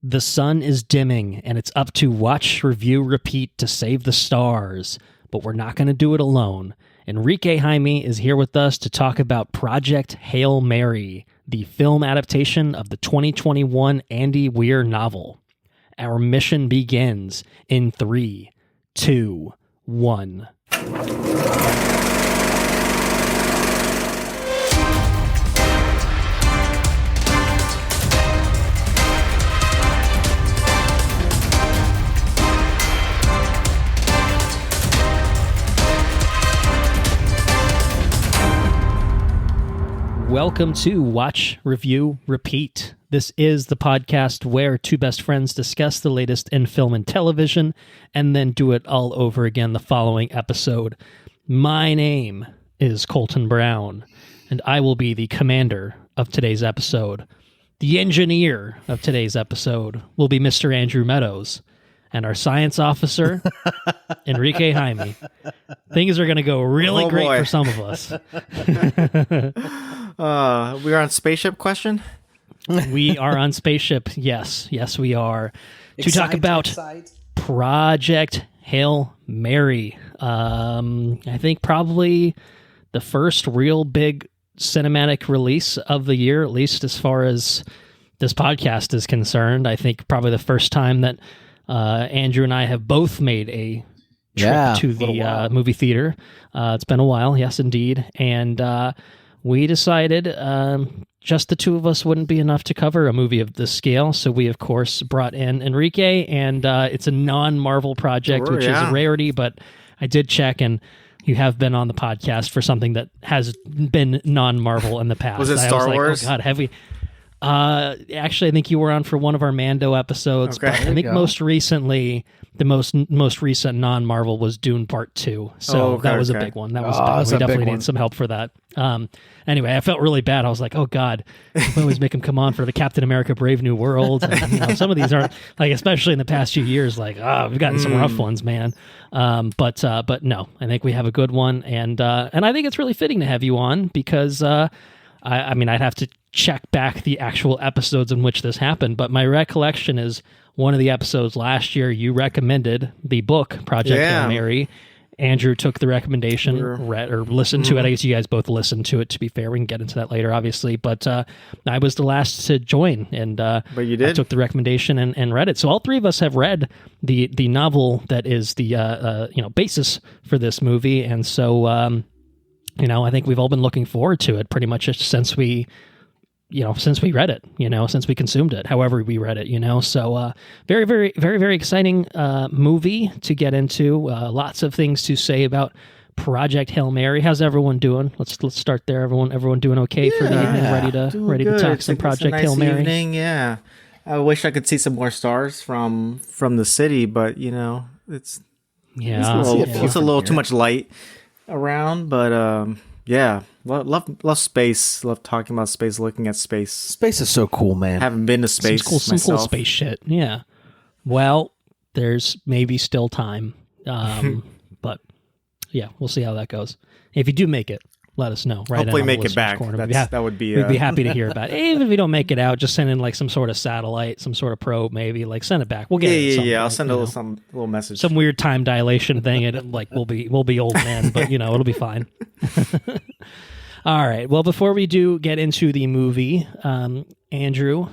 The sun is dimming, and it's up to watch, review, repeat to save the stars. But we're not going to do it alone. Henrique Jaime is here with us to talk about Project Hail Mary, the film adaptation of the 2021 Andy Weir novel. Our mission begins in 3, 2, 1. Welcome to Watch, Review, Repeat. This is the podcast where two best friends discuss the latest in film and television and then do it all over again the following episode. My name is Colton Brown, and I will be the commander of today's episode. The engineer of today's episode will be Mr. Andrew Meadows, and our science officer, Henrique Jaime. Things are going to go really great for some of us. We're on spaceship question? We are on spaceship. Yes, we are. To talk about Project Hail Mary. I think probably the first real big cinematic release of the year, at least as far as this podcast is concerned. I think probably the first time that Andrew and I have both made a trip to the movie theater. It's been a while, yes, indeed. And we decided just the two of us wouldn't be enough to cover a movie of this scale. So we, of course, brought in Henrique, and it's a non-Marvel project, which is a rarity, but I did check, and you have been on the podcast for something that has been non-Marvel in the past. Was it Star Wars? Oh, God, heavy. Actually, I think you were on for one of our Mando episodes, but I think most recently, the most recent non-Marvel was Dune Part 2. So that was a big one. That was we definitely need some help for that. Anyway, I felt really bad. I was like, oh God, we always make him come on for the Captain America Brave New World. And, some of these are like, especially in the past few years, like, we've gotten some rough ones, man. But no, I think we have a good one. And I think it's really fitting to have you on because, I mean, I'd have to check back the actual episodes in which this happened, but my recollection is one of the episodes last year, you recommended the book, Project Hail Mary. Andrew took the recommendation, read or listened to it. I guess you guys both listened to it, to be fair. We can get into that later, obviously. But I was the last to join, and but you did. I took the recommendation and read it. So all three of us have read the novel that is the basis for this movie. And so, I think we've all been looking forward to it pretty much since we read it, since we consumed it, however we read it, So very, very, very, very exciting movie to get into. Lots of things to say about Project Hail Mary. How's everyone doing? Let's start there. Everyone doing okay for the evening? Ready to talk some Project Hail Mary? Evening, yeah. I wish I could see some more stars from the city, but it's a little too much light around, but love space. Love talking about space, looking at space. Space is so cool, man. Haven't been to space some cool space shit. Yeah. Well, there's maybe still time, but yeah, we'll see how that goes. If you do make it, let us know. Right? Hopefully, make it back. That would be. We'd be happy to hear about it. Even if we don't make it out, just send in like some sort of satellite, some sort of probe, maybe. Like send it back. We'll get it. Yeah. I'll send some little message. Some weird time dilation thing. And like we'll be old men, but it'll be fine. All right. Well, before we do get into the movie, Andrew,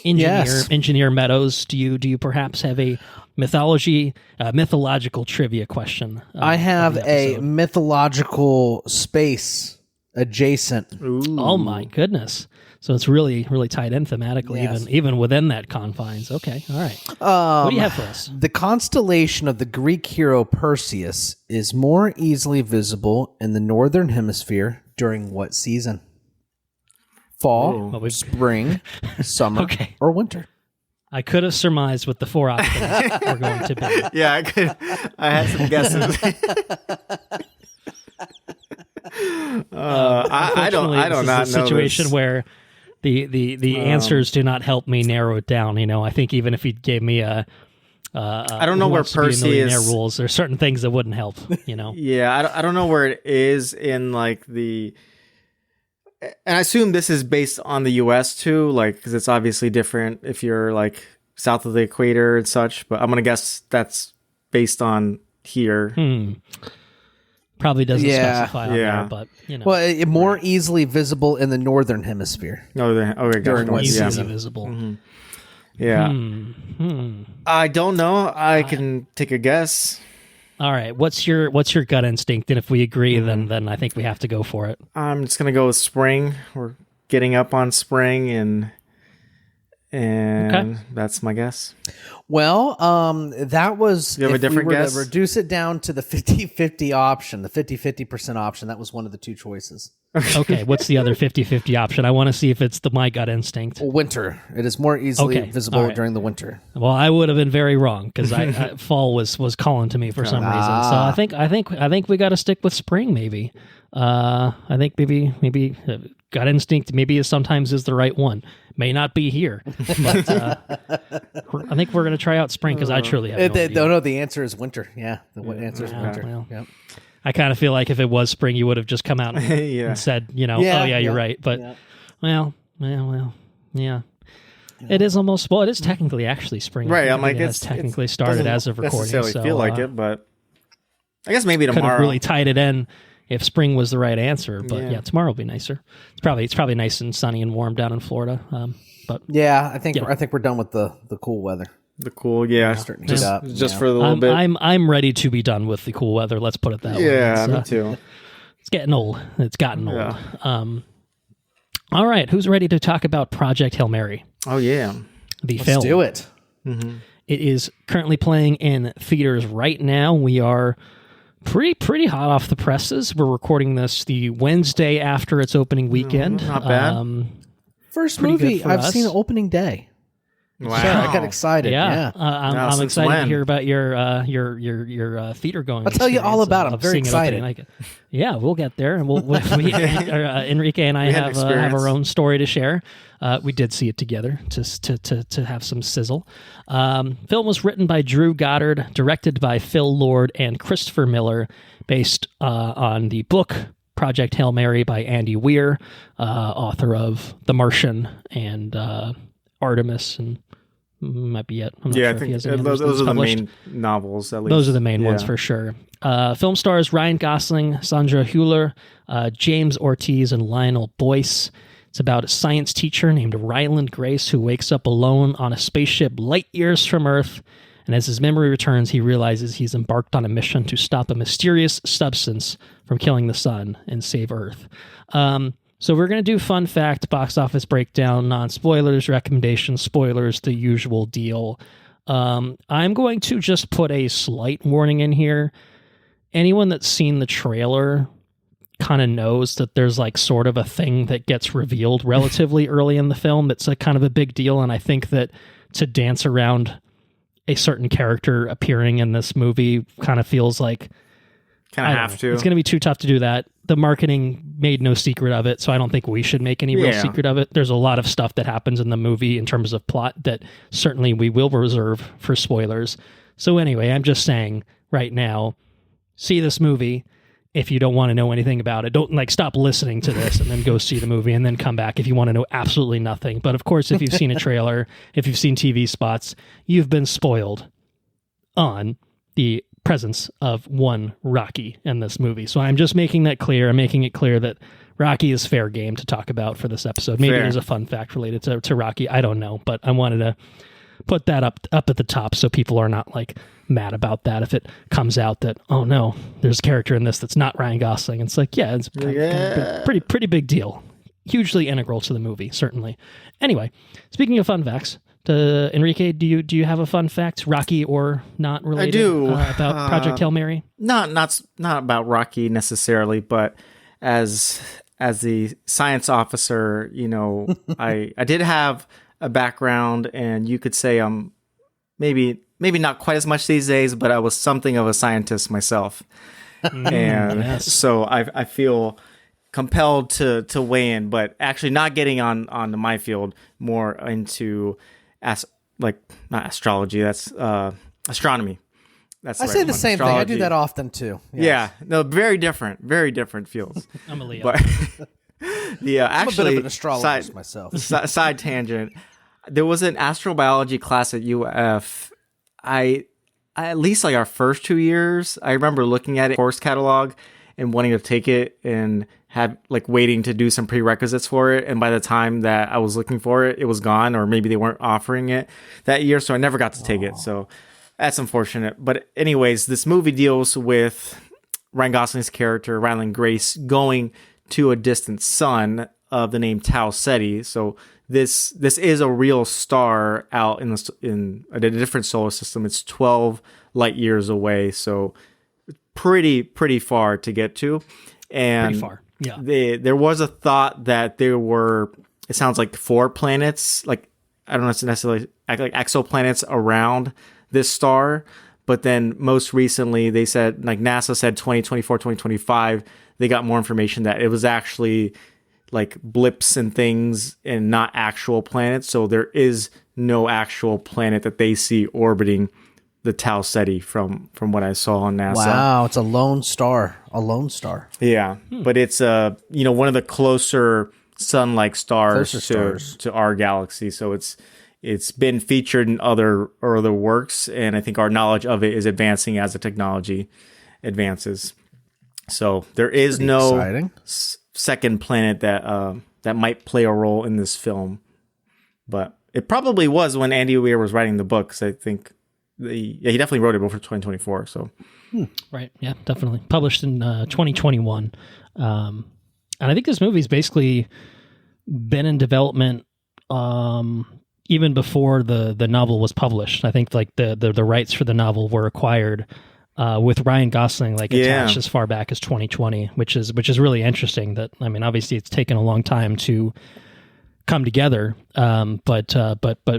Engineer Meadows, do you perhaps have a mythological trivia question? I have a mythological space adjacent. Ooh. Oh my goodness! So it's really, really tied in thematically, even within that confines. Okay, all right. What do you have for us? The constellation of the Greek hero Perseus is more easily visible in the northern hemisphere during what season? Fall, spring, summer, or winter? I could have surmised what the four options were going to be. Yeah, I had some guesses. I don't not know. This is a situation where the answers do not help me narrow it down. I think even if you gave me a I don't know where Perseus rules. There's certain things that wouldn't help. Yeah, I don't know where it is in like the and I assume this is based on the U.S. too, like because it's obviously different if you're like south of the equator and such. But I'm gonna guess that's based on here. Probably doesn't specify on there, but well, more easily visible in the northern hemisphere. During what season? Visible. Mm-hmm. Yeah. I don't know. I can take a guess. All right. What's your gut instinct? And if we agree, then I think we have to go for it. I'm just gonna go with spring. We're getting up on spring, and that's my guess. Well, that was, you have a different guess? To reduce it down to the 50-50 option, the 50% option, that was one of the two choices. Okay, what's the other 50-50 option? I want to see if it's my gut instinct. Winter. It is more easily visible during the winter. Well, I would have been very wrong because fall was calling to me for some reason. So I think we got to stick with spring. Maybe. I think maybe gut instinct maybe sometimes is the right one. May not be here, but I think we're going to try out spring because I truly have no idea. No, the answer is winter. Yeah, the answer is winter. Well, yep. I kind of feel like if it was spring, you would have just come out and said, you're right. But, yeah. It is almost, it is technically actually spring. Right, I'm like, it's technically started as of recording. Necessarily feel like it, but I guess maybe tomorrow. Could have really tied it in if spring was the right answer. But tomorrow will be nicer. It's probably nice and sunny and warm down in Florida. But yeah, I think we're done with the cool weather. The cool, starting to heat up. Just for a little bit. I'm ready to be done with the cool weather. Let's put it that way. Yeah, me too. It's getting old. It's gotten old. All right, who's ready to talk about Project Hail Mary? Oh yeah, Let's film. Do it. Mm-hmm. It is currently playing in theaters right now. We are pretty hot off the presses. We're recording this the Wednesday after its opening weekend. Not bad. First movie I've seen opening day. Wow! So I got excited. Yeah, I'm excited to hear about your theater going. I'll tell you all about it. I'm very excited. Yeah, we'll get there, and Henrique and I have our own story to share. We did see it together to have some sizzle. Film was written by Drew Goddard, directed by Phil Lord and Christopher Miller, based on the book Project Hail Mary by Andy Weir, author of The Martian and Artemis, and might be it. I'm not sure I think those are the main novels. At least those are the main ones for sure. Film stars Ryan Gosling, Sandra Hüller, James Ortiz, and Lionel Boyce. It's about a science teacher named Ryland Grace who wakes up alone on a spaceship light years from Earth, and as his memory returns, he realizes he's embarked on a mission to stop a mysterious substance from killing the sun and save Earth. So we're going to do fun fact, box office breakdown, non-spoilers, recommendations, spoilers, the usual deal. I'm going to just put a slight warning in here. Anyone that's seen the trailer kind of knows that there's like sort of a thing that gets revealed relatively early in the film that's a kind of a big deal, and I think that to dance around a certain character appearing in this movie kind of feels like kind of have to. It's going to be too tough to do that. The marketing made no secret of it, so I don't think we should make any real secret of it. There's a lot of stuff that happens in the movie in terms of plot that certainly we will reserve for spoilers. So anyway, I'm just saying right now, see this movie. If you don't want to know anything about it, don't stop listening to this and then go see the movie and then come back if you want to know absolutely nothing. But of course, if you've seen a trailer, if you've seen TV spots, you've been spoiled on the presence of one Rocky in this movie. So I'm just making that clear. I'm making it clear that Rocky is fair game to talk about for this episode. Maybe there's a fun fact related to Rocky. I don't know, but I wanted to put that up at the top so people are not mad about that if it comes out that, oh no, there's a character in this that's not Ryan Gosling. It's it's pretty big deal. Hugely integral to the movie, certainly. Anyway, speaking of fun facts, Henrique, do you have a fun fact, Rocky or not related? I do. About Project Hail Mary? Not about Rocky necessarily, but as the science officer, I did have a background, and you could say I'm maybe not quite as much these days, but I was something of a scientist myself. And so I feel compelled to weigh in, but actually not getting on my field, more into not astrology, that's astronomy. That's I say the same thing. I do that often too. Yes. Yeah, no, very different fields. I'm a Leo. But Yeah, actually, I'm a bit of an astrologist myself. Side tangent. There was an astrobiology class at UF. I at least like our first 2 years, I remember looking at it course catalog and wanting to take it and had like waiting to do some prerequisites for it. And by the time that I was looking for it, it was gone, or maybe they weren't offering it that year. So I never got to take it. So that's unfortunate. But anyways, this movie deals with Ryan Gosling's character, Ryland Grace, going to a distant sun of the name Tau Ceti. So this is a real star out in a different solar system. It's 12 light years away. So pretty far to get to. And pretty far. Yeah. There was a thought that there were, it sounds like 4 planets, like, I don't know if it's necessarily like exoplanets around this star. But then most recently they said, like NASA said 2024, 2025, they got more information that it was actually like blips and things and not actual planets. So there is no actual planet that they see orbiting the Tau Ceti from what I saw on NASA. Wow, it's a lone star. Yeah, but it's one of the closer sun-like stars to our galaxy. So it's been featured in other works, and I think our knowledge of it is advancing as the technology advances. So there is no second planet that might play a role in this film, but it probably was when Andy Weir was writing the book. Because I think he definitely wrote it before 2024. So right, yeah, definitely published in 2021, and I think this movie's basically been in development even before the novel was published. I think like the rights for the novel were acquired with Ryan Gosling attached as far back as 2020, which is really interesting. That, I mean, obviously it's taken a long time to come together, but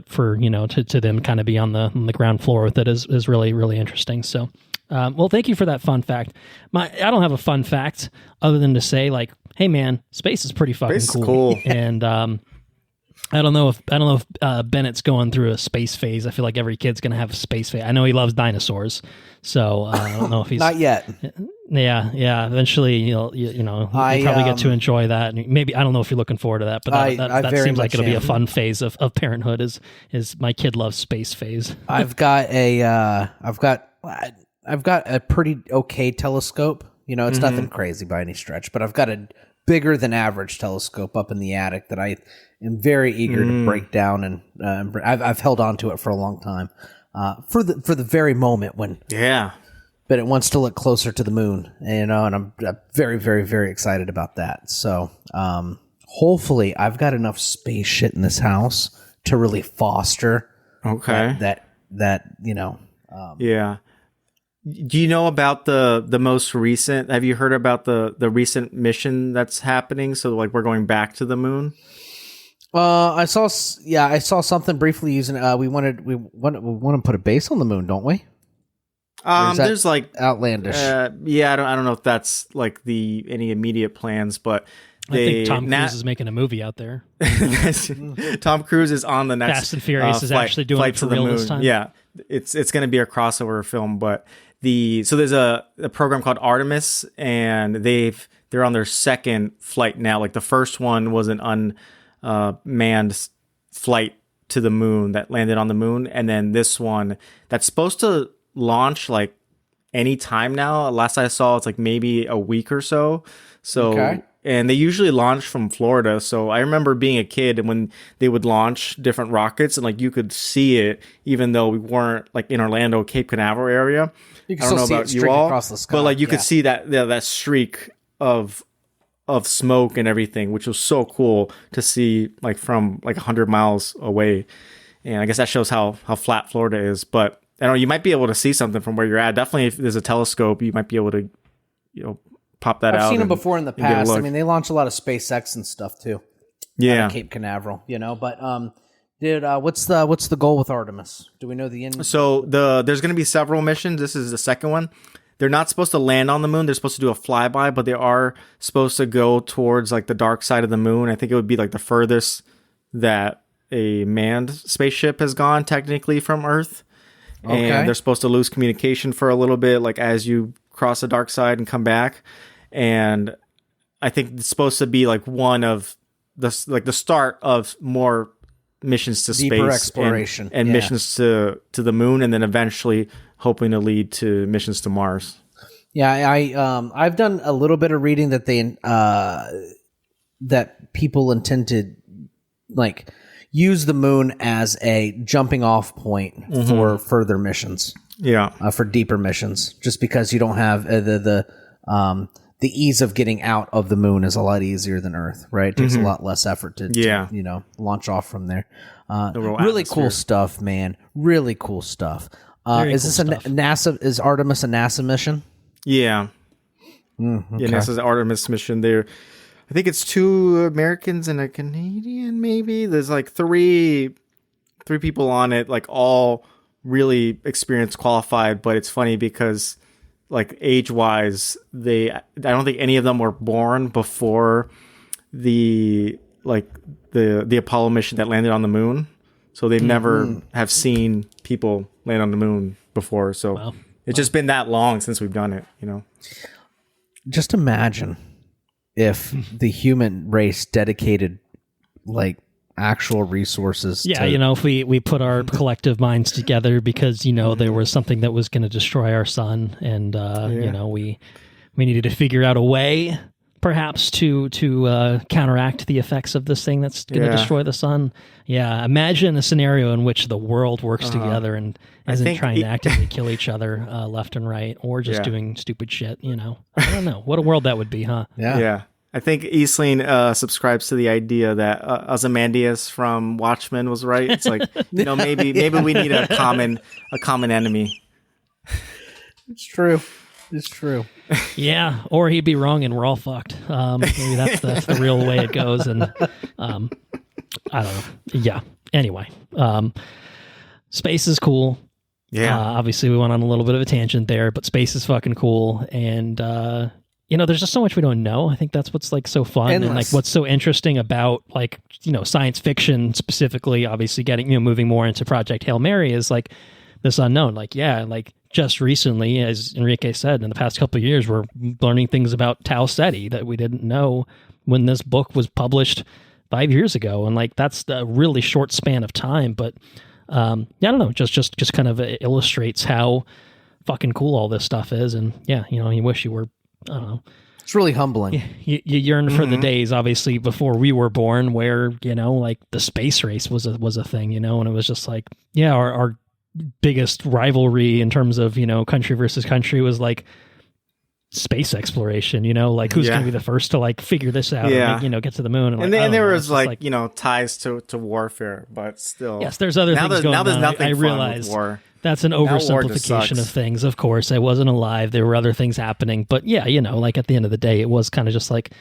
for to them kind of be on the ground floor with it is really, really interesting. So well, thank you for that fun fact. I don't have a fun fact other than to say, like, hey man, space is pretty fucking cool. And I don't know if Bennett's going through a space phase. I feel like every kid's going to have a space phase. I know he loves dinosaurs, so I don't know if he's not yet. Yeah. Eventually, you'll probably get to enjoy that. And maybe, I don't know if you're looking forward to that, but that seems like it'll be a fun phase of parenthood. Is my kid loves space phase. I've got a pretty okay telescope. It's nothing crazy by any stretch, but I've got a bigger than average telescope up in the attic that I am very eager to break down, and I've held on to it for a long time, for the very moment when but it wants to look closer to the moon, and I'm very, very, very excited about that. So hopefully I've got enough space shit in this house to really foster that. Do you know about the most recent? Have you heard about the recent mission that's happening? So like we're going back to the moon. I saw something briefly using. We want to put a base on the moon, don't we? There's like outlandish. I don't know if that's like any immediate plans, but I think Tom Cruise is making a movie out there. Tom Cruise is on the next Fast and Furious is actually doing it for real this time. Yeah, it's going to be a crossover film, but so there's a program called Artemis, and they're on their second flight now. Like the first one was an unmanned flight to the moon that landed on the moon, and then this one that's supposed to launch like any time now. Last I saw, it's like maybe a week or so. So. And they usually launch from Florida. So I remember being a kid and when they would launch different rockets and like you could see it, even though we weren't like in Orlando, Cape Canaveral area. I don't know about you all, across the sky. But like you could see that streak of smoke and everything, which was so cool to see like from like 100 miles away. And I guess that shows how flat Florida is. But I don't know, you might be able to see something from where you're at. Definitely if there's a telescope, you might be able to, pop that out. I've seen them before in the past. I mean, they launch a lot of SpaceX and stuff too. Yeah, Cape Canaveral, But what's the goal with Artemis? Do we know the end? So there's going to be several missions. This is the second one. They're not supposed to land on the moon. They're supposed to do a flyby, but they are supposed to go towards like the dark side of the moon. I think it would be like the furthest that a manned spaceship has gone technically from Earth. Okay. And they're supposed to lose communication for a little bit, like as you cross the dark side and come back. And I think it's supposed to be like one of the start of more missions to deeper space exploration and missions to the moon, and then eventually hoping to lead to missions to Mars. Yeah, I've done a little bit of reading that that people intend to like use the moon as a jumping off point for further missions. Yeah, for deeper missions, just because you don't have the ease of getting out of the moon is a lot easier than Earth, right? It takes a lot less effort to launch off from there. Really cool stuff, man. Really cool stuff. Is this NASA? Is Artemis a NASA mission? Yeah. Okay. Yeah, NASA's Artemis mission there. I think it's 2 Americans and a Canadian, maybe. There's like three people on it, like all really experienced, qualified, but it's funny because like age-wise, I don't think any of them were born before the Apollo mission that landed on the moon. So they've never have seen people land on the moon before. So it's just been that long since we've done it, you know. Just imagine if the human race dedicated like actual resources. Yeah, if we put our collective minds together because, there was something that was going to destroy our sun, and we needed to figure out a way perhaps to counteract the effects of this thing that's going to destroy the sun. Yeah, imagine a scenario in which the world works together and isn't trying to actively kill each other left and right, or just doing stupid shit, I don't know. What a world that would be, huh? Yeah. I think Eastling subscribes to the idea that Ozymandias from Watchmen was right. It's like, maybe we need a common enemy. It's true. Yeah, or he'd be wrong and we're all fucked. Maybe that's the real way it goes. And I don't know. Yeah. Anyway, space is cool. Yeah. Obviously, we went on a little bit of a tangent there, but space is fucking cool. And there's just so much we don't know. I think that's what's like so fun. Endless. And like what's so interesting about like science fiction specifically. Obviously, getting moving more into Project Hail Mary is like this unknown. Like just recently, as Henrique said, in the past couple of years, we're learning things about Tau Ceti that we didn't know when this book was published 5 years ago. And like, that's a really short span of time. But I don't know, just kind of illustrates how fucking cool all this stuff is. And you wish you were, I don't know. It's really humbling. You yearn for the days, obviously, before we were born, where, like the space race was a thing, and it was just like, our biggest rivalry in terms of country versus country was like space exploration, like who's going to be the first to like figure this out and get to the moon, and there was like ties to warfare, but still there's other things going now there's on. nothing I fun realize with war. That's an oversimplification of things. Of course, I wasn't alive, there were other things happening, but like at the end of the day it was kind of just like,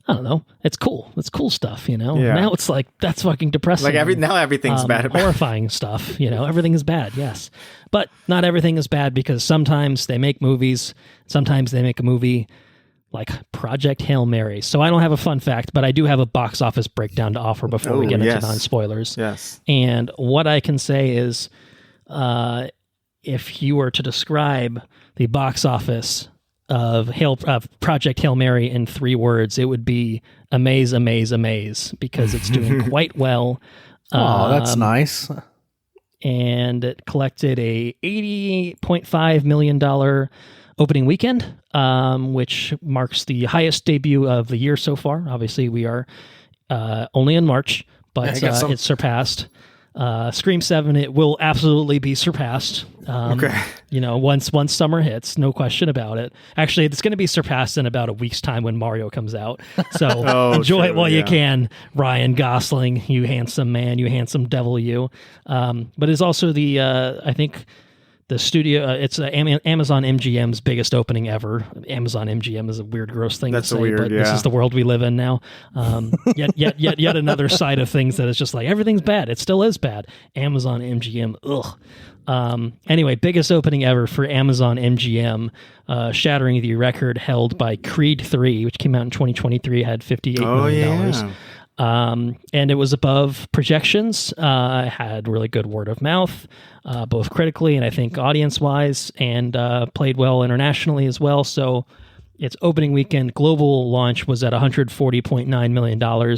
I don't know. It's cool. It's cool stuff, Now it's like, that's fucking depressing. Like now everything's bad. Horrifying stuff, Everything is bad, yes. But not everything is bad, because sometimes they make movies. Sometimes they make a movie like Project Hail Mary. So I don't have a fun fact, but I do have a box office breakdown to offer before we get into non-spoilers. Yes. And what I can say is, if you were to describe the box office of Project Hail Mary in 3 words, it would be amaze, amaze, amaze, because it's doing quite well. Oh, that's nice. And it collected a $88.5 million opening weekend, which marks the highest debut of the year so far. Obviously, we are only in March, but it surpassed Scream 7. It will absolutely be surpassed. Once summer hits, no question about it. Actually, it's going to be surpassed in about a week's time when Mario comes out. So enjoy it while you can, Ryan Gosling, you handsome man, you handsome devil, you. But it's also the I think the studio. It's Amazon MGM's biggest opening ever. Amazon MGM is a weird, gross thing to say, but this is the world we live in now. Yet another side of things that is just like, everything's bad. It still is bad. Amazon MGM. Ugh. Anyway, biggest opening ever for Amazon MGM, shattering the record held by Creed 3, which came out in 2023, had $58 million. And it was above projections. Had really good word of mouth, both critically and I think audience-wise, and played well internationally as well. So, its opening weekend global launch was at $140.9 million.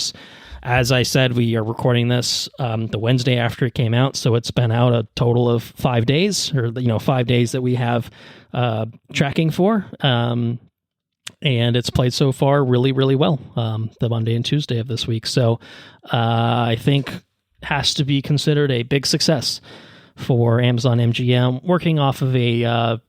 As I said, we are recording this the Wednesday after it came out, so it's been out a total of 5 days, or 5 days that we have tracking for. And it's played so far really, really well, the Monday and Tuesday of this week. So I think has to be considered a big success for Amazon MGM, working off of a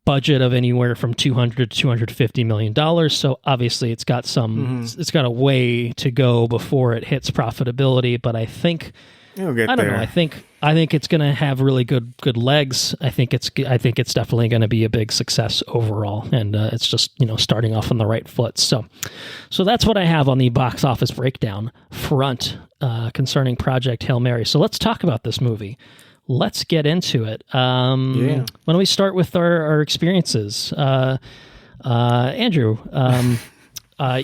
budget of anywhere from $200 to $250 million. So obviously it's got it's got a way to go before it hits profitability, but I think it'll get there. I think it's going to have really good legs. I think it's definitely going to be a big success overall, and it's just starting off on the right foot. So that's what I have on the box office breakdown front concerning Project Hail Mary. So let's talk about this movie. Let's get into it. Why don't we start with our experiences? Andrew,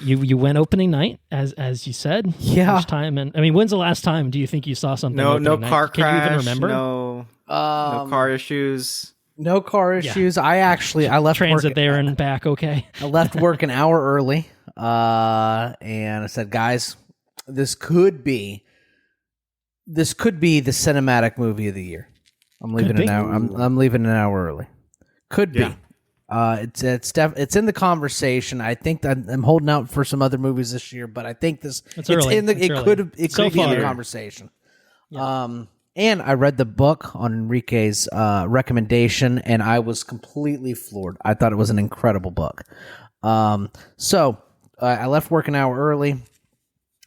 you went opening night, as you said. Yeah. First time, and I mean, when's the last time do you think you saw something? No car crash. Can you even remember? No car issues. No car issues. Yeah. I left transit work, there and back. Okay. I left work an hour early, and I said, guys, this could be the cinematic movie of the year. I'm leaving an hour. I'm leaving an hour early. Could be. It's in the conversation. I think that I'm holding out for some other movies this year, but I think it could be in the conversation. Yeah. And I read the book on Henrique's recommendation, and I was completely floored. I thought it was an incredible book. So I left work an hour early.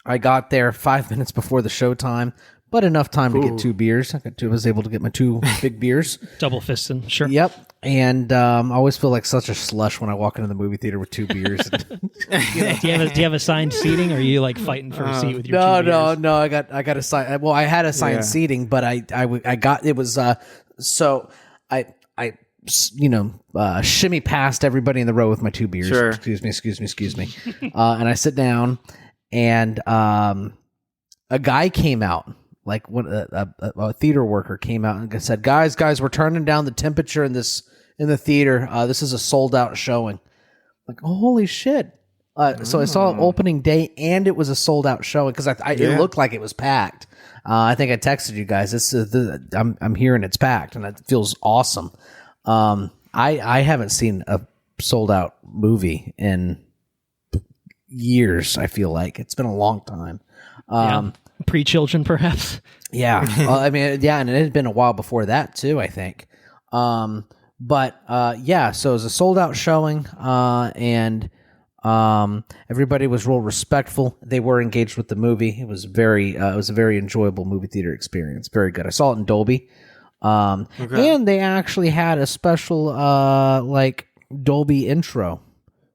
I got there 5 minutes before the show time, but enough time to get 2 beers. I was able to get my 2 big beers. Double fisting, sure. Yep. And I always feel like such a slush when I walk into the movie theater with 2 beers. Do you have assigned seating, or are you like fighting for a seat with your 2 beers? No. I got assigned. Well, I had assigned seating, but I got it was so I shimmy past everybody in the row with my 2 beers. Sure. Excuse me. And I sit down, and a guy came out. Like a theater worker came out and said, "Guys, we're turning down the temperature in the theater. This is a sold out showing." Like, oh, holy shit! So I saw opening day, and it was a sold out showing because it looked like it was packed. I think I texted you guys. I'm hearing it's packed, and it feels awesome. I haven't seen a sold out movie in years. I feel like it's been a long time. Pre-children, perhaps. Yeah. And it had been a while before that too, I think. So it was a sold out showing, and everybody was real respectful. They were engaged with the movie. It was a very enjoyable movie theater experience. Very good. I saw it in Dolby. And they actually had a special Dolby intro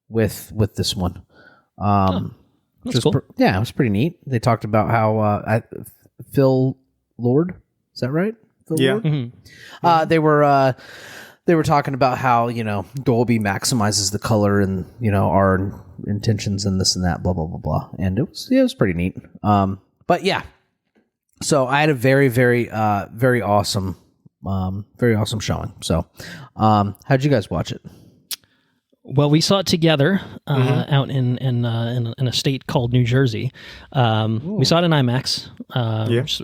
with this one. That's cool. It was pretty neat. They talked about how Phil Lord, is that right? Phil Lord? Mm-hmm. They were talking about how Dolby maximizes the color and our intentions and this and that, blah blah blah blah, and it was pretty neat. So I had a very very very awesome showing. So how'd you guys watch it? Well, we saw it together out in a state called New Jersey. We saw it in IMAX. It's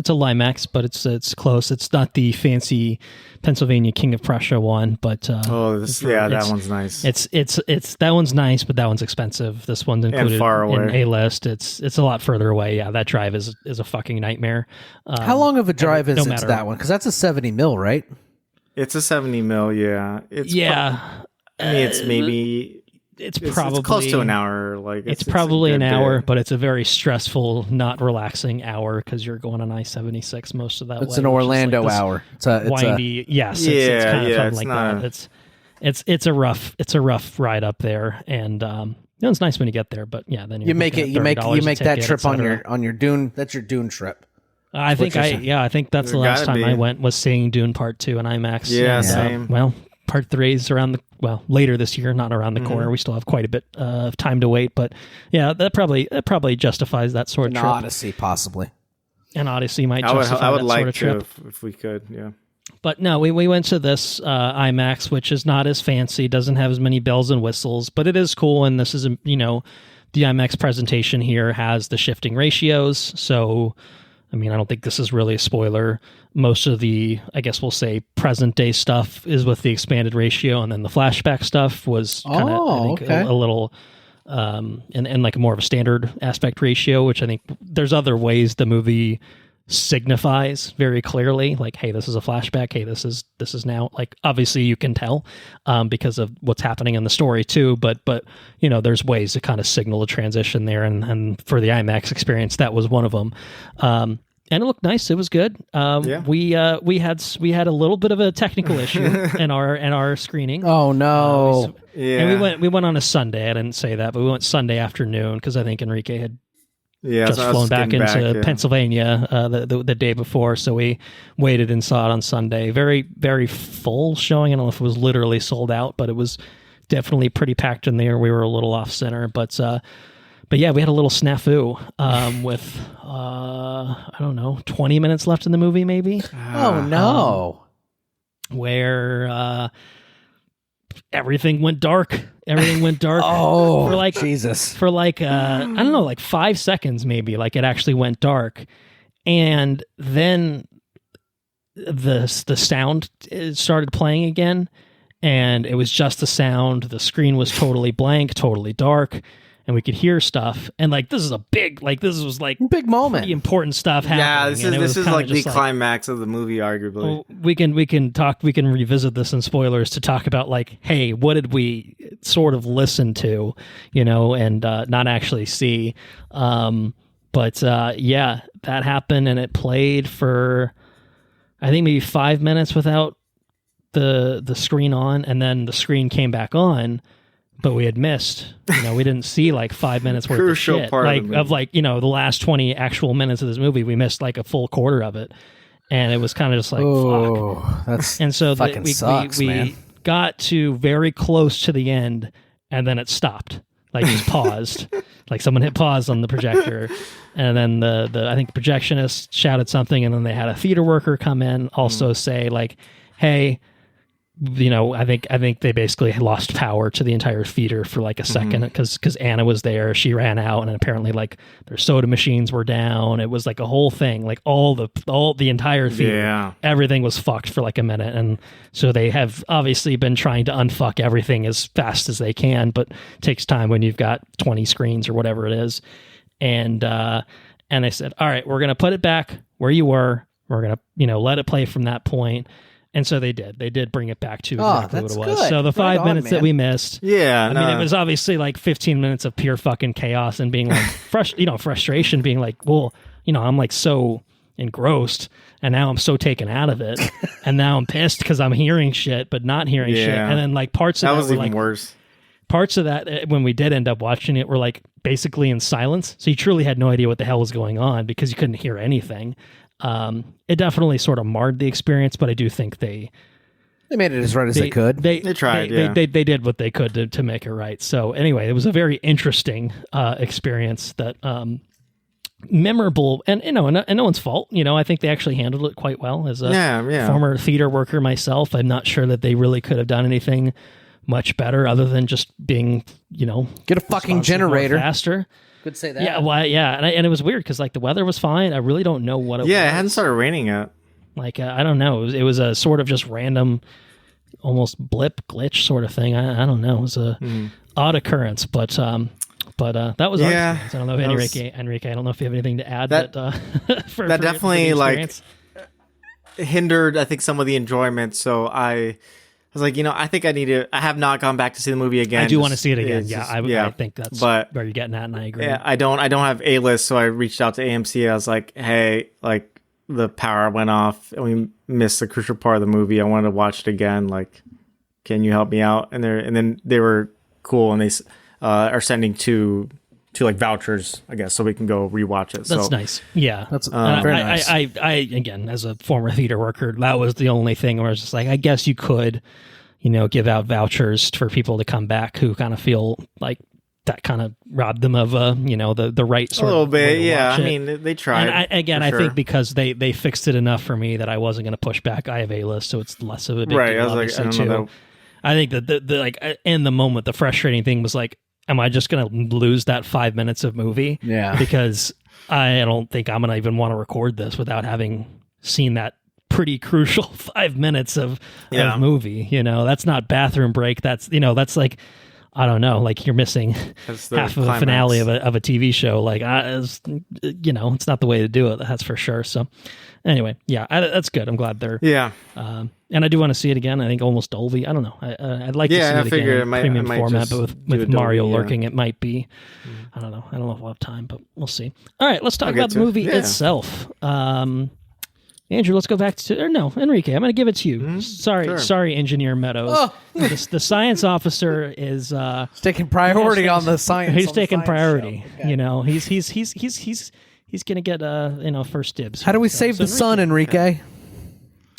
a Limax, but it's close. It's not the fancy Pennsylvania King of Prussia one, but that one's nice. It's that one's nice, but that one's expensive. This one's included and far away. In A-list. It's a lot further away. Yeah, that drive is a fucking nightmare. How long of a drive is it to that one? Because that's a 70 mil, right? It's a 70 mil. Yeah. It's probably close to an hour. It's probably an hour, but it's a very stressful, not relaxing hour because you're going on I-76 most of that way. It's an Orlando hour. It's windy. Yes, it's kind of something like that. It's a rough ride up there, and it's nice when you get there. But then you make that trip on your Dune. That's your Dune trip. I think that's the last time I went was seeing Dune Part 2 in IMAX. Yeah, same. Part 3 is later this year, not around the corner. We still have quite a bit of time to wait, but that probably justifies that sort of trip. Odyssey, possibly. An Odyssey might justify that sort of trip. If we could, yeah. But no, we went to this IMAX, which is not as fancy, doesn't have as many bells and whistles, but it is cool. And this is, the IMAX presentation here has the shifting ratios. So, I don't think this is really a spoiler. Most of the, I guess we'll say, present day stuff is with the expanded ratio, and then the flashback stuff was kind of, a little, and like more of a standard aspect ratio, which I think there's other ways the movie signifies very clearly, like, hey, this is a flashback, hey, this is now, like, obviously you can tell because of what's happening in the story too, but there's ways to kind of signal a transition there, and for the IMAX experience that was one of them. And it looked nice. It was good. We had a little bit of a technical issue in our screening. Oh no! And we went on a Sunday. I didn't say that, but we went Sunday afternoon because I think Henrique had just flown back into Pennsylvania the day before, so we waited and saw it on Sunday. Very, very full showing. I don't know if it was literally sold out, but it was definitely pretty packed in there. We were a little off center, but yeah, we had a little snafu with I don't know, 20 minutes left in the movie, maybe. Oh no! Where everything went dark. Everything went dark. Oh, for like Jesus! For like I don't know, like 5 seconds maybe. Like it actually went dark, and then the sound started playing again, and it was just the sound. The screen was totally blank, totally dark, and we could hear stuff. And like this was big moment, pretty important stuff happening. Yeah, this is like the climax of the movie, arguably. Well, we can revisit this in spoilers to talk about like, hey, what did we sort of listen to, and not actually see. But yeah, that happened, and it played for I think maybe 5 minutes without the screen on, and then the screen came back on. But we had missed, we didn't see like 5 minutes worth of shit. Part of the last 20 actual minutes of this movie, we missed like a full quarter of it. And it was kind of just like, fuck. That's and so fucking sucks, we got to very close to the end, and then it stopped. Like just paused. Like someone hit pause on the projector. And then I think the projectionist shouted something, and then they had a theater worker come in, also say like, hey, I think they basically lost power to the entire theater for like a second because Anna was there. She ran out, and apparently like their soda machines were down. It was like a whole thing, like all the entire theater. Yeah. Everything was fucked for like a minute, and so they have obviously been trying to unfuck everything as fast as they can, but it takes time when you've got 20 screens or whatever it is. And I said, all right, we're gonna put it back where you were. We're gonna let it play from that point. And so they did. They did bring it back to exactly what it was. Good. So the 5 minutes that we missed. Yeah, I mean, it was obviously like 15 minutes of pure fucking chaos and being like frustration, being like, well, I'm like so engrossed, and now I'm so taken out of it, and now I'm pissed because I'm hearing shit but not hearing shit, and then like parts of that was were even like worse. Parts of that when we did end up watching it were like basically in silence, so you truly had no idea what the hell was going on because you couldn't hear anything. It definitely sort of marred the experience, but I do think they made it as right as they could. They tried. They did what they could to make it right. So anyway, it was a very interesting experience that memorable, and no one's fault. I think they actually handled it quite well. As a former theater worker myself, I'm not sure that they really could have done anything much better other than just being get a fucking generator faster. Could say that. Yeah, well, yeah, and it was weird because like the weather was fine. I really don't know what it was. Yeah, it hadn't started raining yet. Like I don't know. It was a sort of just random, almost blip glitch sort of thing. I don't know. It was a odd occurrence, but that was our experience. I don't know if Henrique. I don't know if you have anything to add. That definitely like hindered, I think, some of the enjoyment. So I was like, I think I have not gone back to see the movie again. I do want to see it again. I think that's where you're getting at, and I agree. Yeah, I don't have A-list, so I reached out to AMC. I was like, hey, like the power went off and we missed the crucial part of the movie. I wanted to watch it again. Like, can you help me out? And then they were cool, and they are sending two like vouchers, I guess, so we can go rewatch it. That's nice. Yeah, that's very nice. I again, as a former theater worker, that was the only thing where I was just like, I guess you could, give out vouchers for people to come back who kind of feel like that kind of robbed them of the right sort of a little bit. way to Yeah, watch I it. mean, they tried. And I think because they fixed it enough for me that I wasn't going to push back. I have A-list, so it's less of a big deal. I was like, I don't know. I think that the like in the moment, the frustrating thing was like, am I just going to lose that 5 minutes of movie? Yeah, because I don't think I'm going to even want to record this without having seen that pretty crucial 5 minutes of movie. That's not bathroom break. That's that's like, I don't know, like you're missing half of the finale of a TV show. Like, it's not the way to do it. That's for sure. So anyway, that's good. I'm glad they're and I do want to see it again. I think almost Dolby. I don't know. I'd like to see it again in premium format, but with Mario lurking, it might be. I don't know. I don't know if we'll have time, but we'll see. All right, let's talk about the movie itself. Andrew, let's go back to Henrique. I'm going to give it to you. Sorry, Engineer Meadows. Oh. The science officer is taking priority on the science. He's taking priority. Okay. He's going to get first dibs. How do we save the sun, Henrique?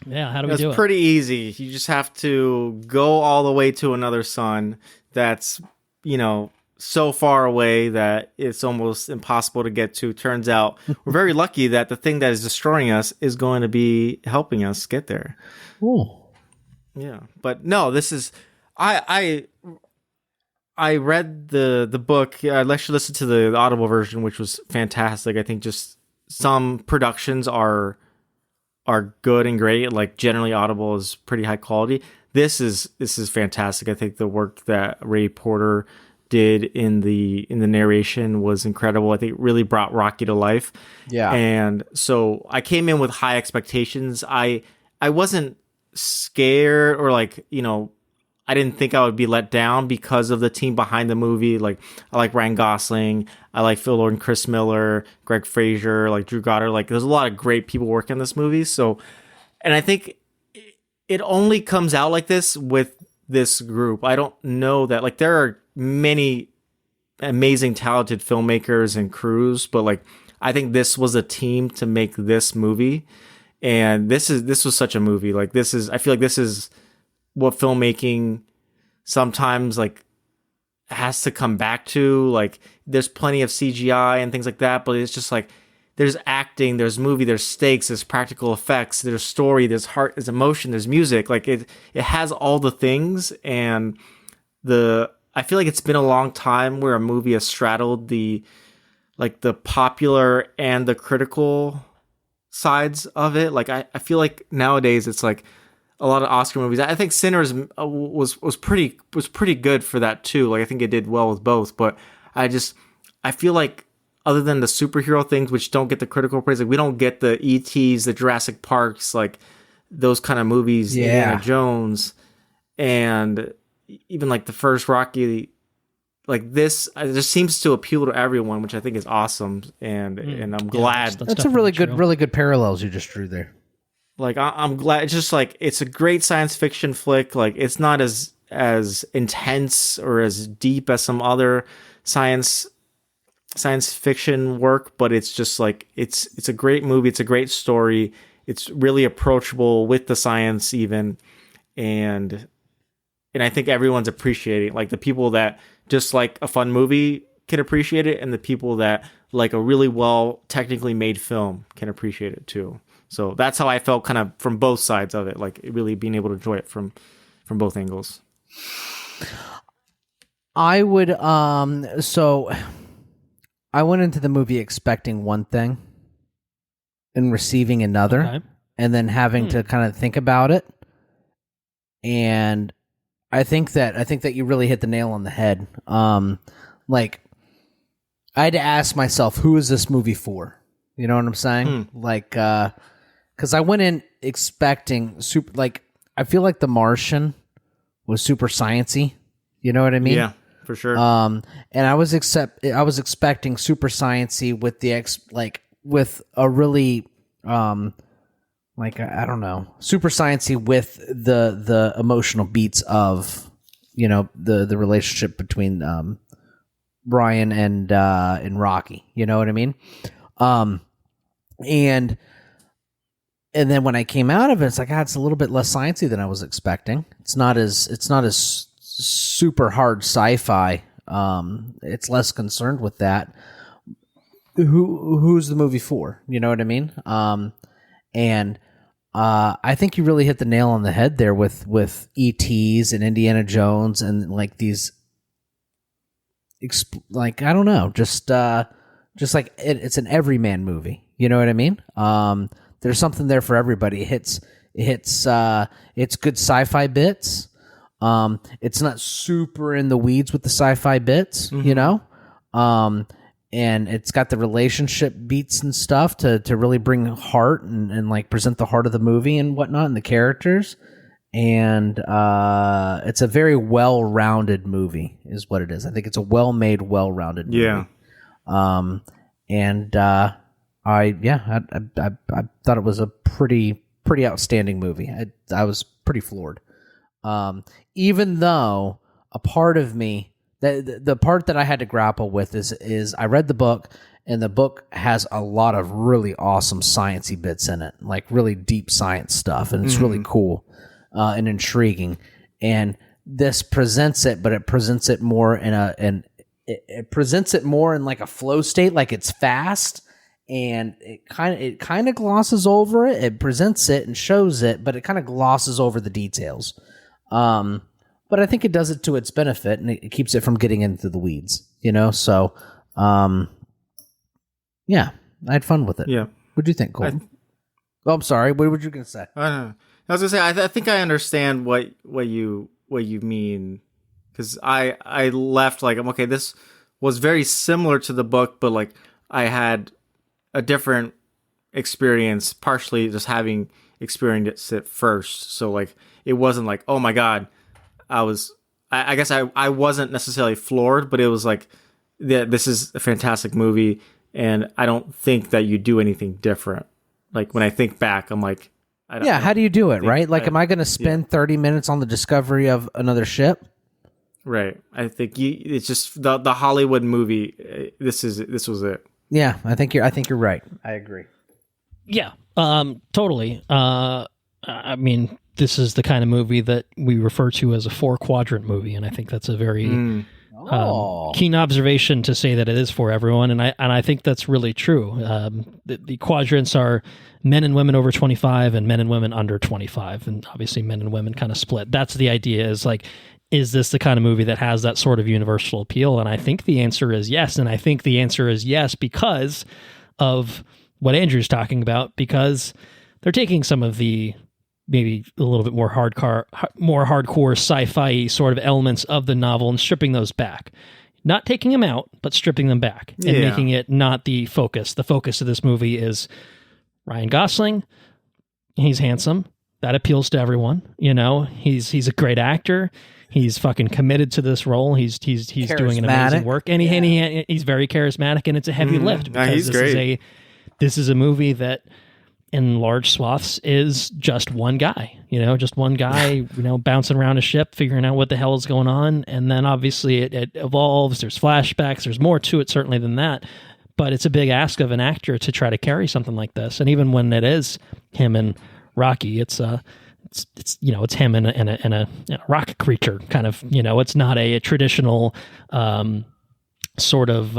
Yeah, how do we do it? It's pretty easy. You just have to go all the way to another sun that's so far away that it's almost impossible to get to. Turns out we're very lucky that the thing that is destroying us is going to be helping us get there. Ooh. Yeah. But no, this is I read the book. I actually listened to the Audible version, which was fantastic. I think just some productions are good and great. Like generally Audible is pretty high quality. This is fantastic. I think the work that Ray Porter did in the narration was incredible. I think it really brought Rocky to life. Yeah. And so I came in with high expectations. I wasn't scared or I didn't think I would be let down because of the team behind the movie. Like I like Ryan Gosling, I like Phil Lord and Chris Miller, Greg Fraser, like Drew Goddard. Like there's a lot of great people working on this movie. So, and I think it only comes out like this with this group. I don't know that there are many amazing talented filmmakers and crews, but I think this was a team to make this movie, and this was such a movie. I feel like this is what filmmaking sometimes has to come back to. There's plenty of CGI and things like that, but it's just there's acting, there's movie, there's stakes, there's practical effects, there's story, there's heart, there's emotion, there's music. It has all the things, and I feel like it's been a long time where a movie has straddled the popular and the critical sides of it. I feel like nowadays it's a lot of Oscar movies. I think Sinners was pretty good for that too. I think it did well with both, but I feel like other than the superhero things, which don't get the critical praise, we don't get the E.T.s, the Jurassic Parks, those kind of movies, Indiana Jones, and even the first Rocky, this just seems to appeal to everyone, which I think is awesome, and I'm glad. That's a really good parallels you just drew there. I'm glad. It's just it's a great science fiction flick. It's not as intense or as deep as some other science fiction work, but it's just it's a great movie. It's a great story. It's really approachable with the science even, and I think everyone's appreciating. The people that just like a fun movie can appreciate it, and the people that like a really well technically made film can appreciate it too. So that's how I felt kind of from both sides of it, really being able to enjoy it from both angles. I would so I went into the movie expecting one thing and receiving another, and then having to kind of think about it. And I think that you really hit the nail on the head. I had to ask myself, who is this movie for? You know what I'm saying? Because I went in expecting super. I feel like The Martian was super sciencey. You know what I mean? Yeah, for sure. And I was expecting super sciencey with with a really I don't know, super sciencey with the emotional beats of the relationship between Brian and Rocky. You know what I mean? And then when I came out of it, it's it's a little bit less sciencey than I was expecting. It's not as super hard sci-fi It's less concerned with that. Who's the movie for? You know what I mean? And I think you really hit the nail on the head there with E.T.s and Indiana Jones and like these, like, I don't know, just like it's an everyman movie. You know what I mean? There's something there for everybody. It's good sci-fi bits. It's not super in the weeds with the sci-fi bits, you know? And it's got the relationship beats and stuff to really bring heart and like present the heart of the movie and whatnot and the characters. And it's a very well-rounded movie is what it is. I think it's a well-made, well-rounded movie. Yeah. I thought it was a pretty outstanding movie. I was pretty floored. Even though a part of me, the part that I had to grapple with is I read the book, and the book has a lot of really awesome sciencey bits in it, like really deep science stuff, and it's really cool and intriguing. And this presents it, but it presents it more in it presents it more in like a flow state, like it's fast, and it kind of glosses over it. It presents it and shows it, but it kind of glosses over the details. But I think it does it to its benefit, and it keeps it from getting into the weeds, you know? So, yeah, I had fun with it. Yeah. What do you think, Colton? I'm sorry. What were you going to say? I was going to say, I think I understand what you mean, because I left like, okay, this was very similar to the book, but like I had a different experience, partially just having experienced it first. So like, it wasn't like, oh my God, I guess I wasn't necessarily floored, but it was like, yeah, this is a fantastic movie, and I don't think that you do anything different. Like when I think back, I'm like, how do you do it, right? Like, am I going to spend 30 minutes on the discovery of another ship? Right. I think it's just the Hollywood movie. This was it. Yeah, I think you're right. I agree. Yeah, totally. I mean, this is the kind of movie that we refer to as a 4-quadrant movie, and I think that's a very keen observation to say that it is for everyone, and I think that's really true. The quadrants are men and women over 25 and men and women under 25, and obviously men and women kind of split. That's the idea, is like, is this the kind of movie that has that sort of universal appeal? And I think the answer is yes, and I think the answer is yes because of what Andrew's talking about, because they're taking some of the maybe a little bit more hardcore sci-fi sort of elements of the novel and stripping those back. Not taking them out, but stripping them back and making it not the focus. The focus of this movie is Ryan Gosling. He's handsome. That appeals to everyone. You know, he's a great actor. He's fucking committed to this role. He's doing an amazing work, and he's very charismatic, and it's a heavy lift because he's great. This is a movie that, in large swaths, is just one guy, bouncing around a ship, figuring out what the hell is going on. And then obviously it evolves. There's flashbacks. There's more to it certainly than that, but it's a big ask of an actor to try to carry something like this. And even when it is him and Rocky, it's him and a rock creature kind of, it's not a traditional, sort of,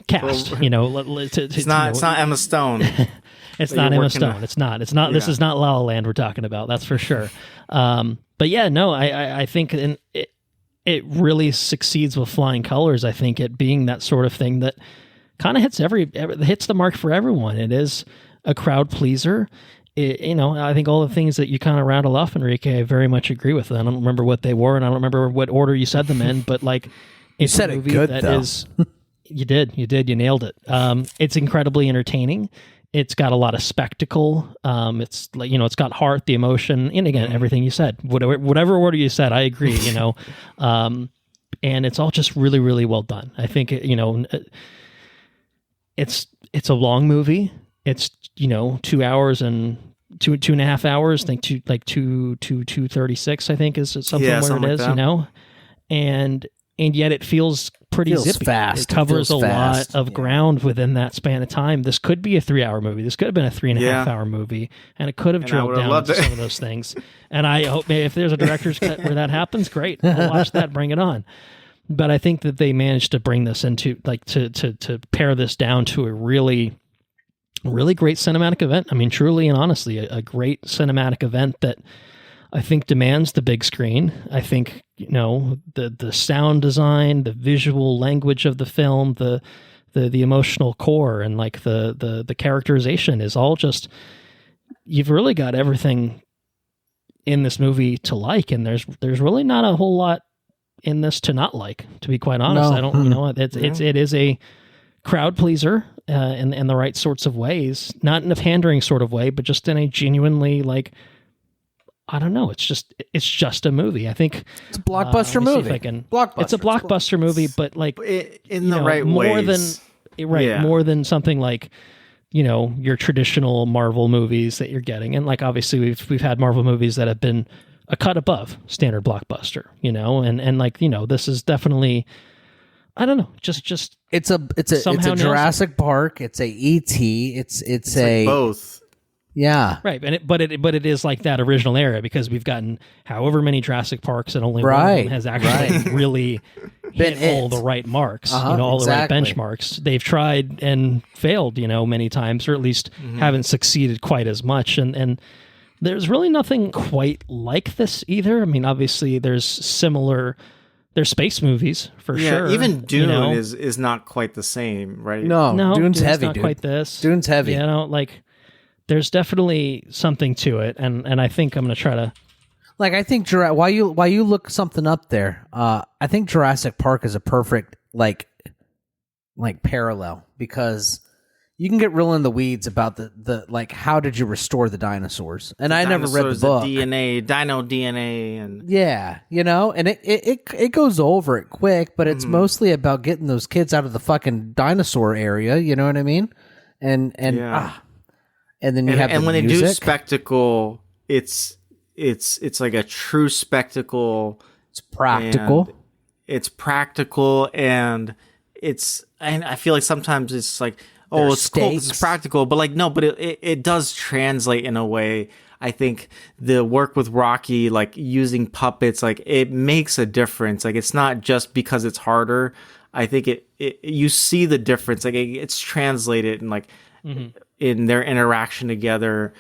cast, it's not Emma Stone. It's not Emma Stone. It's not. This is not La La Land we're talking about. That's for sure. But yeah, no, I think it really succeeds with flying colors. I think it being that sort of thing that kind of hits the mark for everyone. It is a crowd pleaser. I think all the things that you kind of rattle off, Henrique, I very much agree with. I don't remember what they were, and I don't remember what order you said them in, but like, it's you said a movie it good, that though. is. You did, you nailed it. It's incredibly entertaining. It's got a lot of spectacle. It's like, it's got heart, the emotion, and again, everything you said, whatever order you said, I agree, and it's all just really, really well done. I think, it's a long movie. It's, 2 hours and 2.5 hours. I think 2:36, I think is something where it is, and and yet it feels pretty zippy. Fast. It covers a lot of ground within that span of time. This could be a 3-hour movie. This could have been a 3.5-hour movie, and it could have drilled down into some of those things. And I hope if there's a director's cut where that happens, great. I'll watch that. Bring it on. But I think that they managed to bring this into to pare this down to a really great cinematic event. I mean, truly and honestly, a great cinematic event that I think demands the big screen. I think, the sound design, the visual language of the film, the emotional core, and like the characterization is all just, you've really got everything in this movie to like, and there's really not a whole lot in this to not like, to be quite honest. I don't, it is a crowd pleaser in the right sorts of ways, not in a pandering sort of way, but just in a genuinely, like, I don't know. It's just a movie. I think it's a blockbuster movie. It's a blockbuster movie, but like in the right ways. More than something like, your traditional Marvel movies that you're getting. And like, obviously we've had Marvel movies that have been a cut above standard blockbuster, and like, this is definitely, I don't know, just it's a Jurassic Park. It's a E.T. It's a like both. Yeah. Right. But it is like that original era, because we've gotten however many Jurassic Parks, and only one of them has actually really hit all the right marks, all the right benchmarks. They've tried and failed, many times, or at least haven't succeeded quite as much. And there's really nothing quite like this either. I mean, obviously there's space movies for sure. Even Dune is not quite the same, right? No, Dune's heavy, not quite this. Dune's heavy. There's definitely something to it, and I think I'm going to try to... Like, I think while you look something up there, I think Jurassic Park is a perfect like parallel, because you can get real in the weeds about the like, how did you restore the dinosaurs? And I never read the book. Dino DNA, and and it goes over it quick, but it's mostly about getting those kids out of the fucking dinosaur area. You know what I mean? And then you have when music. They do spectacle, it's like a true spectacle. It's practical. And I feel like sometimes it's like, it's cool, it's practical, but like, no, but it does translate in a way. I think the work with Rocky, like using puppets, like it makes a difference. Like, it's not just because it's harder. I think you see the difference. Like, it's translated and like, in their interaction together.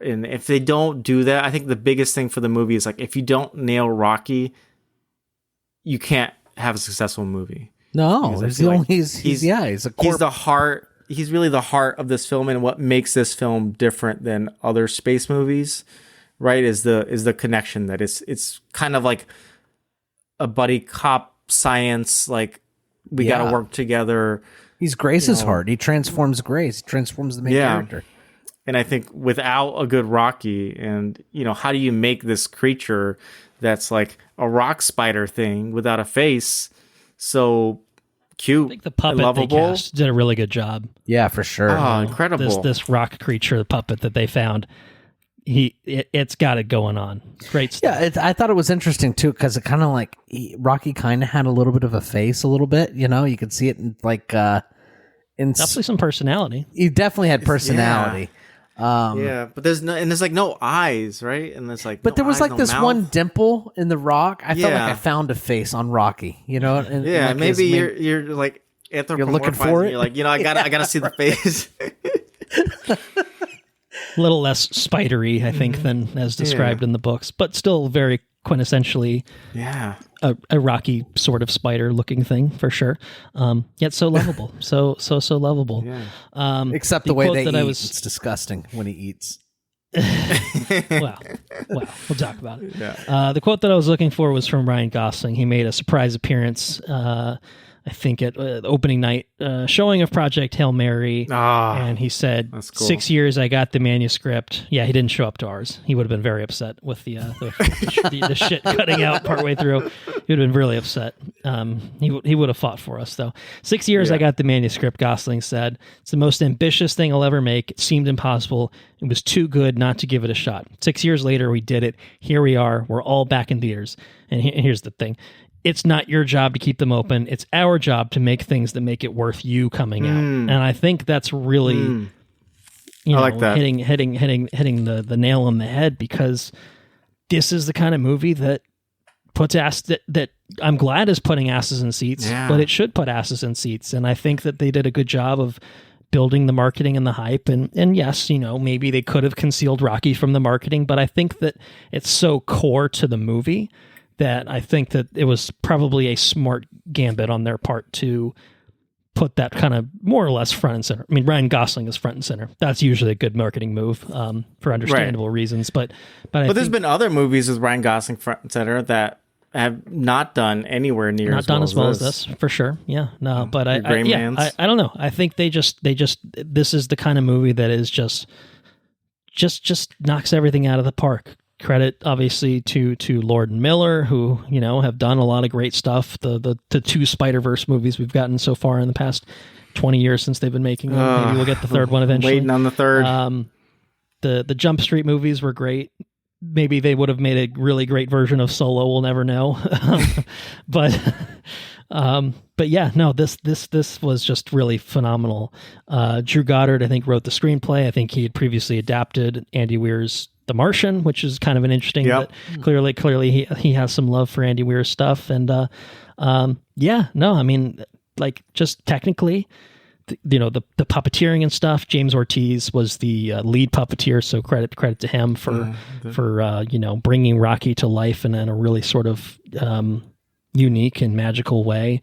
And if they don't do that, I think the biggest thing for the movie is like, if you don't nail Rocky, you can't have a successful movie. No, he's the heart. He's really the heart of this film, and what makes this film different than other space movies, right? Is the connection that it's kind of like a buddy cop science, like we got to work together. He's Grace's heart. He transforms Grace. He transforms the main character. And I think without a good Rocky, and how do you make this creature that's like a rock spider thing without a face so cute? I think the puppet they cast did a really good job. Yeah, for sure. Oh, incredible! This rock creature, the puppet that they found. It's got it going on. Great stuff. Yeah, I thought it was interesting too, because it kind of like Rocky kind of had a little bit of a face, a little bit. You could see it in like definitely some personality. He definitely had personality. But there's like no eyes, right? And there's like, but there was like this mouth. One dimple in the rock. I felt like I found a face on Rocky. And like maybe you're like you're looking for it. You're like, I gotta see the face. A little less spidery, I think, than as described in the books, but still very quintessentially a Rocky sort of spider looking thing for sure. Yet so lovable. so lovable. Except the way they eat. It's disgusting when he eats. well, we'll talk about it. The quote that I was looking for was from Ryan Gosling. He made a surprise appearance I think at opening night showing of Project Hail Mary, and he said, cool. 6 years I got the manuscript. Yeah, he didn't show up to ours. He would have been very upset with the shit cutting out partway through. He would have been really upset. He would have fought for us, though. 6 years I got the manuscript, Gosling said. It's the most ambitious thing I'll ever make. It seemed impossible. It was too good not to give it a shot. 6 years later, we did it. Here we are. We're all back in theaters. And here's the thing. it's not your job to keep them open. It's our job to make things that make it worth you coming out. And I think that's really, like that. hitting the nail on the head, because this is the kind of movie that puts that I'm glad is putting asses in seats, but it should put asses in seats. And I think that they did a good job of building the marketing and the hype. And yes, maybe they could have concealed Rocky from the marketing, but I think that it's so core to the movie that I think that it was probably a smart gambit on their part to put that kind of more or less front and center. I mean, Ryan Gosling is front and center. That's usually a good marketing move for understandable reasons. But there's been other movies with Ryan Gosling front and center that have not done anywhere near not done as well as this, for sure. Yeah, no, but I don't know. I think they just this is the kind of movie that is just knocks everything out of the park. Credit obviously to Lord and Miller, who have done a lot of great stuff. The two Spider-Verse movies we've gotten so far in the past 20 years since they've been making them. Maybe we'll get the third one eventually. Waiting on the third. The Jump Street movies were great. Maybe they would have made a really great version of Solo. We'll never know. But yeah, no, this was just really phenomenal. Drew Goddard, I think, wrote the screenplay. I think he had previously adapted Andy Weir's The Martian, which is kind of an interesting. But clearly he has some love for Andy Weir's stuff. And yeah, no, I mean, like, just technically, the puppeteering and stuff. James Ortiz was the lead puppeteer, so credit to him for bringing Rocky to life in a really sort of unique and magical way.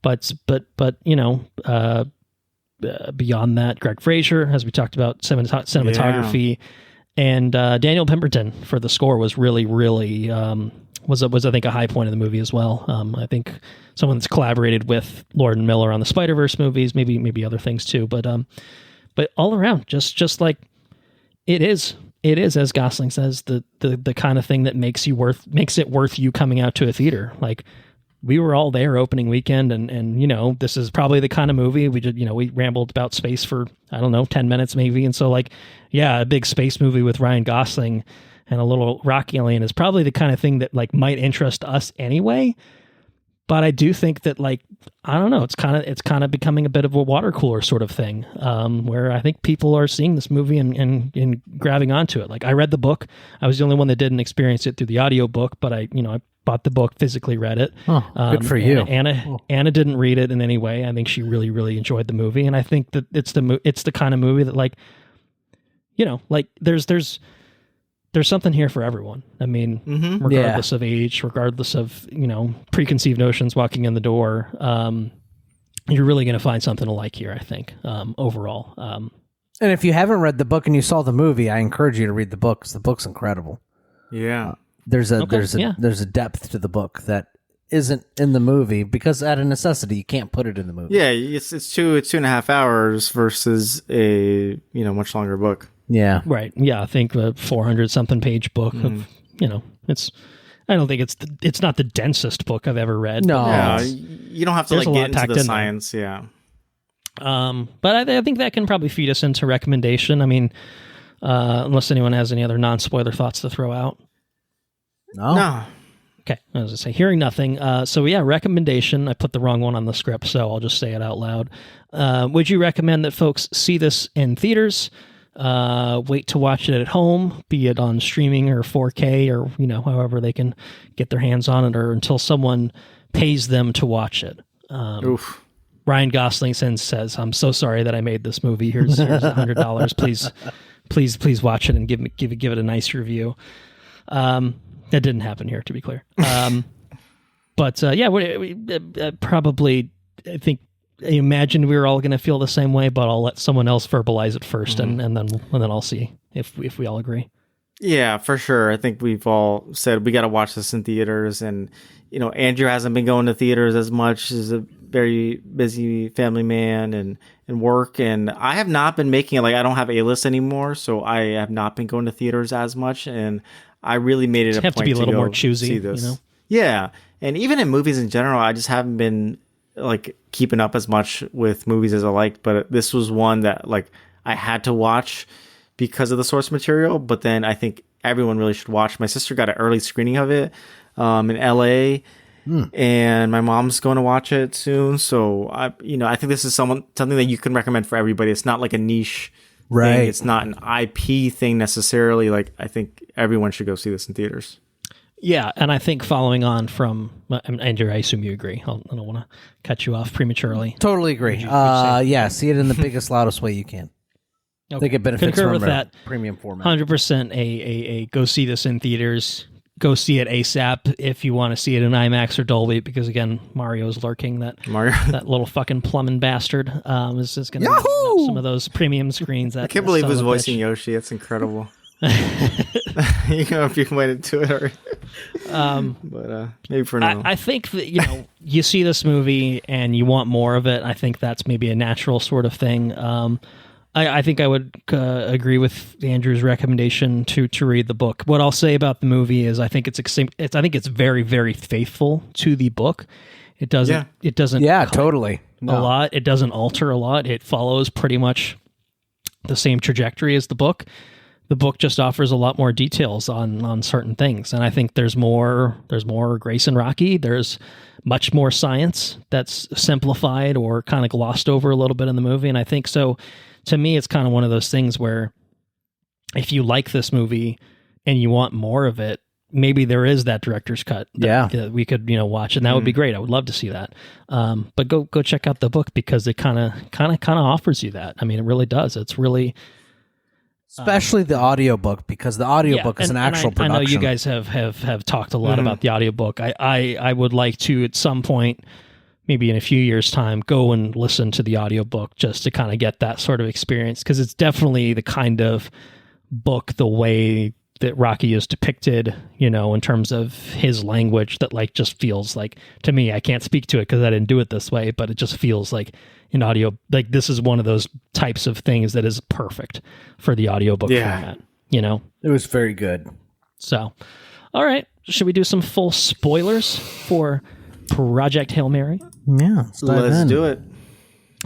But beyond that, Greg Fraser, as we talked about, cinematography, and Daniel Pemberton for the score was really was I think a high point of the movie as well. I think someone that's collaborated with Lord and Miller on the Spider-Verse movies, maybe other things too, but all around, just like it is, as Gosling says, the kind of thing that makes it worth you coming out to a theater. Like, we were all there opening weekend, and this is probably the kind of movie we did. We rambled about space for, I don't know, 10 minutes maybe, and so, like, yeah, a big space movie with Ryan Gosling and a little Rocky alien is probably the kind of thing that, like, might interest us anyway. But I do think that, like, I don't know, it's kind of becoming a bit of a water cooler sort of thing, where I think people are seeing this movie and grabbing onto it. Like, I read the book. I was the only one that didn't experience it through the audio book, but I bought the book, physically read it. Oh, good for you. Anna didn't read it in any way. I think she really, really enjoyed the movie, and I think that it's the kind of movie that, like, there's something here for everyone. I mean, regardless of age, regardless of, preconceived notions walking in the door, you're really going to find something to like here, I think, overall. And if you haven't read the book and you saw the movie, I encourage you to read the book, because the book's incredible. Yeah. There's a depth to the book that isn't in the movie, because out of necessity you can't put it in the movie. Yeah, it's 2.5 hours versus a much longer book. Yeah. Right. Yeah, I think a 400 something page book of, it's, I don't think it's not the densest book I've ever read. No. Yeah, you don't have to get into the science. Yeah. But I think that can probably feed us into recommendation. I mean, unless anyone has any other non-spoiler thoughts to throw out. No. Okay. I was going to say, hearing nothing. So yeah, recommendation. I put the wrong one on the script, so I'll just say it out loud. Would you recommend that folks see this in theaters? Wait to watch it at home, be it on streaming or 4K or, however they can get their hands on it, or until someone pays them to watch it. Oof. Ryan Gosling says, "I'm so sorry that I made this movie. Here's $100. Please watch it and give it a nice review." That didn't happen here, to be clear. But yeah, we probably, I think, I imagined we were all going to feel the same way, but I'll let someone else verbalize it first, and then I'll see if we all agree. Yeah, for sure. I think we've all said we got to watch this in theaters, and Andrew hasn't been going to theaters as much. He's a very busy family man and work, and I have not been making it. Like, I don't have A-list anymore, so I have not been going to theaters as much, and I really made it a point to be a little more choosy. See this. Yeah, and even in movies in general, I just haven't been like keeping up as much with movies as I liked, but this was one that, like, I had to watch because of the source material, but then I think everyone really should watch. My sister got an early screening of it in LA, and my mom's going to watch it soon. So I think this is something that you can recommend for everybody. It's not like a niche thing. It's not an IP thing necessarily. Like, I think everyone should go see this in theaters. Yeah, and I think following on from Andrew, I assume you agree. I don't want to cut you off prematurely. Totally agree. Yeah, see it in the biggest, loudest way you can. I think it benefits from that premium format. 100% a go see this in theaters. Go see it ASAP if you want to see it in IMAX or Dolby, because again, Mario's lurking. That little fucking plumbing bastard is just going to have some of those premium screens. I can't believe who's voicing Yoshi. That's incredible. You know, if you went into it already. But maybe for now. I think that, you see this movie and you want more of it. I think that's maybe a natural sort of thing. I think I would agree with Andrew's recommendation to read the book. What I'll say about the movie is I think it's very, very faithful to the book. It doesn't totally a lot. It doesn't alter a lot. It follows pretty much the same trajectory as the book. The book just offers a lot more details on certain things, and I think there's more Grace and Rocky. There's much more science that's simplified or kind of glossed over a little bit in the movie, and I think so. To me, it's kind of one of those things where if you like this movie and you want more of it, maybe there is that director's cut that we could watch, and that would be great. I would love to see that. But go check out the book, because it kind of offers you that. I mean, it really does. It's really. Especially the audiobook, because the audiobook is an actual production. I know you guys have talked a lot about the audiobook. I would like to, at some point, maybe in a few years' time, go and listen to the audiobook just to kind of get that sort of experience, because it's definitely the kind of book, the way that Rocky is depicted, in terms of his language, that like just feels like, to me, I can't speak to it because I didn't do it this way, but it just feels like in audio, like this is one of those types of things that is perfect for the audiobook format. It was very good. So, all right, should we do some full spoilers for Project Hail Mary? Yeah, let's do it.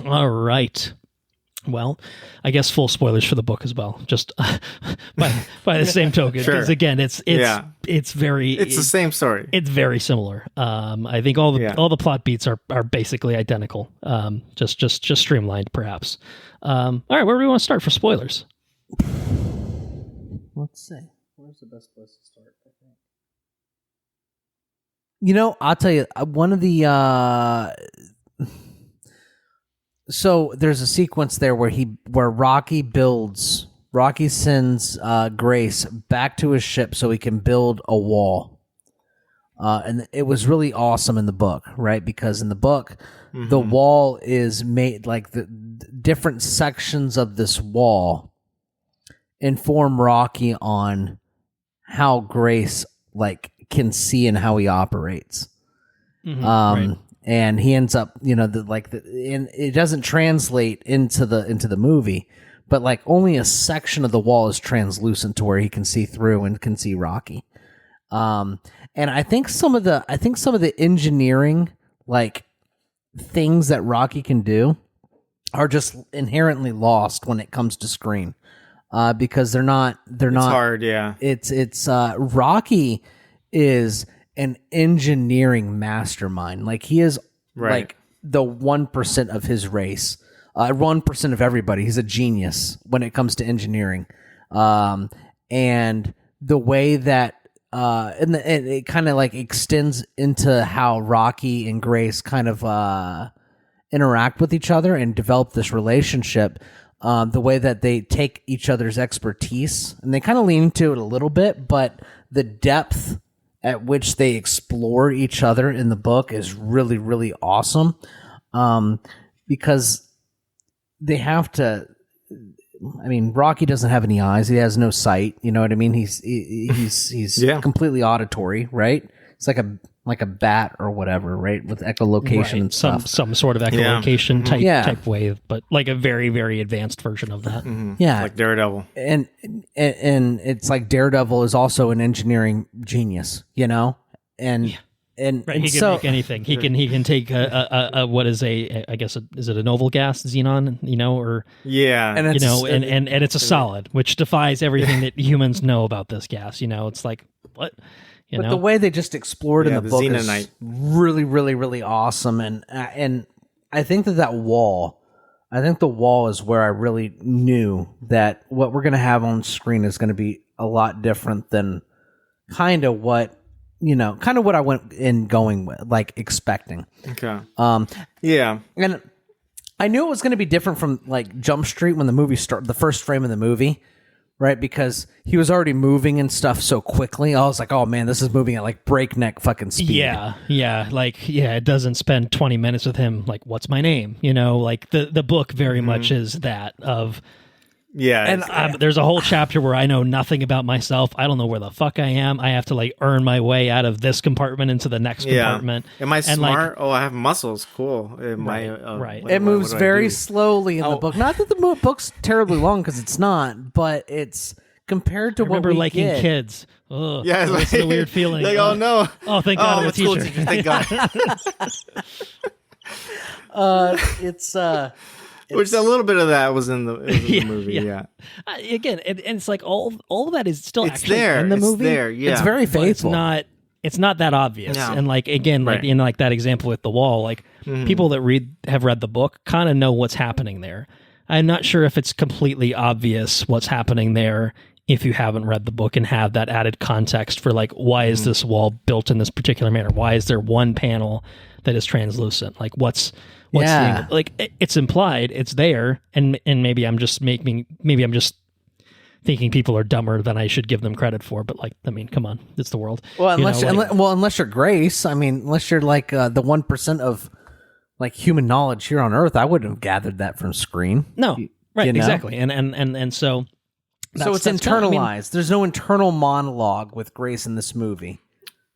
All right. Well, I guess full spoilers for the book as well, just by the same token, because again, it's the same story. It's very similar. I think all the plot beats are basically identical. Just streamlined, perhaps. All right, where do we want to start for spoilers? Let's see. Where's the best place to start? I think. I'll tell you, one of the. So there's a sequence there where Rocky sends Grace back to his ship so he can build a wall. And it was really awesome in the book, right? Because in the book, the wall is made, like the different sections of this wall inform Rocky on how Grace can see and how he operates. Right. And he ends up, and it doesn't translate into the movie, but like only a section of the wall is translucent to where he can see through and can see Rocky. And I think some of the engineering, like things that Rocky can do, are just inherently lost when it comes to screen, because they're not. It's hard, yeah. It's Rocky is an engineering mastermind. Like he is like the 1% of his race, 1% of everybody. He's a genius when it comes to engineering. And the way that, and it kind of like extends into how Rocky and Grace kind of, interact with each other and develop this relationship. The way that they take each other's expertise, and they kind of lean into it a little bit, but the depth at which they explore each other in the book is really, really awesome. Because they have to. I mean, Rocky doesn't have any eyes; he has no sight. You know what I mean? He's completely auditory, right? It's like a bat or whatever, right? With echolocation and stuff. Some sort of echolocation type wave, but like a very, very advanced version of that. Yeah, like Daredevil. And it's like Daredevil is also an engineering genius, and he can make anything. He can take a what is I guess is it a noble gas, xenon, or and it's, and it's a solid, which defies everything that humans know about this gas. It's like what. But the way they just explored in the book is really, really, really awesome. And I think that wall, I think the wall is where I really knew that what we're going to have on screen is going to be a lot different than kind of what I went in going with, like expecting. Okay. Yeah. And I knew it was going to be different from like Jump Street when the movie started, the first frame of the movie. Right, because he was already moving and stuff so quickly. I was like, "Oh man, this is moving at like breakneck fucking speed." Yeah. It doesn't spend 20 minutes with him. Like, what's my name? Like the book very much is that of. Yeah, and there's a whole chapter where I know nothing about myself. I don't know where the fuck I am. I have to like earn my way out of this compartment into the next compartment. Am I smart? I have muscles. Cool. Right. It moves very slowly in the book. Not that the book's terribly long, because it's not, but it's compared to what we liking get. Kids. Ugh, yeah, it's a weird feeling. Like, oh no. Oh, thank God I'm a teacher. Thank God. It's which a little bit of that was in the movie, yeah. Again, and it's like all of that is still it's actually there. in the movie. It's there, yeah. It's very faithful. It's not that obvious. No. And like again, like in like that example with the wall, like people that have read the book kind of know what's happening there. I'm not sure if it's completely obvious what's happening there if you haven't read the book and have that added context for like, why is this wall built in this particular manner? Why is there one panel that is translucent? Like what's it's implied, it's there, and maybe I'm just thinking people are dumber than I should give them credit for. But like, I mean, come on, it's the world. Well, unless you're Grace, I mean, unless you're like the 1% of like human knowledge here on Earth, I wouldn't have gathered that from screen. No, right, exactly, and so. So it's internalized. There's no internal monologue with Grace in this movie.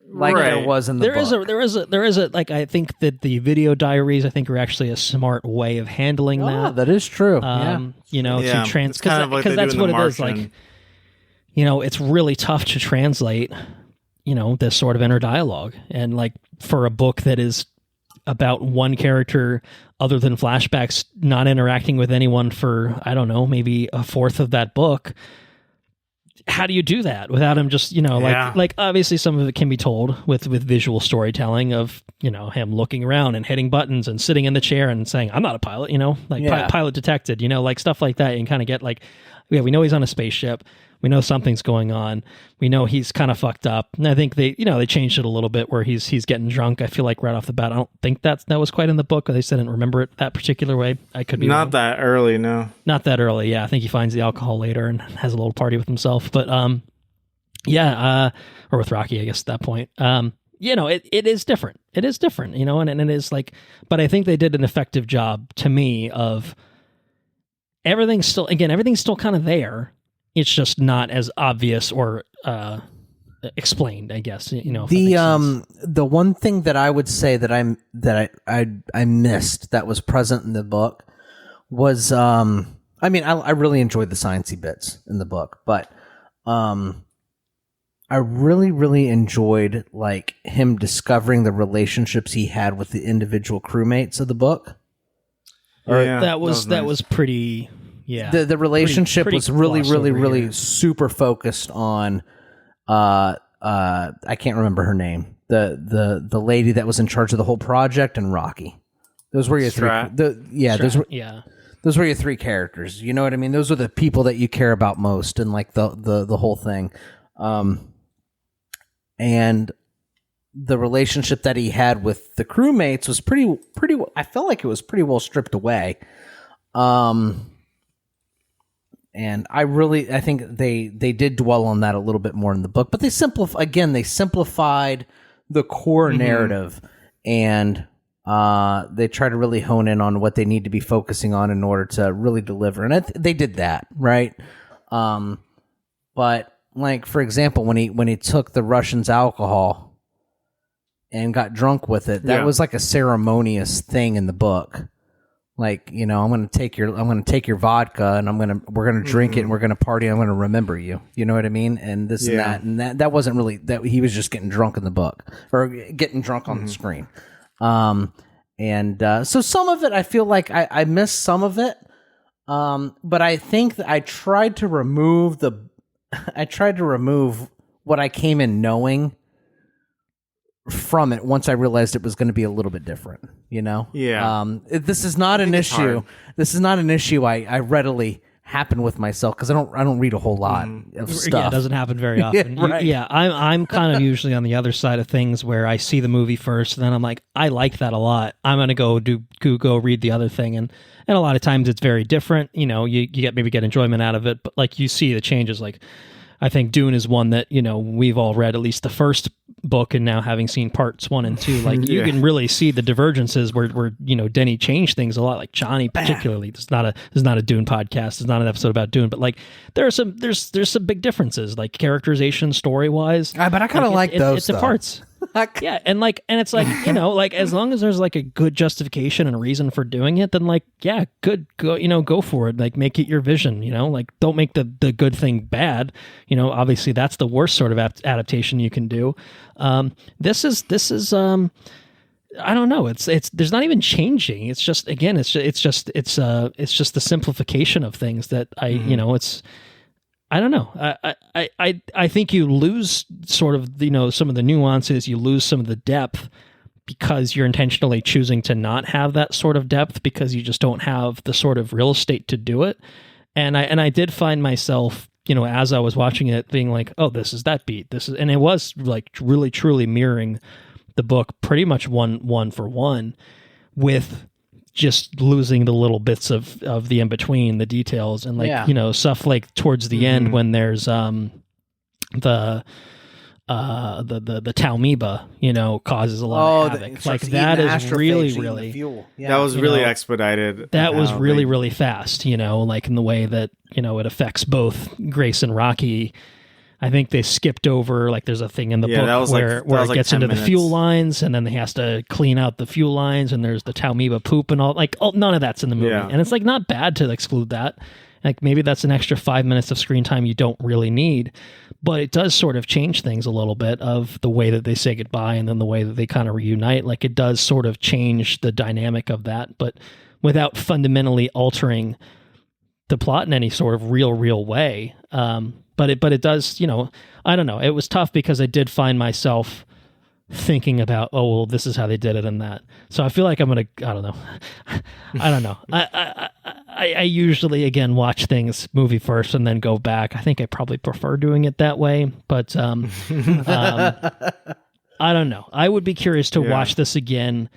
Like there was in the book. There is a like, I think that the video diaries, I think, are actually a smart way of handling that. That is true. To because that's what it is. Like, it's really tough to translate, this sort of inner dialogue. And like for a book that is about one character other than flashbacks not interacting with anyone for, I don't know, maybe a fourth of that book. How do you do that without him just, like obviously some of it can be told with visual storytelling of, him looking around and hitting buttons and sitting in the chair and saying, I'm not a pilot, pilot detected, like stuff like that. You can kind of get like, we know he's on a spaceship. We know something's going on. We know he's kind of fucked up. And I think they changed it a little bit where he's getting drunk. I feel like right off the bat, I don't think that was quite in the book. Or they didn't remember it that particular way. I could be not wrong. That early, no. Not that early. Yeah, I think he finds the alcohol later and has a little party with himself. But or with Rocky, I guess at that point. It is different. It is different. And it is like. But I think they did an effective job to me of everything's still kind of there. It's just not as obvious or explained, I guess. The one thing that I would say that I missed that was present in the book was I really enjoyed the sciencey bits in the book, but I really, really enjoyed like him discovering the relationships he had with the individual crewmates of the book. That was pretty. Yeah, the relationship was really, really, really super focused on. I can't remember her name. The lady that was in charge of the whole project and Rocky. Those were your three. Those were your three characters. You know what I mean? Those are the people that you care about most, and like the whole thing. And the relationship that he had with the crewmates was pretty. I felt like it was pretty well stripped away. And I think they did dwell on that a little bit more in the book, but they simplified the core narrative, and they try to really hone in on what they need to be focusing on in order to really deliver. And they did that, right? But like, for example, when he took the Russians' alcohol and got drunk with it, that was like a ceremonious thing in the book. Like, I'm going to take your vodka and we're going to drink it and we're going to party. And I'm going to remember you. You know what I mean? And this and that wasn't really that. He was just getting drunk in the book or getting drunk on the screen. So some of it, I feel like I missed some of it. But I think that I tried to remove what I came in knowing from it once I realized it was going to be a little bit different, you know? Yeah. This is not an issue. This is not an issue I readily happen with myself because I don't read a whole lot of stuff. Yeah, it doesn't happen very often. Right. Yeah, I'm kind of usually on the other side of things where I see the movie first, and then I'm like, I like that a lot. I'm gonna go read the other thing, and a lot of times it's very different. You know, you get enjoyment out of it, but like you see the changes. Like I think Dune is one that, you know, we've all read at least the first book, and now having seen parts 1 and 2, like you can really see the divergences where you know Denny changed things a lot. Like Johnny particularly. This is not a Dune podcast. It's not an episode about Dune, but like there's some big differences, like characterization, story wise. But I kind of like those. It's the parts. Yeah, and it's like, you know, like as long as there's like a good justification and reason for doing it, then like, yeah, go for it. Like make it your vision, you know, like don't make the good thing bad. You know, obviously that's the worst sort of adaptation you can do. This is I don't know. It's there's not even changing. It's just, again, it's just the simplification of things that you know, I don't know. I think you lose sort of, you know, some of the nuances, you lose some of the depth because you're intentionally choosing to not have that sort of depth because you just don't have the sort of real estate to do it. And I did find myself, you know, as I was watching it being like, oh, this is that beat. And it was like really truly mirroring the book pretty much one for one, with just losing the little bits of the in between, the details, and like you know, stuff like towards the end when there's the Talmiba, you know, causes a lot of havoc. Like that is really that was really expedited. That was really fast, you know, like in the way that, you know, it affects both Grace and Rocky. I think they skipped over, like there's a thing in the book where it gets into the fuel lines, and then they has to clean out the fuel lines, and there's the Talmiba poop and all, like none of that's in the movie. Yeah. And it's like not bad to exclude that. Like maybe that's an extra 5 minutes of screen time you don't really need, but it does sort of change things a little bit of the way that they say goodbye and then the way that they kind of reunite. Like it does sort of change the dynamic of that, but without fundamentally altering the plot in any sort of real way. But it does, you know, I don't know. It was tough because I did find myself thinking about, oh, well, this is how they did it and that. So I feel like I'm going to, I don't know. I don't know. I usually, again, watch things movie first and then go back. I think I probably prefer doing it that way, but I don't know. I would be curious to watch this again,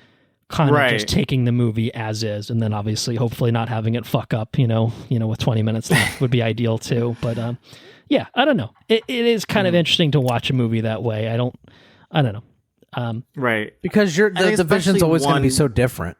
kind of just taking the movie as is, and then obviously, hopefully not having it fuck up, you know, with 20 minutes left would be ideal too. But yeah, I don't know. It is kind of interesting to watch a movie that way. I don't know. Right. Because the vision's always going to be so different.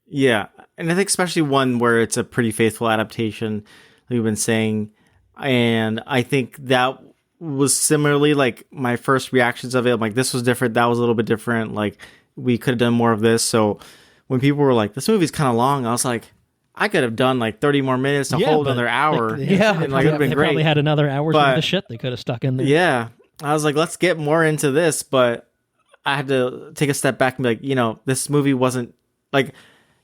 Yeah. And I think especially one where it's a pretty faithful adaptation, like we've been saying. And I think that was similarly like my first reactions of it. I'm like, this was different. That was a little bit different. Like we could have done more of this. So when people were like, this movie's kind of long, I was like, I could have done like 30 more minutes to hold another hour. And like it would have been great. Probably had another hour's worth of shit they could have stuck in there. Yeah. I was like, let's get more into this. But I had to take a step back and be like, you know, this movie wasn't like,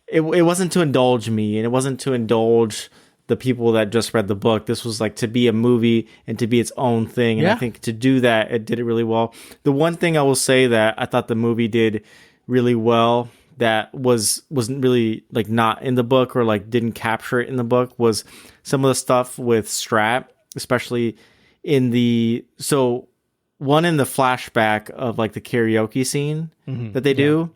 it wasn't to indulge me, and it wasn't to indulge the people that just read the book. This was like to be a movie and to be its own thing. And I think to do that, it did it really well. The one thing I will say that I thought the movie did really well that wasn't really like not in the book or like didn't capture it in the book was some of the stuff with Strat, especially in the flashback of like the karaoke scene that they do.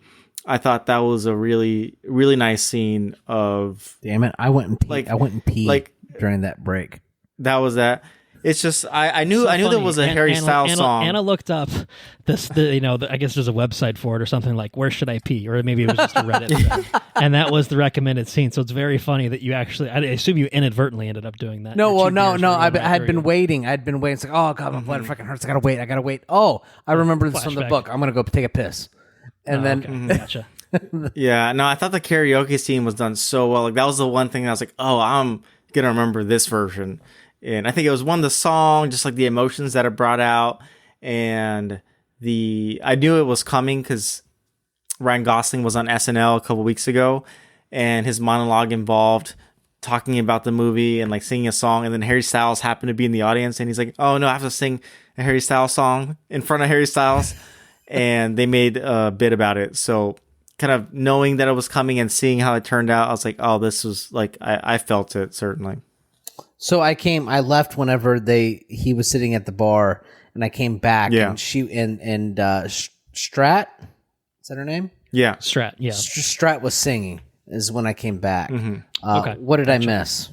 I thought that was a really, really nice scene of. Damn it! I went and peed like during that break. That was that. It's just I knew there was a Harry Styles song. Anna looked up this. I guess there's a website for it or something like where should I pee, or maybe it was just a Reddit thing. And that was the recommended scene. So it's very funny that you actually. I assume you inadvertently ended up doing that. No. I had been waiting. It's like, oh god, my blood fucking hurts. I gotta wait. Oh, I remember this from the book. I'm gonna go take a piss. And then, gotcha. Yeah, no, I thought the karaoke scene was done so well. Like that was the one thing I was like, oh, I'm gonna remember this version. And I think it was the song, just like the emotions that it brought out, and I knew it was coming because Ryan Gosling was on SNL a couple weeks ago, and his monologue involved talking about the movie and like singing a song, and then Harry Styles happened to be in the audience, and he's like, oh no, I have to sing a Harry Styles song in front of Harry Styles. and they made a bit about it. So kind of knowing that it was coming and seeing how it turned out, I was like, oh, this was like, I felt it, certainly. So I left whenever he was sitting at the bar, and I came back, and Strat, is that her name? Yeah. Strat, yeah. Strat was singing is when I came back. Mm-hmm. Okay. What did I miss?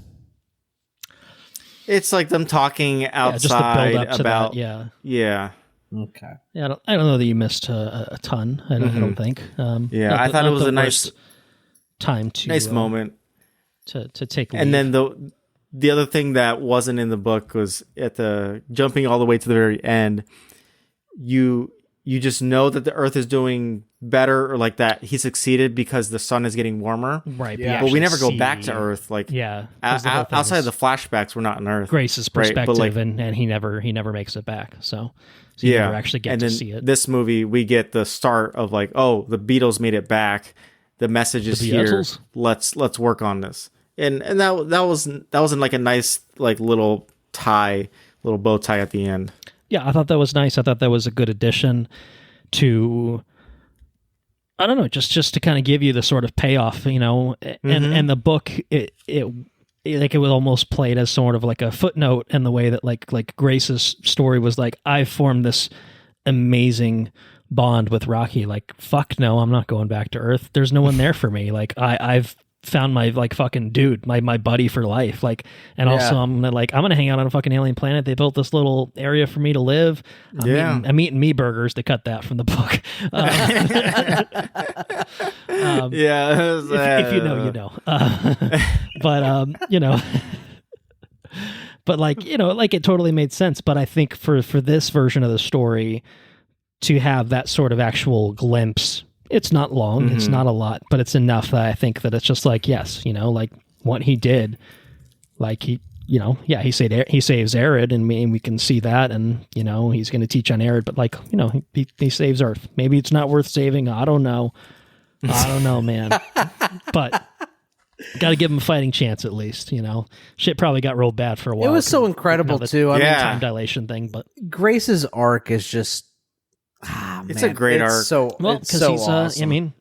It's like them talking outside just the build up about to that, yeah. Okay. Yeah, I don't know that you missed a ton. I don't think. I thought it was a nice time to nice moment to take leave. And then the other thing that wasn't in the book was at the jumping all the way to the very end. You just know that the Earth is doing better, or like that he succeeded because the sun is getting warmer. Right. Yeah. But we never go back to Earth. Like outside of the flashbacks, we're not on Earth. Grace's perspective, right? And he never makes it back. So you never actually get to see it. This movie, we get the start of like, oh, the Beatles made it back. The message is here. Let's work on this. And that was like a nice like little bow tie at the end. Yeah, I thought that was nice. I thought that was a good addition to, I don't know, just to kind of give you the sort of payoff, you know. And the book it was almost played as sort of like a footnote in the way that like Grace's story was like, I formed this amazing bond with Rocky. Like, fuck no, I'm not going back to Earth. There's no one there for me. Like I've found my like fucking dude, my buddy for life. Like, and also I'm gonna hang out on a fucking alien planet. They built this little area for me to live. I'm eating me burgers. They cut that from the book. If you know, you know. But you know, but like, you know, like it totally made sense. But I think for this version of the story to have that sort of actual glimpse, it's not long, it's not a lot, but it's enough that I think that it's just like, yes, you know, like what he did, like he, you know, he saves Arid, and we can see that, and you know, he's going to teach on Arid, but like, you know, he saves Earth. Maybe it's not worth saving. I don't know, man. But got to give him a fighting chance at least. You know, shit probably got real bad for a while. It was so incredible too. I mean, time dilation thing, but Grace's arc is just. It's a great arc. Because he's awesome. I mean,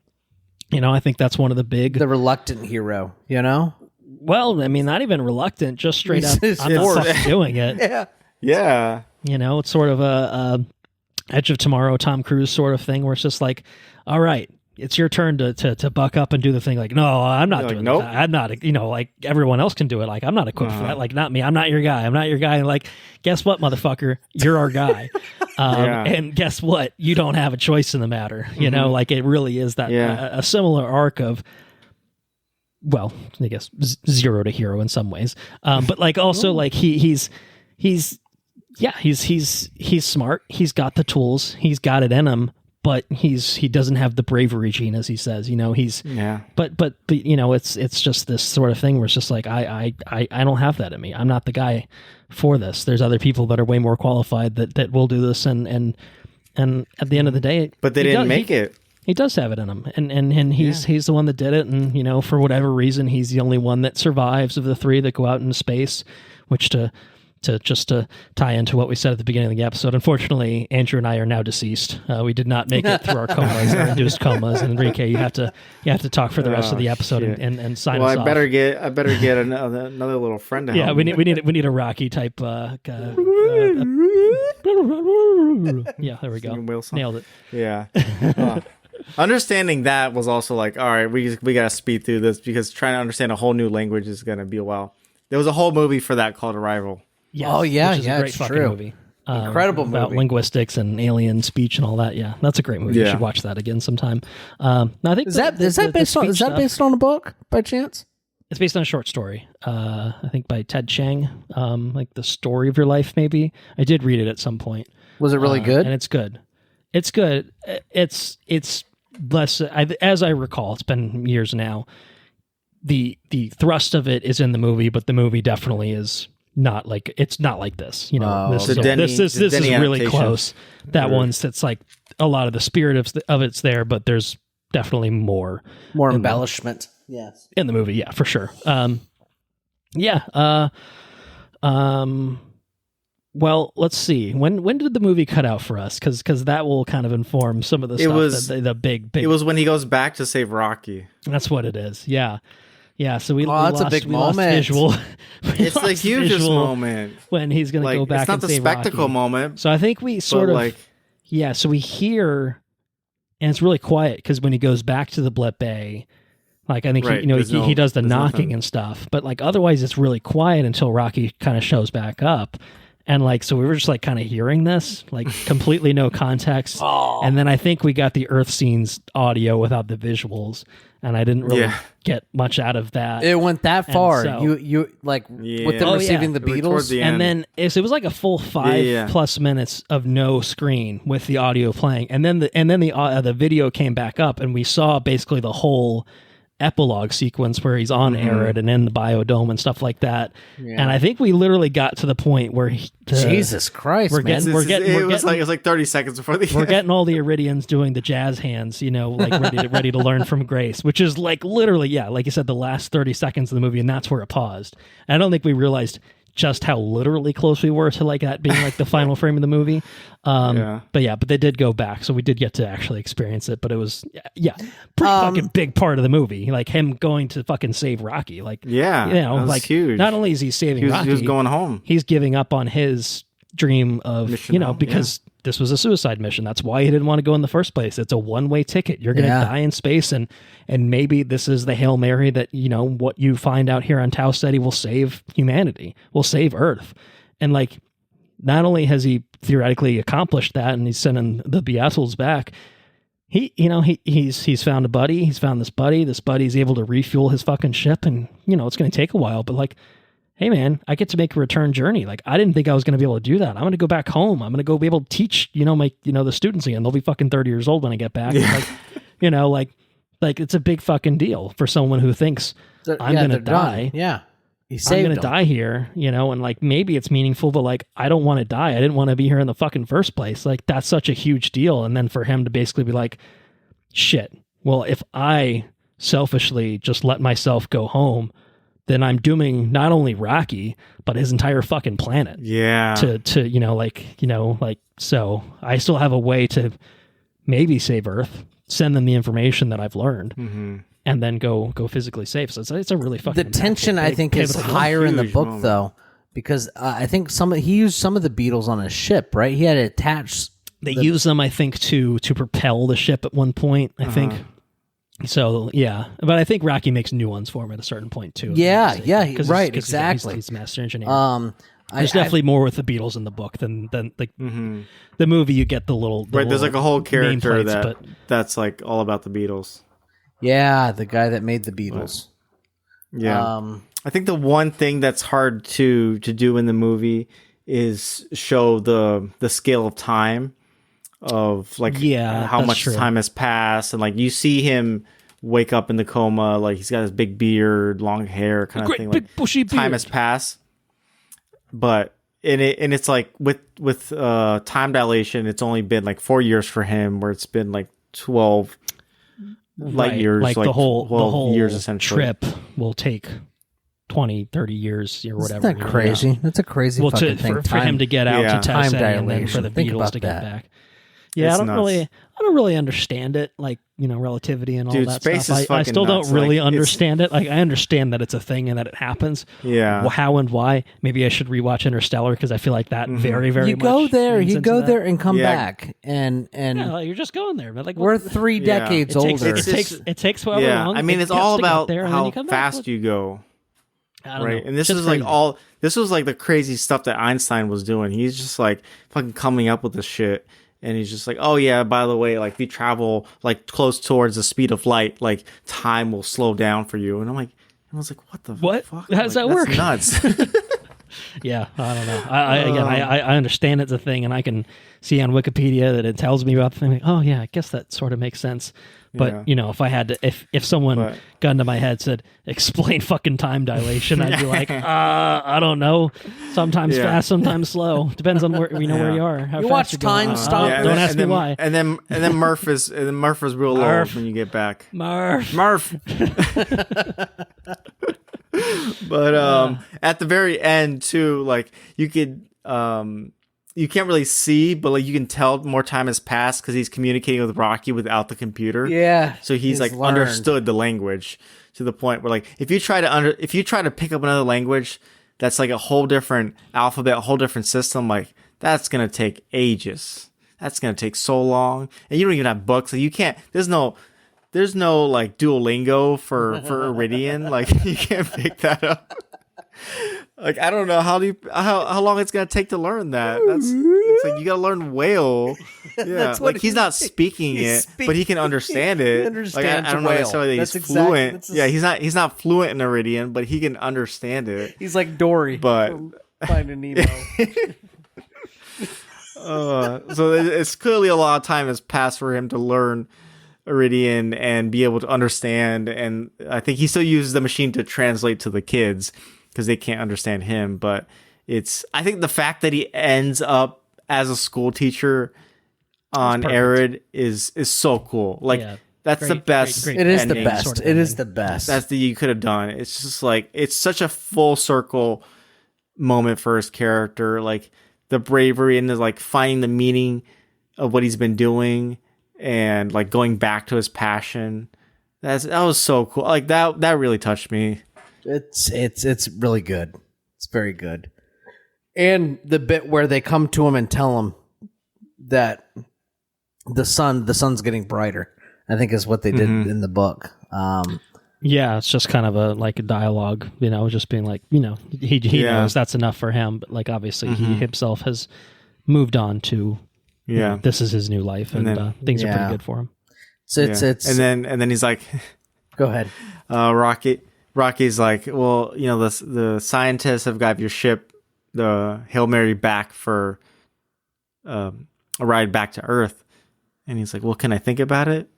you know, I think that's one of the reluctant hero, you know? Well, I mean, not even reluctant, just straight up, I'm not fucking doing it. Yeah. You know, it's sort of a Edge of Tomorrow, Tom Cruise sort of thing, where it's just like, all right, it's your turn to buck up and do the thing. Like, no, I'm not doing that. I'm not, you know, like everyone else can do it. Like, I'm not equipped for that. Like, not me. I'm not your guy. And like, guess what, motherfucker? You're our guy. And guess what? You don't have a choice in the matter. You know, like it really is that a similar arc of, well, I guess zero to hero in some ways. But like also like he's smart. He's got the tools. He's got it in him. But he doesn't have the bravery gene, as he says. You know, but you know, it's just this sort of thing where it's just like I don't have that in me. I'm not the guy for this. There's other people that are way more qualified that will do this, and at the end of the day, but they didn't make it. He does have it in him, and he's the one that did it, and you know, for whatever reason, he's the only one that survives of the three that go out into space, which to tie into what we said at the beginning of the episode, unfortunately, Andrew and I are now deceased. We did not make it through our comas, our induced comas. And Enrique, you have to talk for the rest of the episode and sign us off. Well, I better get another little friend to help. Yeah, we need a Rocky type. Yeah, there we go. Nailed it. Yeah. Understanding that was also like, all right, we got to speed through this because trying to understand a whole new language is going to be a while. There was a whole movie for that called Arrival. Yes, which is a great fucking movie. Incredible movie. About linguistics and alien speech and all that. Yeah, that's a great movie. You should watch that again sometime. I think is that based on a book by chance? It's based on a short story. I think by Ted Chiang. Like The Story of Your Life, maybe. I did read it at some point. Was it really good? And it's good. It's good. It's less, as I recall. It's been years now. The thrust of it is in the movie, but the movie definitely is. It's not like this, you know. This is really close. That one's it's like a lot of the spirit of it's there, but there's definitely more embellishment. Yes, in the movie, yeah, for sure. Well, let's see. When did the movie cut out for us? Because that will kind of inform some of the stuff. The big. It was when he goes back to save Rocky. That's what it is. Yeah. Yeah, so that's a big moment. Visual. It's the hugest moment when he's going to go back. It's not and the save spectacle Rocky. moment. So I think we sort of so we hear, and it's really quiet because when he goes back to the Blip Bay, like I think he does the knocking and stuff, but like otherwise it's really quiet until Rocky kind of shows back up. And like, so we were just like kind of hearing this, like completely no context. And then I think we got the Earth scenes audio without the visuals. And I didn't really get much out of that. It went that far. So, you with them receiving the Beatles. And then it was like a full 5+ minutes of no screen with the audio playing. And then the video came back up and we saw basically the whole epilogue sequence where he's on Arid and in the biodome and stuff like that. And I think we literally got to the point where Jesus Christ, it was like 30 seconds before the we're getting all the Iridians doing the jazz hands, like ready to learn from Grace, which is like literally, like you said, the last 30 seconds of the movie, and that's where it paused. And I don't think we realized just how literally close we were to like that being like the final frame of the movie. But they did go back, so we did get to actually experience it. But it was pretty fucking big part of the movie, like him going to fucking save Rocky. Like that was huge. Not only is he saving Rocky, he was going home. He's giving up on his dream of mission because this was a suicide mission. That's why he didn't want to go in the first place. It's a one-way ticket. You're going to die in space, and maybe this is the Hail Mary that, what you find out here on Tau Ceti will save humanity, will save Earth. And like, not only has he theoretically accomplished that and he's sending the Beatles back, he's found a buddy. He's found this buddy. This buddy's able to refuel his fucking ship, and, it's going to take a while, but like, hey man, I get to make a return journey. Like, I didn't think I was going to be able to do that. I'm going to go back home. I'm going to go be able to teach, the students again. They'll be fucking 30 years old when I get back. Yeah. Like it's a big fucking deal for someone who thinks I'm going to die. Done. Yeah. I'm going to die here, and like, maybe it's meaningful, but like, I don't want to die. I didn't want to be here in the fucking first place. Like, that's such a huge deal. And then for him to basically be like, shit, well, if I selfishly just let myself go home, then I'm dooming not only Rocky, but his entire fucking planet. Yeah. So I still have a way to maybe save Earth, send them the information that I've learned, and then go physically save. So it's a really fucking... The tension, I think, is higher in the book, though, because I think he used some of the Beatles on his ship, right? He had to attach... They use them, I think, to propel the ship at one point, I think. So, yeah. But I think Rocky makes new ones for him at a certain point, too. Yeah, exactly. He's master engineer. There's definitely more with the Beatles in the book than like the movie. You get the little... Right, there's like a whole character that's like all about the Beatles. Yeah, the guy that made the Beatles. Yeah. I think the one thing that's hard to do in the movie is show the scale of time of like how much time has passed, and like you see him wake up in the coma, like he's got his big beard, long hair, kind of thing. Like big bushy beard. Time has passed, but it's like with time dilation, it's only been like 4 years for him, where it's been like 12 light years, like the whole years essentially. Trip will take 20, 30 years or whatever. Isn't that crazy? That's a crazy fucking thing. For him to get out to Tau Ceti and then for the Beatles to get back. Yeah, I don't really understand it, like, relativity and all that space stuff. I still don't really understand it. Like, I understand that it's a thing and that it happens. Yeah. How and why? Maybe I should rewatch Interstellar, because I feel like that very, very you much. You go there and come back, and like, you're just going there. But like, we're 3 decades older. It takes however long. I mean, it's all about how fast you go. Right, and this was like the crazy stuff that Einstein was doing. He's just like fucking coming up with this shit. And he's just like, oh yeah, by the way, like if you travel like close towards the speed of light, like time will slow down for you. And I was like, what the fuck? How does that work? Nuts. Yeah, I don't know. I understand it's a thing, and I can see on Wikipedia that it tells me about the thing. Like, oh yeah, I guess that sort of makes sense. But if I had to, if someone gun to my head said, explain fucking time dilation, I'd be like, I don't know. Sometimes fast, sometimes slow. Depends on where where you are. How you fast watch you're time going. stop. Don't ask me why. And then Murph is real low when you get back. Murph. But at the very end too, like you could you can't really see, but like you can tell more time has passed because he's communicating with Rocky without the computer. Yeah. So he's like learned. Understood the language to the point where like if you try to pick up another language that's like a whole different alphabet, a whole different system, like that's gonna take ages. That's gonna take so long, and you don't even have books. Like you can't. There's no like Duolingo for Iridian. Like you can't pick that up. Like I don't know how long it's gonna take to learn that. It's like you gotta learn whale. Yeah, like he's not speaking it, but he can understand it. Like I don't know necessarily that he's fluent. Yeah, he's not fluent in Iridian, but he can understand it. He's like Dory, but Finding Nemo. So it's clearly a lot of time has passed for him to learn Iridian and be able to understand. And I think he still uses the machine to translate to the kids because they can't understand him. But I think the fact that he ends up as a school teacher on Arid is so cool. Like that's the best. It is the best. It is the best. That's the you could have done. It's just like it's such a full circle moment for his character. Like the bravery and the like finding the meaning of what he's been doing and like going back to his passion. That was so cool. Like that really touched me. It's really good. It's very good. And the bit where they come to him and tell him that the sun's getting brighter, I think is what they did in the book. Yeah, it's just kind of a dialogue, just being like, he knows that's enough for him, but like obviously he himself has moved on to this is his new life, and then, things are pretty good for him. So it's and then he's like, go ahead. Rocky's like, well, the scientists have got your ship, the Hail Mary, back for a ride back to Earth, and he's like, well, can I think about it?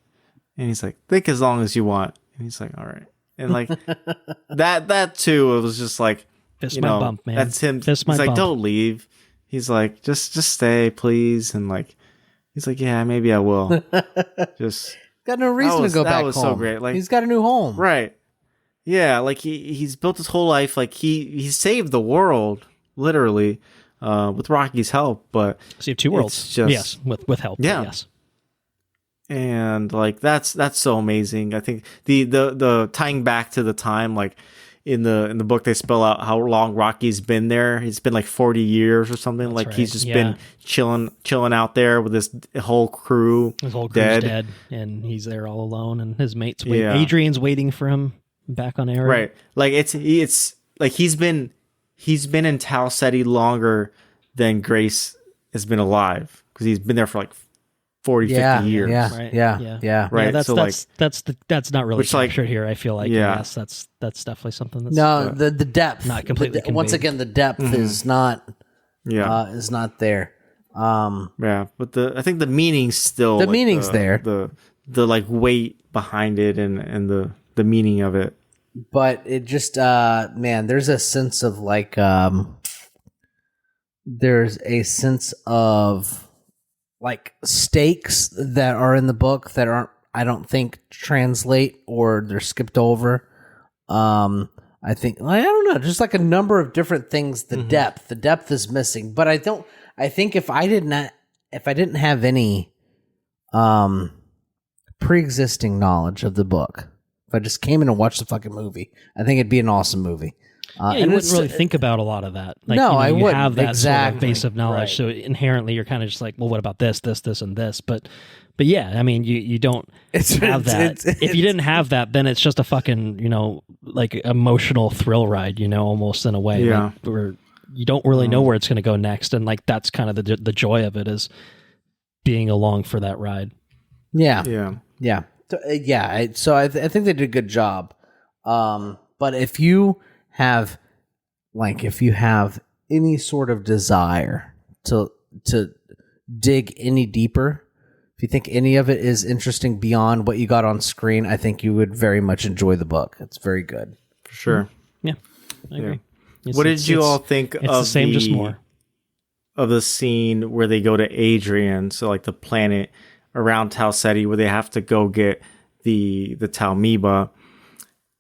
And he's like, think as long as you want. And he's like, all right. And like that too, it was just like, fist my bump, man. That's him. Fist my he's like, bump. don't leave. He's like, just stay, please. And like, he's like, yeah, maybe I will. Just got no reason to go back home. That was so great. Like he's got a new home. Right. Yeah. Like he's built his whole life. Like he saved the world literally, with Rocky's help, but so you have two worlds. Yes. With help. Yeah. Yes. And like that's so amazing. I think the tying back to the time, like in the book they spell out how long Rocky's been there. It's been like 40 years or something. That's like right. He's just been chilling out there with his whole crew. His whole crew's dead, and he's there all alone. And his mates wait. Adrian's waiting for him back on air. Right, like it's like he's been in Tau Ceti longer than Grace has been alive because he's been there for like 40, 50 years. Yeah, right. Yeah. Right. That's not really captured here. I feel like yes, that's definitely something that's the depth, not completely. Once again, the depth is not there. But I think the meaning's still meaning's there. The like weight behind it and the meaning of it. But it just there's a sense of like there's a sense of like stakes that are in the book that aren't, I don't think, translate or they're skipped over. I think, I don't know, just like a number of different things. The depth is missing. But I think if I didn't have any pre-existing knowledge of the book, if I just came in and watched the fucking movie, I think it'd be an awesome movie. You wouldn't really think about a lot of that. Like, I wouldn't. You have that exactly. sort of base of knowledge, right. So inherently you're kind of just like, well, what about this, and this? But yeah, I mean, you don't have that. If you didn't have that, then it's just a fucking, like emotional thrill ride, almost in a way. Yeah. Like, where you don't really know where it's going to go next, and like that's kind of the joy of it is being along for that ride. Yeah. So I think they did a good job. But if you have any sort of desire to dig any deeper, if you think any of it is interesting beyond what you got on screen, I think you would very much enjoy the book. It's very good. For sure. Yeah, I agree. What did you all think of the same, just more of the scene where they go to Adrian, so like the planet around Tau Ceti where they have to go get the Taumiba?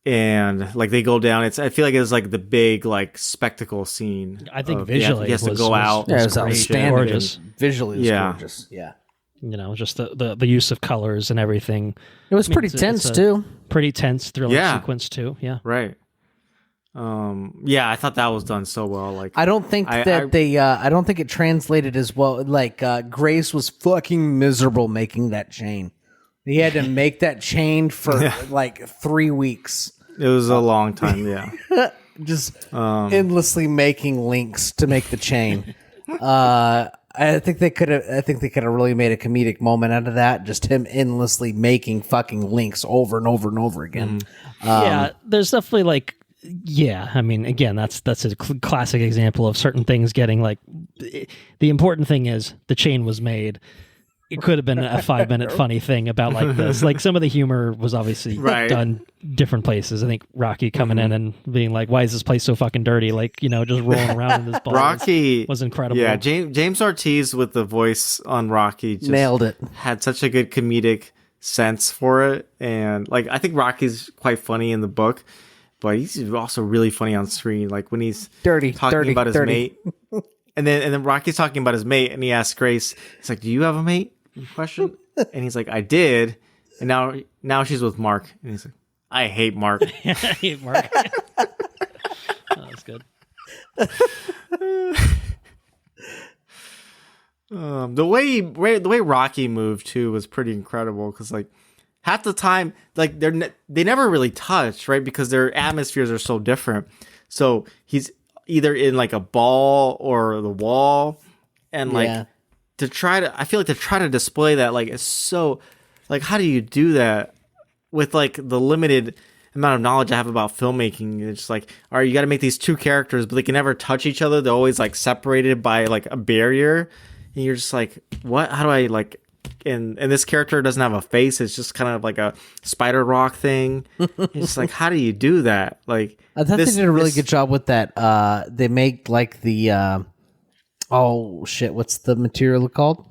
and like they go down. I feel like it's like the big like spectacle scene. I think visually he has to go out. Yeah, it was outstanding. Gorgeous. Visually, it was gorgeous. Yeah. Just the use of colors and everything. It was pretty tense too. Pretty tense thrilling sequence too. Yeah. Right. I thought that was done so well. Like, I don't think I don't think it translated as well. Like, Grace was fucking miserable making that chain. He had to make that chain for like 3 weeks. It was a long time. Yeah. Just endlessly making links to make the chain. I think they could have really made a comedic moment out of that. Just him endlessly making fucking links over and over and over again. There's definitely like, I mean, again, that's a classic example of certain things getting like. The important thing is the chain was made. It could have been a 5-minute funny thing about like this. Like some of the humor was obviously done different places. I think Rocky coming in and being like, "Why is this place so fucking dirty?" Like, just rolling around in this ball. Rocky was incredible. Yeah, James Ortiz with the voice on Rocky just nailed it. Had such a good comedic sense for it, and like I think Rocky's quite funny in the book, but he's also really funny on screen. Like when he's talking about his mate, and then Rocky's talking about his mate, and he asks Grace, he's like, "Do you have a mate?" Question, and he's like, "I did," and now she's with Mark, and he's like, "I hate Mark." I hate Mark. That was good. The way Rocky moved too was pretty incredible because like half the time like they never really touch, right, because their atmospheres are so different. So he's either in like a ball or the wall, and like. I feel like to try to display that, like, it's so, like, how do you do that with, like, the limited amount of knowledge I have about filmmaking? It's like, all right, you got to make these two characters, but they can never touch each other. They're always, like, separated by, like, a barrier. And you're just like, what? How do I, like, and this character doesn't have a face. It's just kind of like a spider rock thing. It's like, how do you do that? Like, I thought they did a really good job with that. They make, like, the... oh shit! What's the material called?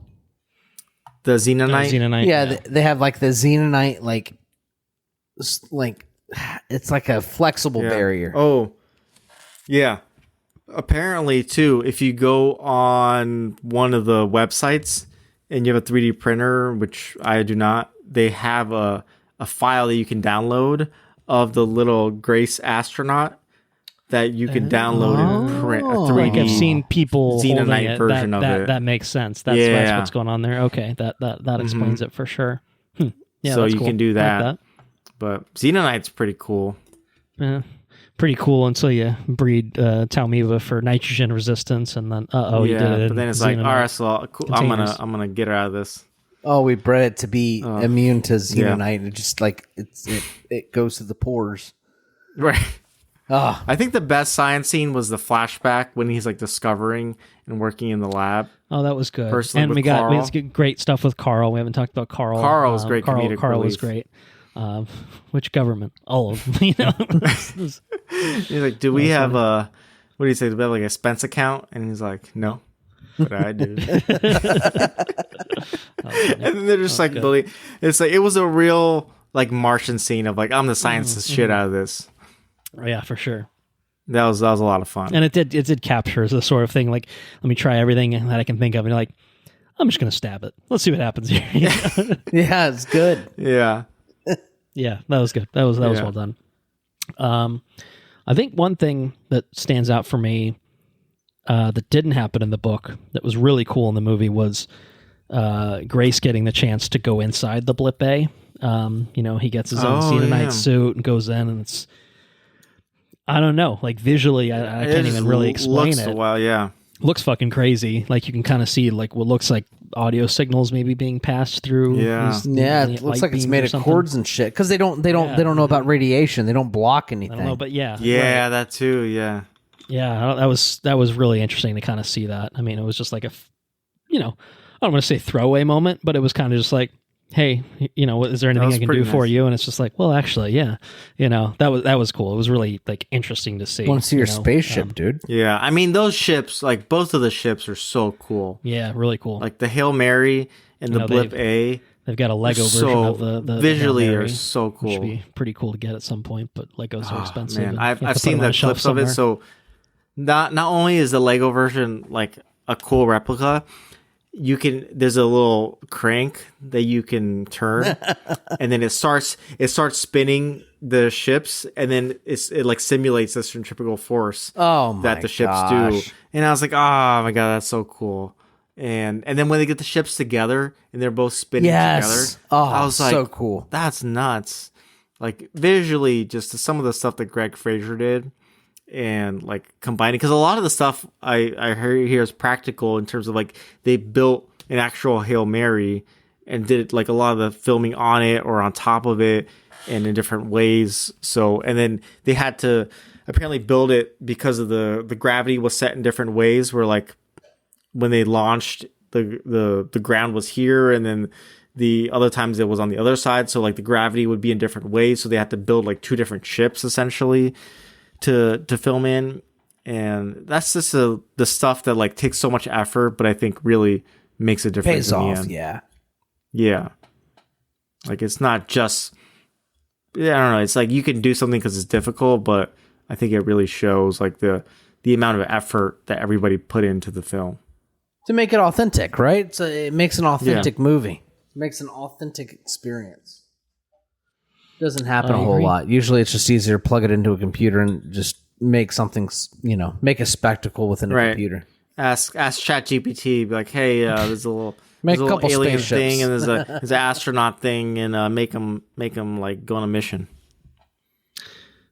The xenonite. Xenonite. Yeah, they have like the xenonite, like it's like a flexible barrier. Oh, yeah. Apparently, too, if you go on one of the websites and you have a 3D printer, which I do not, they have a file that you can download of the little Grace astronaut. That you can download and print a 3D. Like I've seen people xenonite version of it. That makes sense. That's what's going on there. Okay, that explains it for sure. Yeah, so you cool. can do that. I like that. But xenonite's pretty cool. Yeah, pretty cool until you breed Talmiva for nitrogen resistance, and then you did it. But then it's like, all right, so cool. I'm gonna get her out of this. Oh, we bred it to be immune to xenonite, and it just like it goes to the pores. Right. I think the best science scene was the flashback when he's like discovering and working in the lab. Oh, that was good. Personally, and we got great stuff with Carl. We haven't talked about Carl. Carl was great. Carl was great. Which government? All of them. He's like, do we have a? What do you say? Do we have like a expense account? And he's like, no, but I do. And then they're just like, it's like it was a real like Martian scene of like I'm the scientist shit out of this. Oh, yeah, for sure. That was a lot of fun, and it did capture the sort of thing. Like, let me try everything that I can think of, and you're like, I'm just gonna stab it. Let's see what happens here. Yeah, it's good. Yeah, yeah, that was good. That was well done. I think one thing that stands out for me that didn't happen in the book that was really cool in the movie was Grace getting the chance to go inside the blip bay. He gets his own xenonite suit and goes in, and it's. I don't know. Like visually, I can't even really explain it. Well, yeah, looks fucking crazy. Like you can kind of see like what looks like audio signals maybe being passed through. Yeah, it looks like it's made of cords and shit because they don't know about radiation. They don't block anything. I don't know, but right. That too. Yeah, that was really interesting to kind of see that. I mean, it was just like I don't want to say throwaway moment, but it was kind of just like. Hey, is there anything I can do for you? And it's just like, well, actually, yeah, that was cool. It was really like interesting to see. I want to see your spaceship, dude. Yeah, I mean those ships, like both of the ships, are so cool. Yeah, really cool. Like the Hail Mary and the Blip A, They've got a Lego version of the visually Hail are Mary, so cool. Which would be pretty cool to get at some point, but Legos are expensive. Man, I've seen the clips of it. So not only is the Lego version like a cool replica, there's a little crank that you can turn, and then it starts spinning the ships, and then it like simulates the centrifugal force that the ships do. And I was like, oh my god, that's so cool. And then when they get the ships together and they're both spinning together, I was like, so cool. That's nuts. Like visually, just some of the stuff that Greg Fraser did, and like combining, because a lot of the stuff I heard here is practical in terms of like they built an actual Hail Mary and did like a lot of the filming on it or on top of it and in different ways. So, and then they had to apparently build it because of the gravity was set in different ways, where like when they launched, the ground was here, and then the other times it was on the other side. So like the gravity would be in different ways. So they had to build like 2 different ships essentially to film in. And that's just the stuff that like takes so much effort, but I think really makes a difference. Pays in the off, end. yeah. Yeah. Like it's not just, I don't know. It's like you can do something because it's difficult, but I think it really shows like the amount of effort that everybody put into the film. To make it authentic, right? So it makes an authentic movie. It makes an authentic experience. Doesn't happen a whole lot. Usually it's just easier to plug it into a computer and just make something, make a spectacle within a computer. Ask ChatGPT, be like, hey, there's a little make a couple alien spaceships. thing, and there's an astronaut thing, and make them like go on a mission.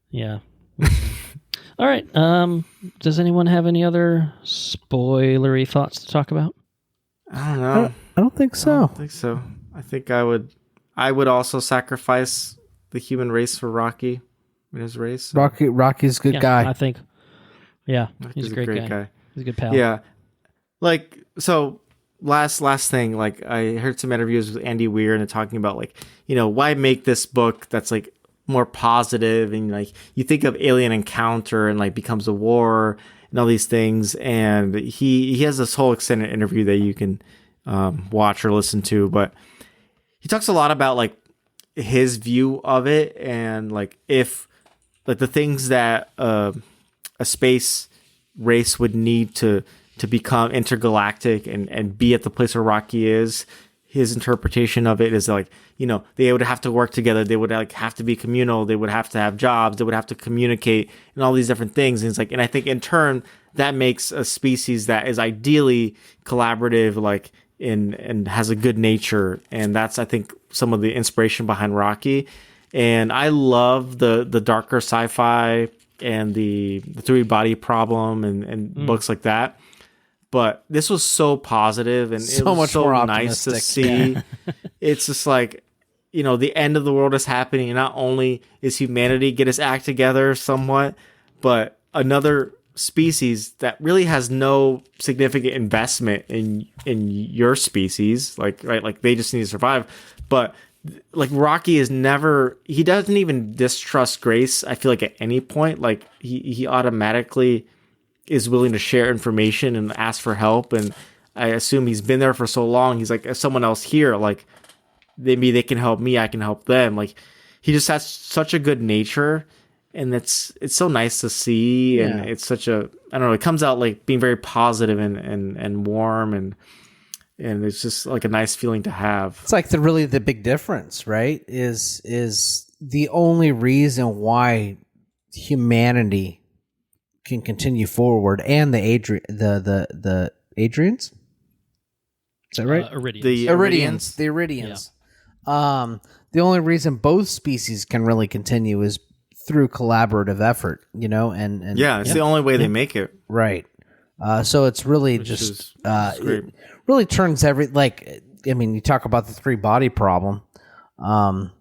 Yeah. All right. Does anyone have any other spoilery thoughts to talk about? I don't know. I don't think so. I think I would also sacrifice the human race for Rocky in his race. Rocky's a good guy. I think. Yeah, he's a great guy. He's a good pal. Yeah. Like, so last thing, like I heard some interviews with Andy Weir and they're talking about like, why make this book that's like more positive, and like you think of alien encounter and like becomes a war and all these things, and he has this whole extended interview that you can watch or listen to, but he talks a lot about like his view of it, and like if like the things that a space race would need to become intergalactic and be at the place where Rocky is. His interpretation of it is like, they would have to work together. They would like have to be communal. They would have to have jobs. They would have to communicate and all these different things. And it's like, and I think in turn that makes a species that is ideally collaborative, like and has a good nature. And that's, I think, some of the inspiration behind Rocky. And I love the darker sci-fi and the 3 body problem and books like that. But this was so positive, and it was so nice to see. It's just like, the end of the world is happening, and not only is humanity get its act together somewhat, but another species that really has no significant investment in your species, like they just need to survive. But like Rocky he doesn't even distrust Grace, I feel like, at any point. Like he automatically is willing to share information and ask for help, and I assume he's been there for so long. He's like, if someone else here, like maybe they can help me, I can help them. Like he just has such a good nature, and it's so nice to see. Yeah. And it's such a, I don't know, it comes out like being very positive and warm, and it's just like a nice feeling to have. It's like the big difference, right? Is the only reason why humanity can continue forward, and the Adrians, is that right? Iridians. The Iridians. Yeah. The only reason both species can really continue is through collaborative effort, and it's the only way they make it, right? So it's really it really turns you talk about the 3 body problem. It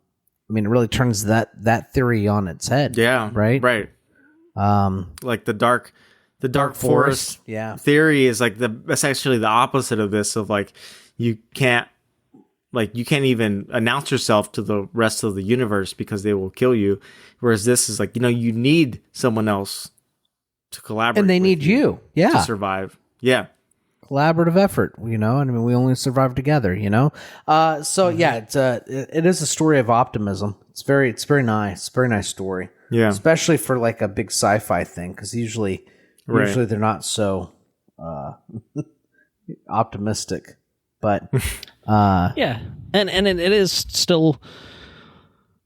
really turns that theory on its head. Yeah. Right. Like the dark forest theory is like essentially the opposite of this, of like you can't even announce yourself to the rest of the universe because they will kill you, whereas this is like, you need someone else to collaborate, and they need you to survive. collaborative effort, you know, and I mean, we only survive together, you know. It is a story of optimism. It's very nice. Very nice story. Yeah, especially for like a big sci-fi thing, because usually they're not so optimistic. But yeah, and it is still.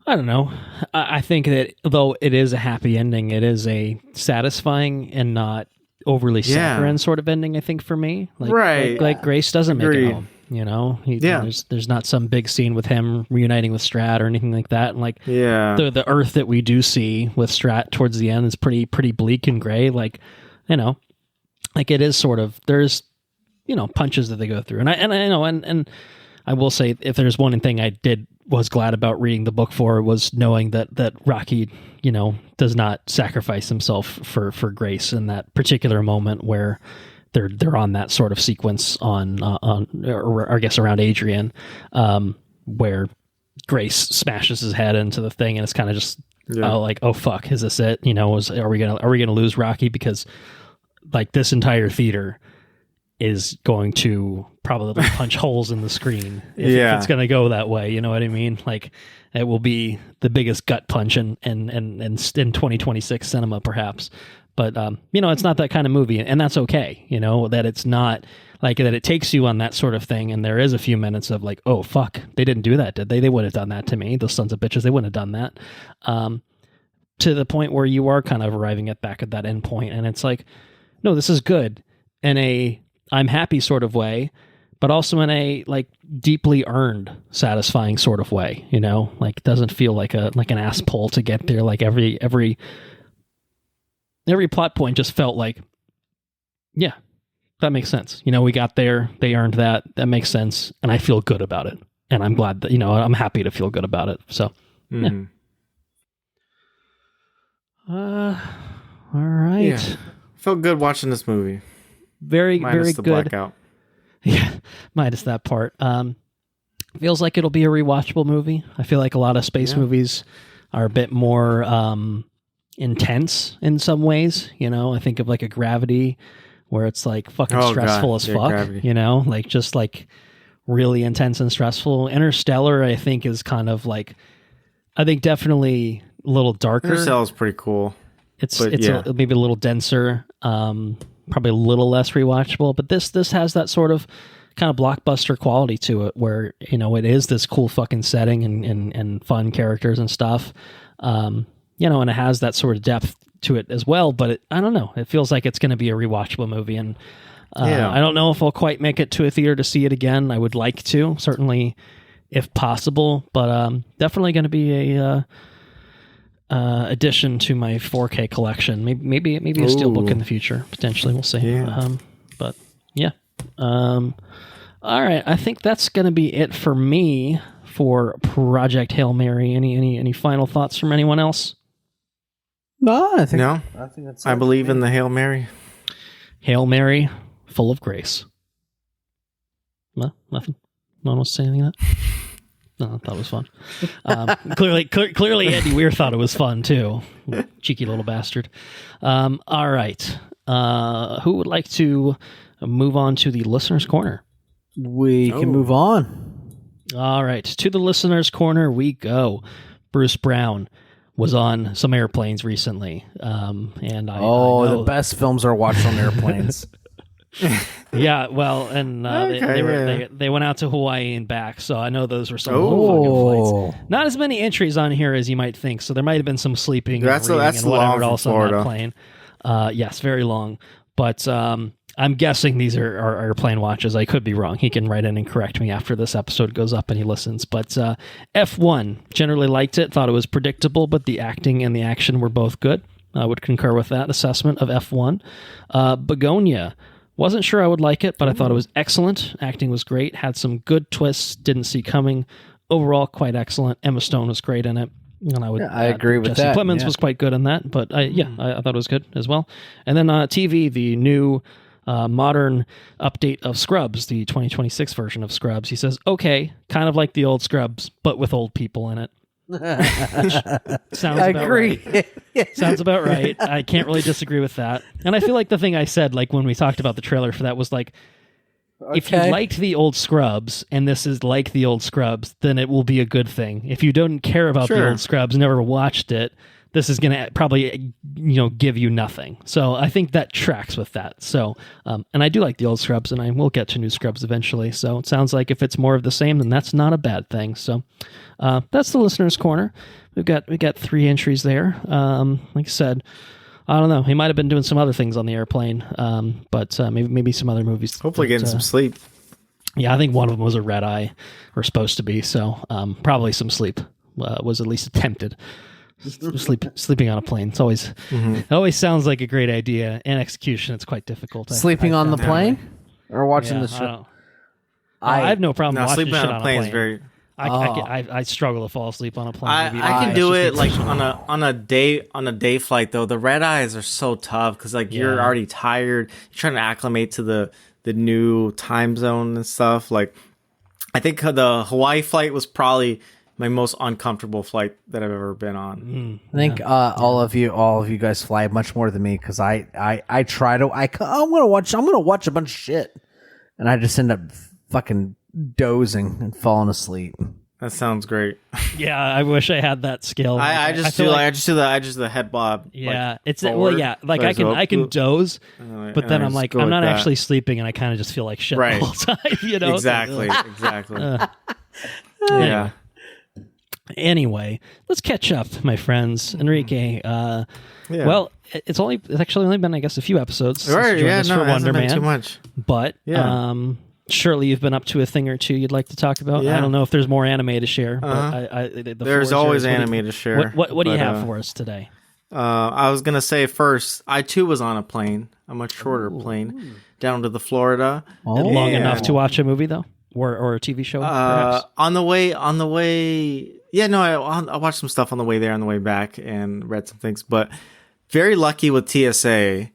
I don't know. I think that though it is a happy ending, it is a satisfying and not overly saccharine sort of ending. I think for me, like Grace doesn't make it home. You know, there's not some big scene with him reuniting with Strat or anything like that. And like the Earth that we do see with Strat towards the end is pretty bleak and gray. Like, you know, like it is sort of there's punches that they go through, and I know and I will say if there's one thing I was glad about reading the book for was knowing that Rocky, does not sacrifice himself for Grace in that particular moment where they're on that sort of sequence on or I guess around Adrian, where Grace smashes his head into the thing and it's kind of just like, oh fuck, is this it? Are we gonna lose Rocky because like this entire theater is going to probably punch holes in the screen if it's going to go that way. You know what I mean? Like it will be the biggest gut punch in 2026 cinema, perhaps. But it's not that kind of movie, and that's okay. That it's not like that. It takes you on that sort of thing, and there is a few minutes of like, oh fuck, they didn't do that, did they? They would have done that to me. Those sons of bitches, they wouldn't have done that. To the point where you are kind of arriving back at that end point, and it's like, no, this is good in a I'm happy sort of way, but also in a like deeply earned, satisfying sort of way. Like it doesn't feel like an ass pull to get there. Like every plot point just felt like, yeah, that makes sense. We got there, they earned that. That makes sense, and I feel good about it. And I'm glad that I'm happy to feel good about it. So, yeah. All right. Yeah. Felt good watching this movie. Very, minus very the good. Blackout. Yeah, minus that part. Feels like it'll be a rewatchable movie. I feel like a lot of space movies are a bit more intense in some ways. I think of like a Gravity, where it's like fucking stressful as fuck. Gravity. Like just like really intense and stressful. Interstellar, I think, is kind of like, I think definitely a little darker. Interstellar is pretty cool. It's maybe a little denser. Probably a little less rewatchable, but this has that sort of kind of blockbuster quality to it where, it is this cool fucking setting and fun characters and stuff. And it has that sort of depth to it as well, but I don't know. It feels like it's going to be a rewatchable movie. And I don't know if I'll quite make it to a theater to see it again. I would like to, certainly if possible, but definitely going to be a addition to my 4K collection. Maybe a steelbook in the future, potentially. We'll see. Yeah. But yeah. All right. I think that's going to be it for me for Project Hail Mary. Any final thoughts from anyone else? No, I think that's. I believe in the Hail Mary. Hail Mary, full of grace. No, nothing. No one wants to say anything to that. No, I thought it was fun. Clearly, Andy Weir thought it was fun too. Cheeky little bastard. All right. Who would like to move on to the listener's corner? We can move on. All right. To the listener's corner we go. Bruce Brown was on some airplanes recently. And I know the best films are watched on airplanes. Yeah, well, and they went out to Hawaii and back, so I know those were some fucking flights. Not as many entries on here as you might think, so there might have been some sleeping. That's and long from else Florida. On that plane. Yes, very long. But I'm guessing these are airplane watches. I could be wrong. He can write in and correct me after this episode goes up and he listens. But F1, generally liked it, thought it was predictable, but the acting and the action were both good. I would concur with that assessment of F1. Bugonia. Wasn't sure I would like it, but I thought it was excellent. Acting was great. Had some good twists. Didn't see coming. Overall, quite excellent. Emma Stone was great in it. And I agree with Jesse that. Plemons was quite good in that. But I thought it was good as well. And then TV, the new modern update of Scrubs, the 2026 version of Scrubs. He says, okay, kind of like the old Scrubs, but with old people in it. Sounds I about agree. Right. Sounds about right. I can't really disagree with that. And I feel like the thing I said, like when we talked about the trailer for that, was like, if you liked the old Scrubs and this is like the old Scrubs, then it will be a good thing. If you don't care about the old Scrubs, never watched it, this is going to probably, give you nothing. So I think that tracks with that. So, and I do like the old Scrubs, and I will get to new Scrubs eventually. So it sounds like if it's more of the same, then that's not a bad thing. So that's the listener's corner. We got 3 entries there. Like I said, I don't know. He might have been doing some other things on the airplane, but maybe some other movies. Hopefully getting some sleep. Yeah, I think one of them was a red eye, or supposed to be. So probably some sleep was at least attempted. Sleeping on a plane. It's always it always sounds like a great idea. In execution, it's quite difficult. Sleeping on the plane or watching the show. I have no problem watching sleeping shit on a plane. Is very. I struggle to fall asleep on a plane. I can do it like on a day flight though. The red eyes are so tough because you're already tired. You're trying to acclimate to the new time zone and stuff. Like I think the Hawaii flight was probably my most uncomfortable flight that I've ever been on. I think all of you guys fly much more than me because I'm gonna watch a bunch of shit, and I just end up fucking dozing and falling asleep. That sounds great. Yeah, I wish I had that skill. I just do the head bob. Yeah, it's forward, I can doze, but then I'm like I'm not actually sleeping, and I kind of just feel like shit the whole time. Exactly. Yeah. Anyway, let's catch up, my friends. Enrique, well, it's actually only been, I guess, a few episodes. Right, for Wonder Man. Too much. But surely you've been up to a thing or two you'd like to talk about. I don't know if there's more anime to share. But there's always anime to share. What do you have for us today? I was gonna say first, I too was on a plane, a much shorter plane, down to the Florida. Long enough to watch a movie though, or a TV show. Perhaps? On the way. Yeah, no, I watched some stuff on the way there, on the way back, and read some things. But very lucky with TSA.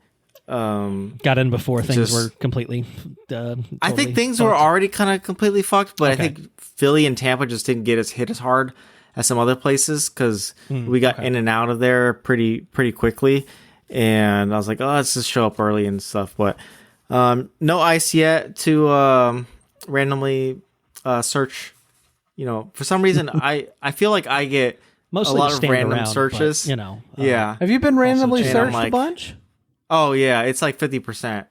Got in before things were completely. I think things were already kind of completely fucked, but I think Philly and Tampa just didn't get hit as hard as some other places because we got in and out of there pretty quickly. And I was like, oh, let's just show up early and stuff. But no ice yet to randomly search. For some reason, I feel like I get mostly a lot of random searches. But, yeah. Have you been randomly searched a bunch? Oh yeah, it's like 50%.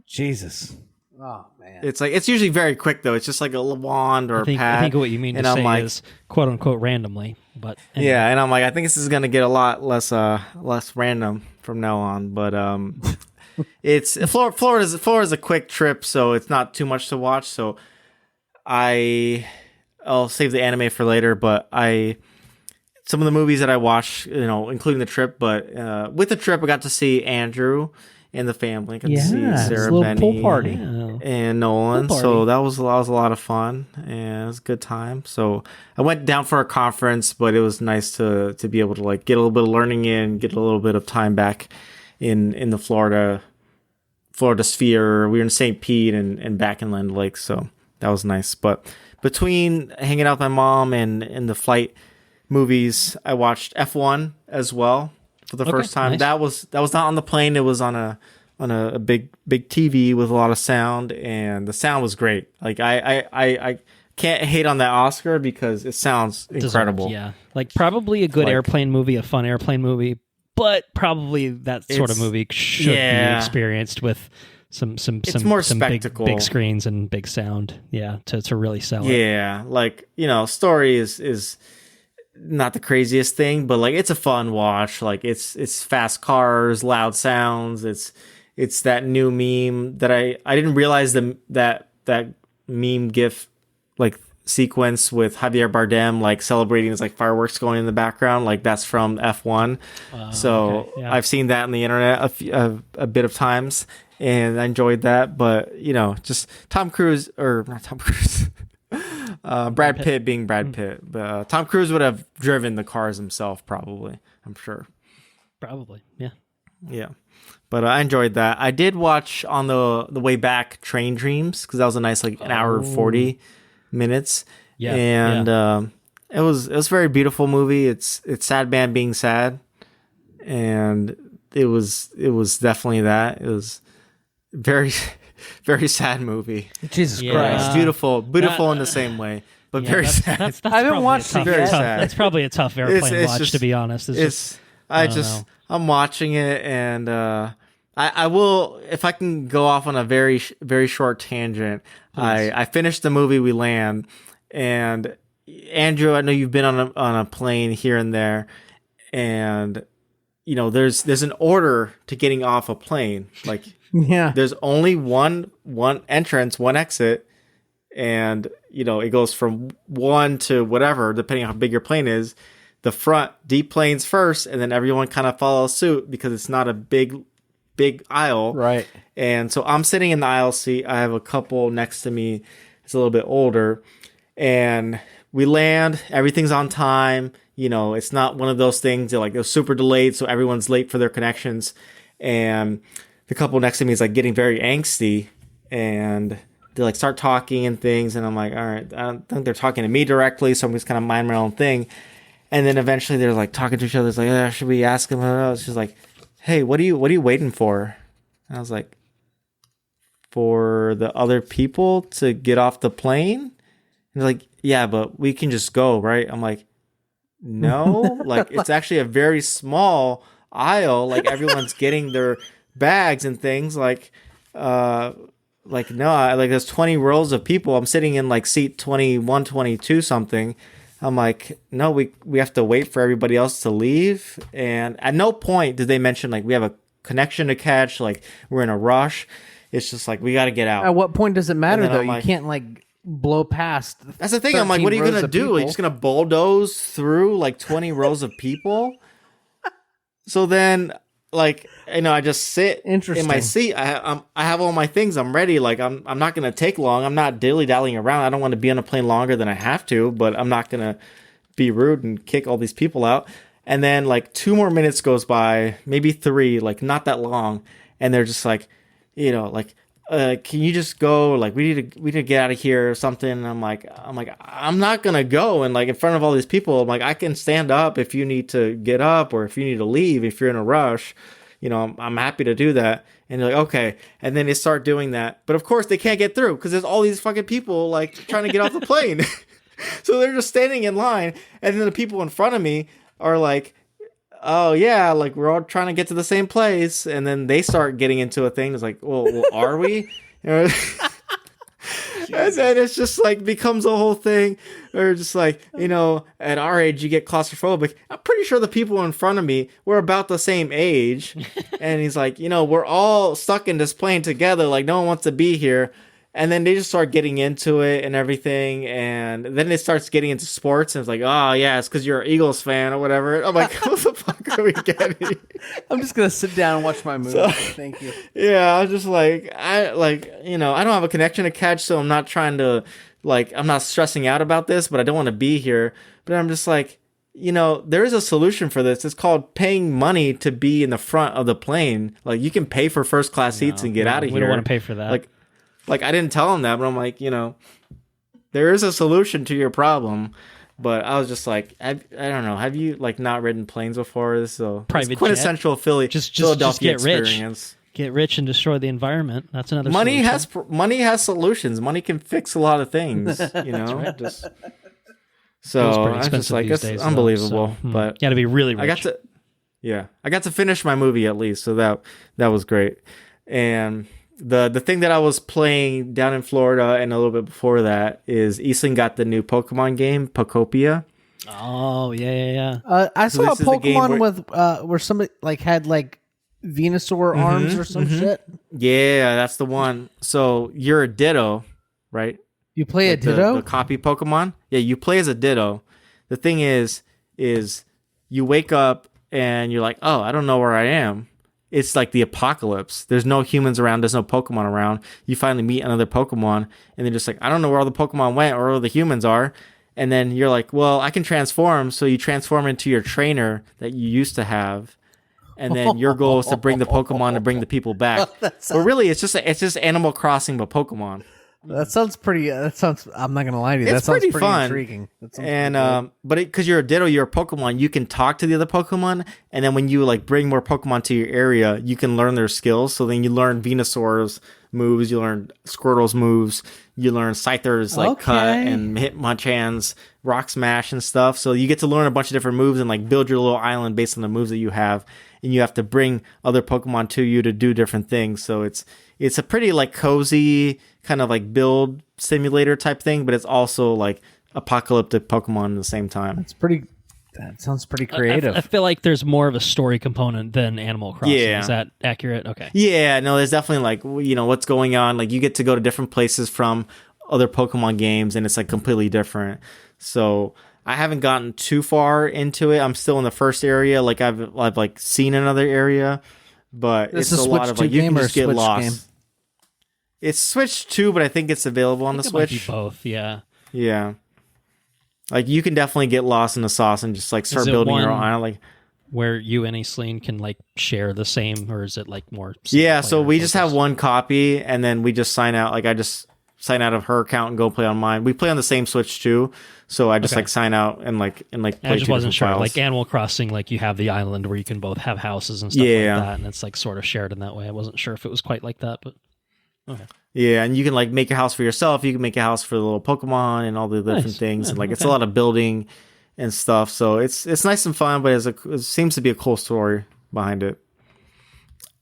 Jesus. Oh man. It's usually very quick though. It's just like a wand or a pad. I think what you mean to say is quote unquote randomly, but anyway. Yeah, and I'm like, I think this is gonna get a lot less random from now on. But it's Florida's a quick trip, so it's not too much to watch. So I'll save the anime for later, but some of the movies that I watched, including the trip, but with the trip, I got to see Andrew and the family. I got to see Sarah, Benny, pool party, and Nolan. So that was a lot of fun, and it was a good time. So I went down for a conference, but it was nice to be able to get a little bit of learning in, get a little bit of time back in the Florida sphere. We were in St. Pete and back in Land Lake, so that was nice. But between hanging out with my mom and the flight movies, I watched F1 as well for the first time. Nice. That was not on the plane. It was on a big TV with a lot of sound, and the sound was great. Like I can't hate on that Oscar because it sounds incredible. Yeah, probably a good airplane movie, a fun airplane movie, but probably that sort of movie should be experienced with some more some spectacle, big screens and big sound. Yeah, to really sell it. Yeah, story is not the craziest thing, but it's a fun watch. It's fast cars, loud sounds. It's that new meme that I didn't realize that meme GIF sequence with Javier Bardem celebrating his fireworks going in the background. That's from F1. I've seen that on the internet a bit of times, and I enjoyed that. But just Tom Cruise, or not Tom Cruise. Brad Pitt being Brad Pitt. But Tom Cruise would have driven the cars himself, probably. I'm sure. Probably, yeah. Yeah. But I enjoyed that. I did watch on the way back Train Dreams, because that was a nice an hour 40 minutes. Yeah. And it was a very beautiful movie. It's sad man being sad. And it was definitely that. It was very very sad movie. Jesus Christ. It's beautiful in the same way, but very sad. That's I haven't watched it yet. That's probably a tough airplane watch, just, to be honest. I'm watching it, and I will, if I can go off on a very, very short tangent. I finished the movie, we land, and Andrew, I know you've been on a plane here and there, and there's an order to getting off a plane. Like, there's only one entrance, one exit, and it goes from 1 to whatever, depending on how big your plane is. The front deep planes first, and then everyone kind of follows suit because it's not a big aisle. Right. And so I'm sitting in the aisle seat. I have a couple next to me. It's a little bit older, and we land. Everything's on time. It's not one of those things that they're super delayed, so everyone's late for their connections. And the couple next to me is getting very angsty, and they start talking and things. And I'm like, all right, I don't think they're talking to me directly, so I'm just kind of mind my own thing. And then eventually they're talking to each other. It's like, should we ask them? She's like, hey, what are you waiting for? And I was like, for the other people to get off the plane? And they're like, yeah, but we can just go, right? I'm like, no, it's actually a very small aisle. Everyone's getting their bags and things. No, there's 20 rows of people. I'm sitting in seat 21, 22 something. I'm like, no, we have to wait for everybody else to leave. And at no point did they mention we have a connection to catch, we're in a rush. It's just we got to get out. At what point does it matter though? You can't blow past. That's the thing. I'm like, what are you gonna do? Are you just gonna bulldoze through 20 rows of people? So then, I just sit in my seat. I have all my things. I'm ready. I'm not gonna take long. I'm not dilly-dallying around. I don't want to be on a plane longer than I have to, but I'm not gonna be rude and kick all these people out. And then 2 more minutes goes by, maybe 3, not that long, and they're just can you just go? We need to get out of here or something. And I'm like, I'm not gonna go. And in front of all these people, I'm like, I can stand up if you need to get up, or if you need to leave, if you're in a rush, I'm happy to do that. And they're like, okay. And then they start doing that. But of course they can't get through because there's all these fucking people trying to get off the plane. So they're just standing in line. And then the people in front of me are like, oh yeah, we're all trying to get to the same place. And then they start getting into a thing. It's like, well are we? And then it's just becomes a whole thing. Or just at our age you get claustrophobic. I'm pretty sure the people in front of me were about the same age. And he's like, we're all stuck in this plane together. No one wants to be here. And then they just start getting into it and everything. And then it starts getting into sports. And it's like, oh, yeah, it's because you're an Eagles fan or whatever. I'm like, what the fuck are we getting? I'm just going to sit down and watch my movie. So, thank you. Yeah, I was just I don't have a connection to catch, so I'm not trying to, I'm not stressing out about this, but I don't want to be here. But I'm just there is a solution for this. It's called paying money to be in the front of the plane. You can pay for first class seats and get out of here. We don't want to pay for that. I didn't tell him that, but I'm like, there is a solution to your problem. But I was just I don't know. Have you not ridden planes before? So private quintessential jet. Philly, Philadelphia just get experience. Get rich and destroy the environment. That's another money solution. Money has solutions. Money can fix a lot of things. Right. So I was just it's days, unbelievable. But you got to be really rich. I got to finish my movie at least, so that was great. And the thing that I was playing down in Florida and a little bit before that is Easton got the new Pokemon game, Pokopia. Oh yeah. I saw a Pokemon where somebody had Venusaur arms or some shit. Yeah, that's the one. So you're a Ditto, right? You play a Ditto? The copy Pokemon? Yeah, you play as a Ditto. The thing is you wake up and you're like, oh, I don't know where I am. It's the apocalypse. There's no humans around. There's no Pokemon around. You finally meet another Pokemon, and they're just I don't know where all the Pokemon went or where the humans are. And then you're like, well, I can transform. So you transform into your trainer that you used to have. And then your goal is to bring the Pokemon and bring the people back. But really, it's just Animal Crossing, but Pokemon. That sounds pretty. I'm not gonna lie to you. It's that sounds pretty fun. Intriguing. And but because you're a Ditto, you're a Pokemon, you can talk to the other Pokemon, and then when you like bring more Pokemon to your area, you can learn their skills. So then you learn Venusaur's moves, you learn Squirtle's moves, you learn Scyther's like cut and Hitmonchan's Rock Smash and stuff. So you get to learn a bunch of different moves and like build your little island based on the moves that you have, and you have to bring other Pokemon to you to do different things. So it's a pretty like cozy kind of like build simulator type thing, but it's also like apocalyptic Pokemon at the same time. That sounds pretty creative. I feel like there's more of a story component than Animal Crossing. Yeah. Is that accurate? Okay. Yeah, no, there's definitely like, what's going on. Like you get to go to different places from other Pokemon games, and it's like completely different. So I haven't gotten too far into it. I'm still in the first area. Like I've like seen another area, but it's a lot of like you can just get lost. Game? It's Switch 2, but I think it's available on the Switch. Might be both, yeah. Yeah. Like you can definitely get lost in the sauce and just like start building your own island. Like where you and Aislinn can like share the same, or is it like more? Yeah, so we just have one copy, and then we just sign out. Like I just sign out of her account and go play on mine. We play on the same Switch too, so I just like sign out and play. I just wasn't sure. Files. Like Animal Crossing, like you have the island where you can both have houses and stuff like that, and it's like sort of shared in that way. I wasn't sure if it was quite like that, but okay. Yeah, and you can like make a house for yourself. You can make a house for the little Pokemon and all the different things. Yeah, and like it's a lot of building and stuff. So it's nice and fun, but it seems to be a cool story behind it.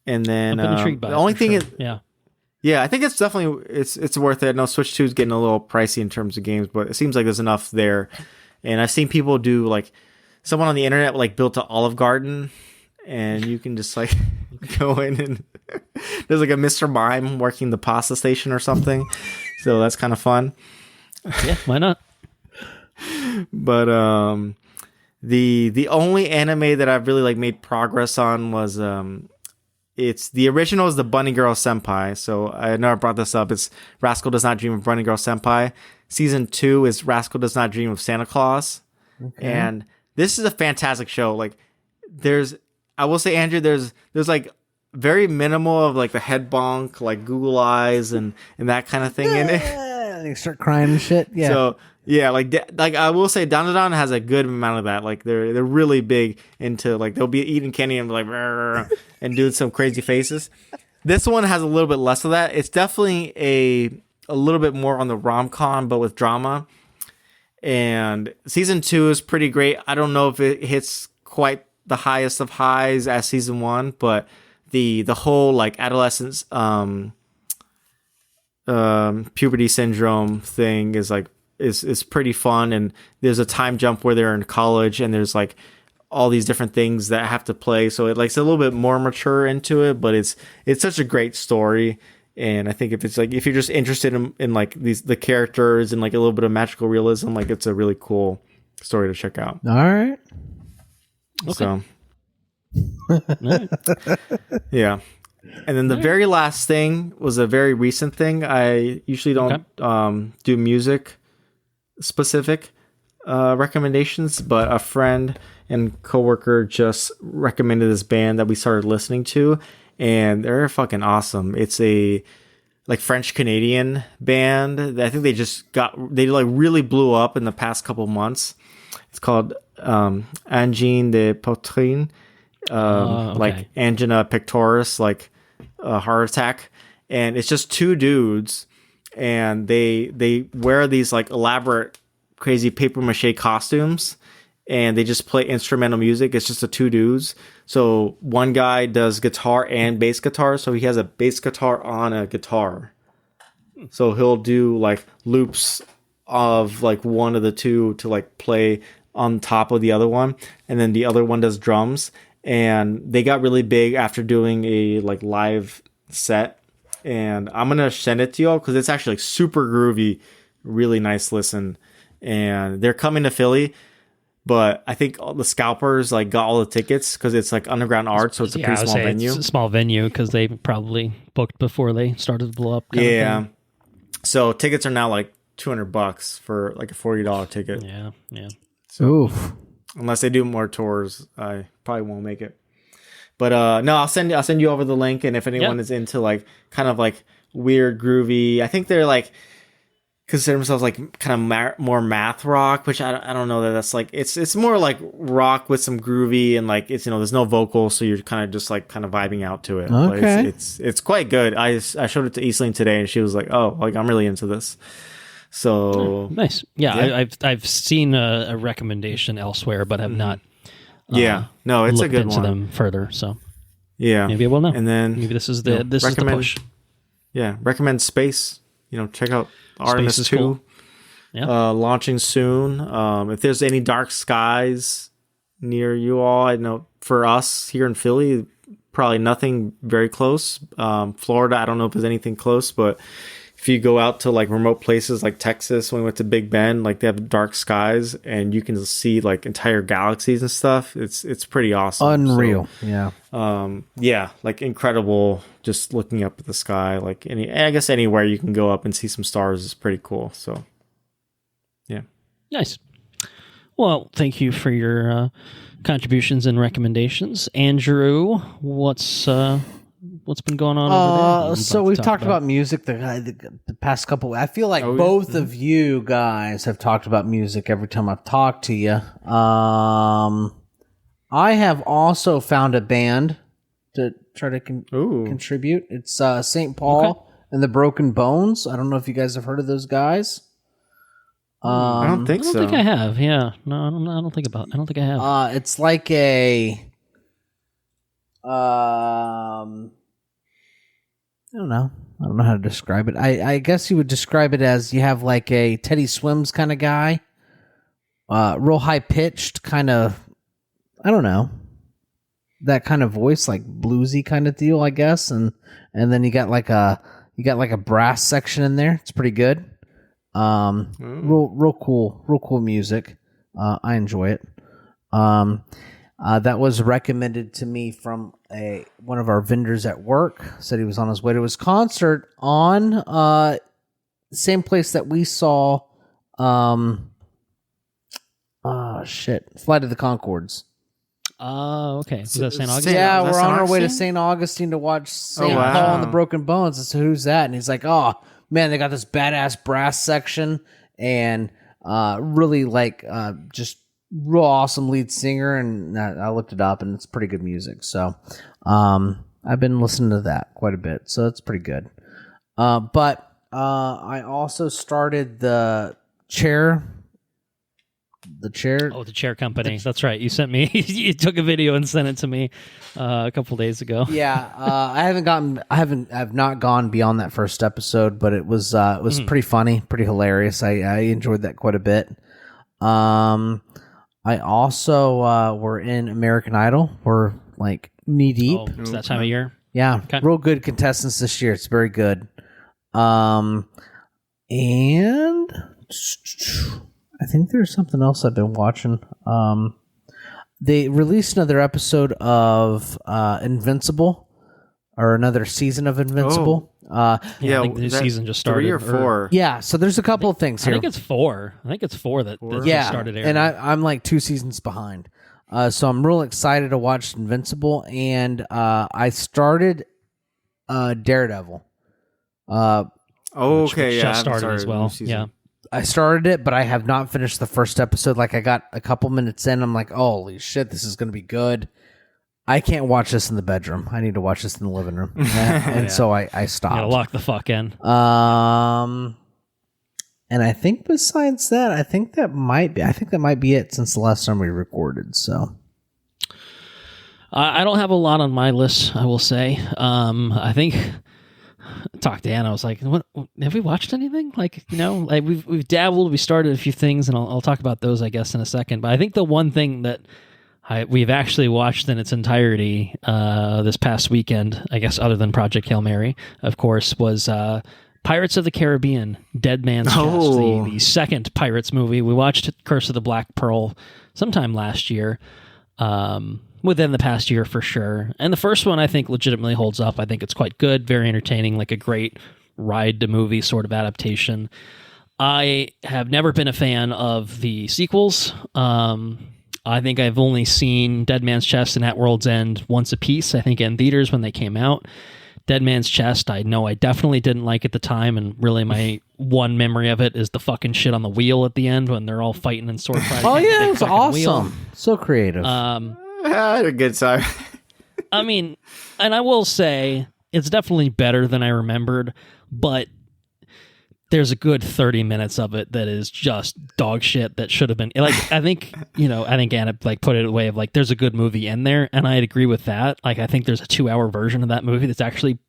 And then the only thing is, yeah, I think it's definitely it's worth it. No, Switch 2 is getting a little pricey in terms of games, but it seems like there's enough there. And I've seen people do like someone on the internet like built an Olive Garden, and you can just like go in and there's like a Mr. Mime working the pasta station or something. So that's kind of fun. Yeah, why not? But the only anime that I've really like made progress on was it's the original is the Bunny Girl Senpai. So I know I brought this up. It's Rascal Does Not Dream of Bunny Girl Senpai. Season 2 is Rascal Does Not Dream of Santa Claus. Okay. And this is a fantastic show. Like I will say, Andrew, there's like very minimal of like the head bonk, like Google eyes and that kind of thing in it. They start crying and shit. Yeah. So yeah, like I will say, Dandadan has a good amount of that. Like they're really big into like they'll be eating candy and like and doing some crazy faces. This one has a little bit less of that. It's definitely a little bit more on the rom-com, but with drama. And season 2 is pretty great. I don't know if it hits quite the highest of highs as season 1, but the whole like adolescence puberty syndrome thing is like is pretty fun. And there's a time jump where they're in college, and there's like all these different things that have to play, so it likes a little bit more mature into it, but it's such a great story. And I think if you're just interested in like the characters and like a little bit of magical realism, like it's a really cool story to check out. All right. Okay. So yeah. And then the very last thing was a very recent thing. I usually don't do music specific recommendations, but a friend and coworker just recommended this band that we started listening to, and they're fucking awesome. It's a like French Canadian band. I think they like really blew up in the past couple months. It's called Angine de Poitrine, like angina pectoris, like a heart attack. And it's just two dudes, and they wear these like elaborate, crazy paper mache costumes, and they just play instrumental music. It's just the two dudes. So one guy does guitar and bass guitar, so he has a bass guitar on a guitar. So he'll do like loops of like one of the two to like play on top of the other one, and then the other one does drums. And they got really big after doing a like live set, and I'm gonna send it to y'all because it's actually like super groovy, really nice listen. And they're coming to Philly, but I think all the scalpers like got all the tickets because it's like underground art, so it's a pretty small venue. It's a small venue because they probably booked before they started to blow up. Yeah, so tickets are now like $200 for like a $40 ticket. Yeah. So, oof. Unless they do more tours, I probably won't make it. But no, I'll send you over the link, and if anyone is into like kind of like weird, groovy. I think they're like consider themselves like kind of more math rock, which I don't know that that's like it's more like rock with some groovy and like it's there's no vocals, so you're kind of just like kind of vibing out to it. Okay, but it's quite good. I showed it to Eastling today, and she was like, "Oh, like I'm really into this." So nice. Yeah. I've seen a recommendation elsewhere, but have not. No, it's a good into one. Them further, so maybe I will know. And then maybe this is the is the push. Yeah, recommend Space. Check out Artemis 2. Cool. Yeah. Launching soon. If there's any dark skies near you all, I know for us here in Philly, probably nothing very close. Florida, I don't know if there's anything close, but if you go out to like remote places like Texas, when we went to Big Bend, like they have dark skies and you can see like entire galaxies and stuff. It's pretty awesome. Unreal. So, like incredible. Just looking up at the sky, like I guess anywhere you can go up and see some stars is pretty cool. So, yeah, nice. Well, thank you for your contributions and recommendations, Andrew. What's been going on over there? So we've talked about music the past couple. I feel like both of you guys have talked about music every time I've talked to you. I have also found a band to try to contribute. It's St. Paul and the Broken Bones. I don't know if you guys have heard of those guys. I don't think so. I don't think I have. Yeah, no, I don't think I have. It's like a. I don't know how to describe it. I guess you would describe it as you have like a Teddy Swims kind of guy, real high pitched kind of. I don't know. That kind of voice, like bluesy kind of deal, I guess, and then you got like a brass section in there. It's pretty good. Real cool music. I enjoy it. That was recommended to me from one of our vendors at work. Said he was on his way to his concert on the same place that we saw. Flight of the Conchords. Oh, okay. Is that St. Augustine? Yeah, we're on our way to St. Augustine to watch St. Paul and the Broken Bones. I said, who's that? And he's like, oh, man, they got this badass brass section and really like just real awesome lead singer. And I looked it up, and it's pretty good music. So I've been listening to that quite a bit. So it's pretty good. But I also started the chair. The chair company. That's right. You sent me. You took a video and sent it to me a couple days ago. Yeah, I've not gone beyond that first episode, but it was pretty funny, pretty hilarious. I enjoyed that quite a bit. I also we're in American Idol. We're like knee deep. Oh, it's that time of year. Yeah, okay. Real good contestants this year. It's very good. And I think there's something else I've been watching. They released another episode of Invincible, or another season of Invincible. I think the new season just started. 3 or 4. Yeah, so there's a couple of things here. I think it's 4. that just started airing. And I'm like 2 seasons behind. So I'm real excited to watch Invincible, and I started Daredevil. Okay, just started as well. Yeah. I started it, but I have not finished the first episode. Like I got a couple minutes in, I'm like, holy shit, this is going to be good. I can't watch this in the bedroom. I need to watch this in the living room. And so I stopped. Gotta lock the fuck in. And I think besides that, I think that might be it since the last time we recorded. So I don't have a lot on my list, I will say. I think I talked to Anna. I was like, "What? Have we watched anything? Like, like we've dabbled. We started a few things, and I'll talk about those, I guess, in a second. But I think the one thing that we've actually watched in its entirety this past weekend, I guess, other than Project Hail Mary, of course, was Pirates of the Caribbean: Dead Man's Chest, the second Pirates movie. We watched Curse of the Black Pearl sometime last year. Within the past year for sure. And the first one I think legitimately holds up. I think it's quite good, very entertaining, like a great ride to movie sort of adaptation. I have never been a fan of the sequels. I think I've only seen Dead Man's Chest and At World's End once a piece, I think in theaters when they came out. Dead Man's Chest, I know I definitely didn't like at the time, and really my one memory of it is the fucking shit on the wheel at the end when they're all fighting and sword fighting. Oh yeah, it was awesome. Wheel. So creative. I had a good time. I mean, and I will say it's definitely better than I remembered, but there's a good 30 minutes of it that is just dog shit that should have been like, I think Anna like put it away of like, there's a good movie in there. And I'd agree with that. Like, I think there's a 2-hour version of that movie that's actually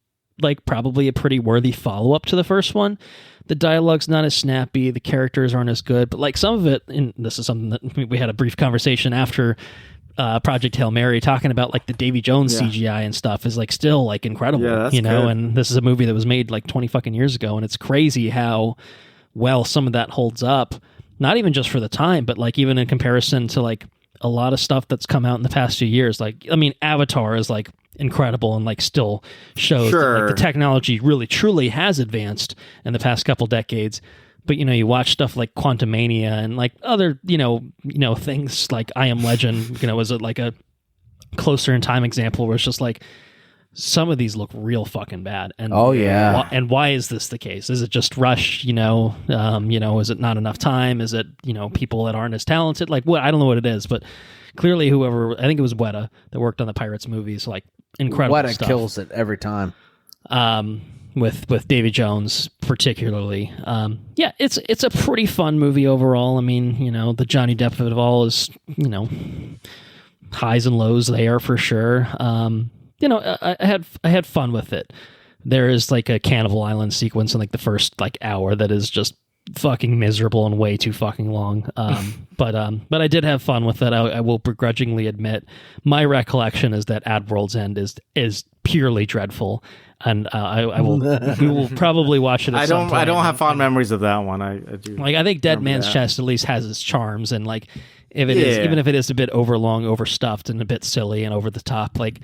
like probably a pretty worthy follow-up to the first one. The dialogue's not as snappy. The characters aren't as good, but like some of it, and this is something that we had a brief conversation after Project Hail Mary, talking about like the Davy Jones CGI and stuff is like still like incredible, you know, good. And this is a movie that was made like 20 fucking years ago, and it's crazy how well some of that holds up, not even just for the time, but like even in comparison to like a lot of stuff that's come out in the past few years. Like, I mean, Avatar is like incredible and like still shows that, like, the technology really truly has advanced in the past couple decades. But, you know, you watch stuff like Quantumania and like other, you know, things like I Am Legend, you know, is it like a closer in time example where it's just like some of these look real fucking bad. And and why is this the case? Is it just rush? You know, is it not enough time? Is it, you know, people that aren't as talented? Like what? I don't know what it is, but clearly whoever, I think it was Weta that worked on the Pirates movies, like incredible Weta stuff. Kills it every time. With Davy Jones particularly. It's a pretty fun movie overall. I mean, you know, the Johnny Depp of it all is, you know, highs and lows there for sure. You know, I had fun with it. There is like a Cannibal Island sequence in like the first like hour that is just fucking miserable and way too fucking long. But I did have fun with it. I will begrudgingly admit my recollection is that At World's End is purely dreadful. And we will probably watch it. I don't have fond memories of that one. I do. Like, I think Dead Man's Chest at least has its charms, and like if it is, even if it is a bit overlong, overstuffed, and a bit silly and over the top, like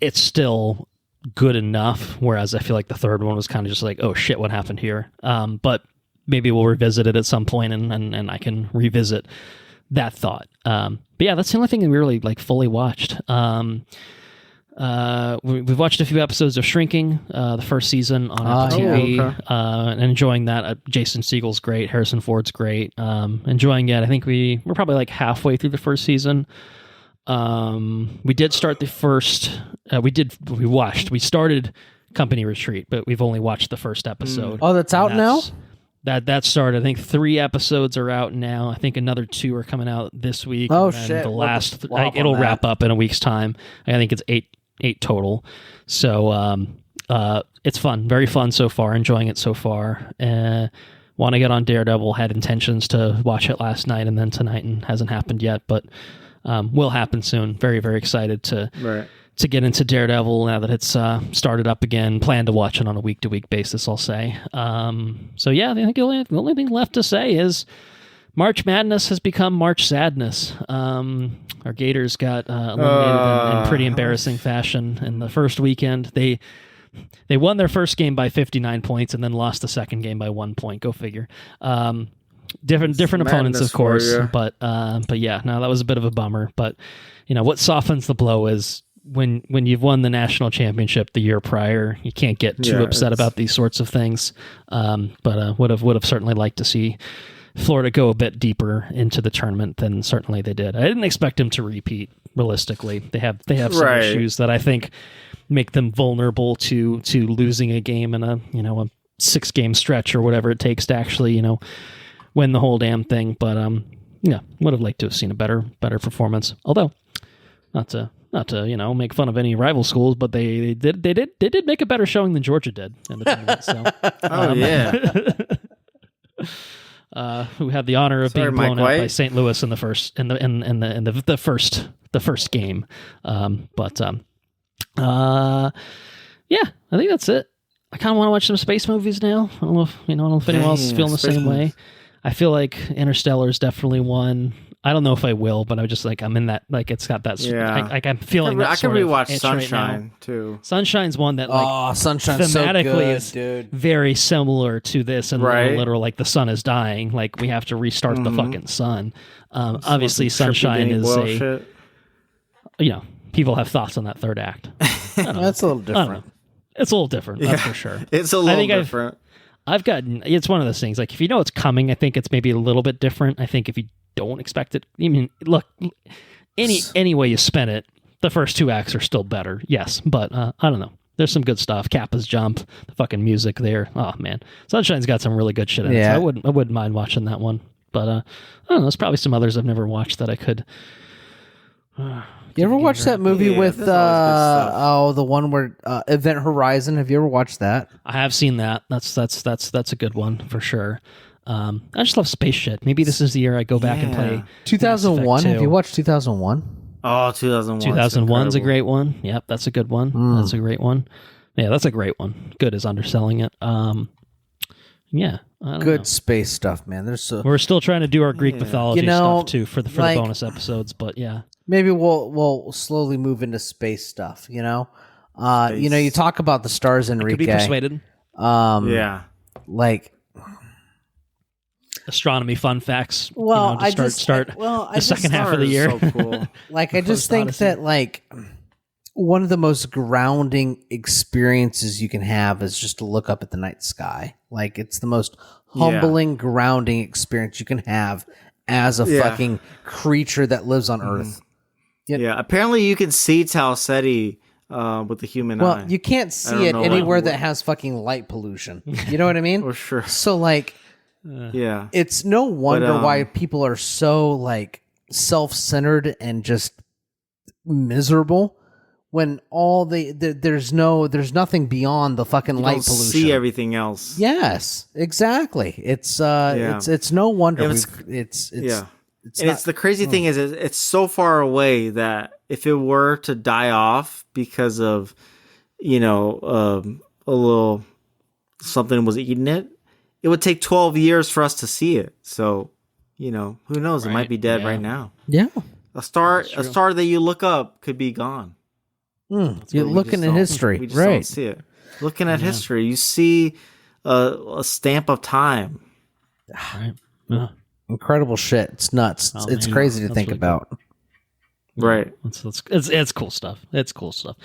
it's still good enough. Whereas I feel like the third one was kind of just like, oh shit, what happened here? But maybe we'll revisit it at some point, and I can revisit that thought. But yeah, that's the only thing that we really like fully watched. We've watched a few episodes of Shrinking, the first season on Apple TV, and enjoying that. Jason Segel's great, Harrison Ford's great. Enjoying it. I think we're probably like halfway through the first season. We did start the first. We started Company Retreat, but we've only watched the first episode. Oh, that's out now. That started. I think 3 episodes are out now. I think another 2 are coming out this week. Oh and shit! The last, it'll wrap up in a week's time. I think it's 8 total. So it's fun, very fun so far. Enjoying it so far. Want to get on Daredevil. Had intentions to watch it last night and then tonight, and hasn't happened yet, but will happen soon. Very, very excited to get into Daredevil now that it's started up again. Plan to watch it on a week-to-week basis, I'll say. So yeah, I think the only thing left to say is March Madness has become March Sadness. Our Gators got eliminated in pretty embarrassing fashion in the first weekend. They won their first game by 59 points and then lost the second game by 1 point. Go figure. Different opponents, of course, but yeah, no, that was a bit of a bummer. But you know what softens the blow is when you've won the national championship the year prior, you can't get too upset about these sorts of things. But would have certainly liked to see Florida go a bit deeper into the tournament than certainly they did. I didn't expect them to repeat. Realistically, they have some issues that I think make them vulnerable to losing a game in a 6-game stretch or whatever it takes to actually win the whole damn thing. But would have liked to have seen a better performance. Although not to make fun of any rival schools, but they did make a better showing than Georgia did in the tournament. So who had the honor of being blown out by St. Louis in the first game. Yeah, I think that's it. I kind of want to watch some space movies now. I don't know if anyone else is feeling the same way. I feel like Interstellar is definitely one. I don't know if I will, but I'm in that, like, it's got that, I'm feeling that. I can rewatch Sunshine too. Sunshine's one that, Sunshine's thematically so good, is very similar to this, and literal, like, the sun is dying, like, we have to restart the fucking sun. Obviously, Sunshine is people have thoughts on that third act. That's a little different. It's a little different, that's for sure. It's a little different. I've gotten, it's one of those things, like if you know it's coming, I think it's maybe a little bit different. I think if you don't expect it, I mean, look, any way you spin it, the first 2 acts are still better, yes, but I don't know. There's some good stuff. Kappa's jump, the fucking music there. Oh man, Sunshine's got some really good shit in it. So I wouldn't mind watching that one. But I don't know. There's probably some others I've never watched that I could. You ever watch that movie with the one where Event Horizon? Have you ever watched that? I have seen that. That's a good one for sure. I just love space shit. Maybe this is the year I go back and play 2001. Have you watched 2001? Oh, 2001. 2001's a great one. Yep, that's a good one. That's a great one. Yeah, that's a great one. Good is underselling it. Yeah. Good space stuff, man. We're still trying to do our Greek mythology stuff too for the bonus episodes, but yeah. Maybe we'll slowly move into space stuff, you know? You talk about the stars, Henrique. I could be persuaded. Like astronomy fun facts. Well, start the second half of the year. So cool. Like I just think that like one of the most grounding experiences you can have is just to look up at the night sky. Like it's the most humbling, grounding experience you can have as a fucking creature that lives on Earth. Yeah, apparently you can see Tau Ceti with the human eye. Well, you can't see it anywhere that has fucking light pollution. You know what I mean? For sure. So like, it's no wonder why people are so like self-centered and just miserable when there's nothing beyond the fucking light pollution. See everything else. Yes, exactly. It's no wonder it's the crazy thing is it's so far away that if it were to die off because of a little something was eating it, it would take 12 years for us to see it. So who knows? It might be dead right now. Yeah, a star that you look up could be gone. You're looking at history, we just don't see it. Looking at history, you see a stamp of time. Right. Yeah. Incredible shit. It's nuts. It's crazy to think really about. Cool. Right. It's cool stuff. It's cool stuff.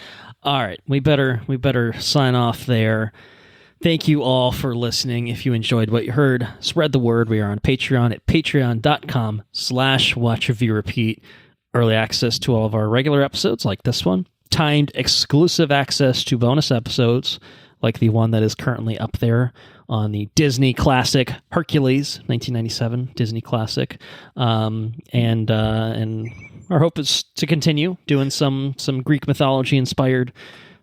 All right. We better sign off there. Thank you all for listening. If you enjoyed what you heard, spread the word. We are on Patreon at patreon.com/watchreviewrepeat. Early access to all of our regular episodes like this one. Timed exclusive access to bonus episodes like the one that is currently up there on the Disney classic Hercules, 1997 Disney classic. And our hope is to continue doing some Greek mythology inspired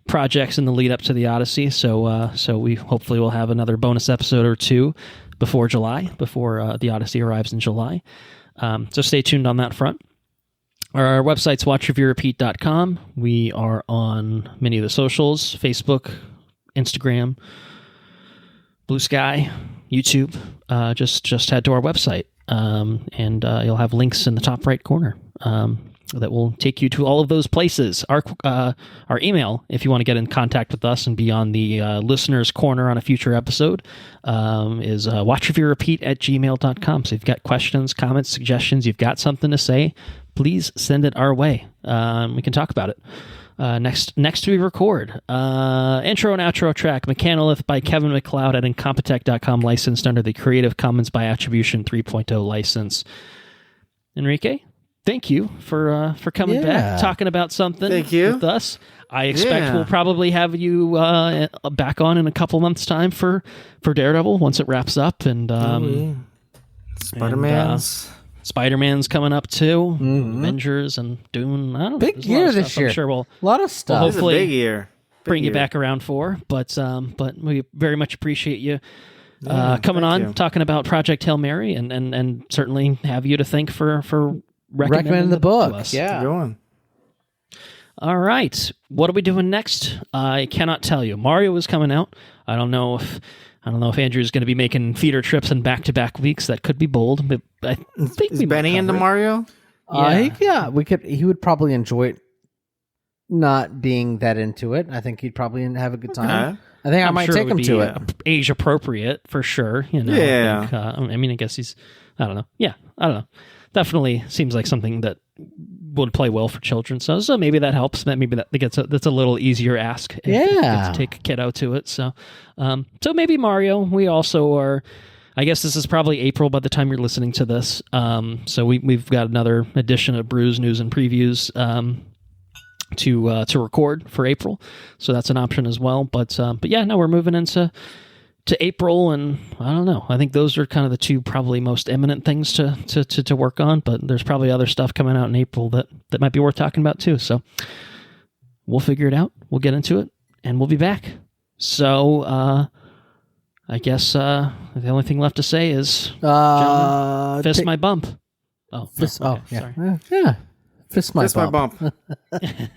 projects in the lead up to the Odyssey. So we hopefully will have another bonus episode or two before the Odyssey arrives in July. So stay tuned on that front. Our website's watchreviewrepeat.com. We are on many of the socials, Facebook, Instagram, Blue Sky, YouTube. Just head to our website, and you'll have links in the top right corner that will take you to all of those places. Our email, if you want to get in contact with us and be on the listener's corner on a future episode, is watchreviewrepeat@gmail.com. So if you've got questions, comments, suggestions, you've got something to say, please send it our way. We can talk about it. Next we record. Intro and outro track, Mechanolith by Kevin MacLeod at Incompetech.com, licensed under the Creative Commons by Attribution 3.0 license. Henrique, thank you for coming back, talking about something with us. I expect we'll probably have you back on in a couple months' time for Daredevil once it wraps up. And Spider-Man's coming up too. Avengers and Dune. I don't know. Big year this year. I'm sure we'll a lot of stuff. We'll hopefully it's a big year. Bring you back around for. But we very much appreciate you coming on, talking about Project Hail Mary, and certainly have you to thank for recommending the book to us. Yeah. Go on. All right. What are we doing next? I cannot tell you. Mario is coming out. I don't know if Andrew's going to be making theater trips in back-to-back weeks. That could be bold, but I think is Benny into Mario? We could. He would probably enjoy it, not being that into it. I think he'd probably have a good time. Okay. I think I might take him to it. Age appropriate for sure. Yeah. I guess he's. I don't know. Yeah, I don't know. Definitely seems like something that would play well for children. So maybe that helps. Maybe that's a little easier ask. Yeah, to take a kiddo to it. So maybe Mario. We also are. I guess this is probably April by the time you're listening to this. So we've got another edition of Brews News and Previews to record for April. So that's an option as well. But yeah, no, we're moving into April, and I don't know. I think those are kind of the two probably most imminent things to work on. But there's probably other stuff coming out in April that might be worth talking about too. So we'll figure it out. We'll get into it, and we'll be back. So. I guess the only thing left to say is, fist my bump. Oh, fist. No, okay, yeah, sorry. yeah. Fist my bump. My bump.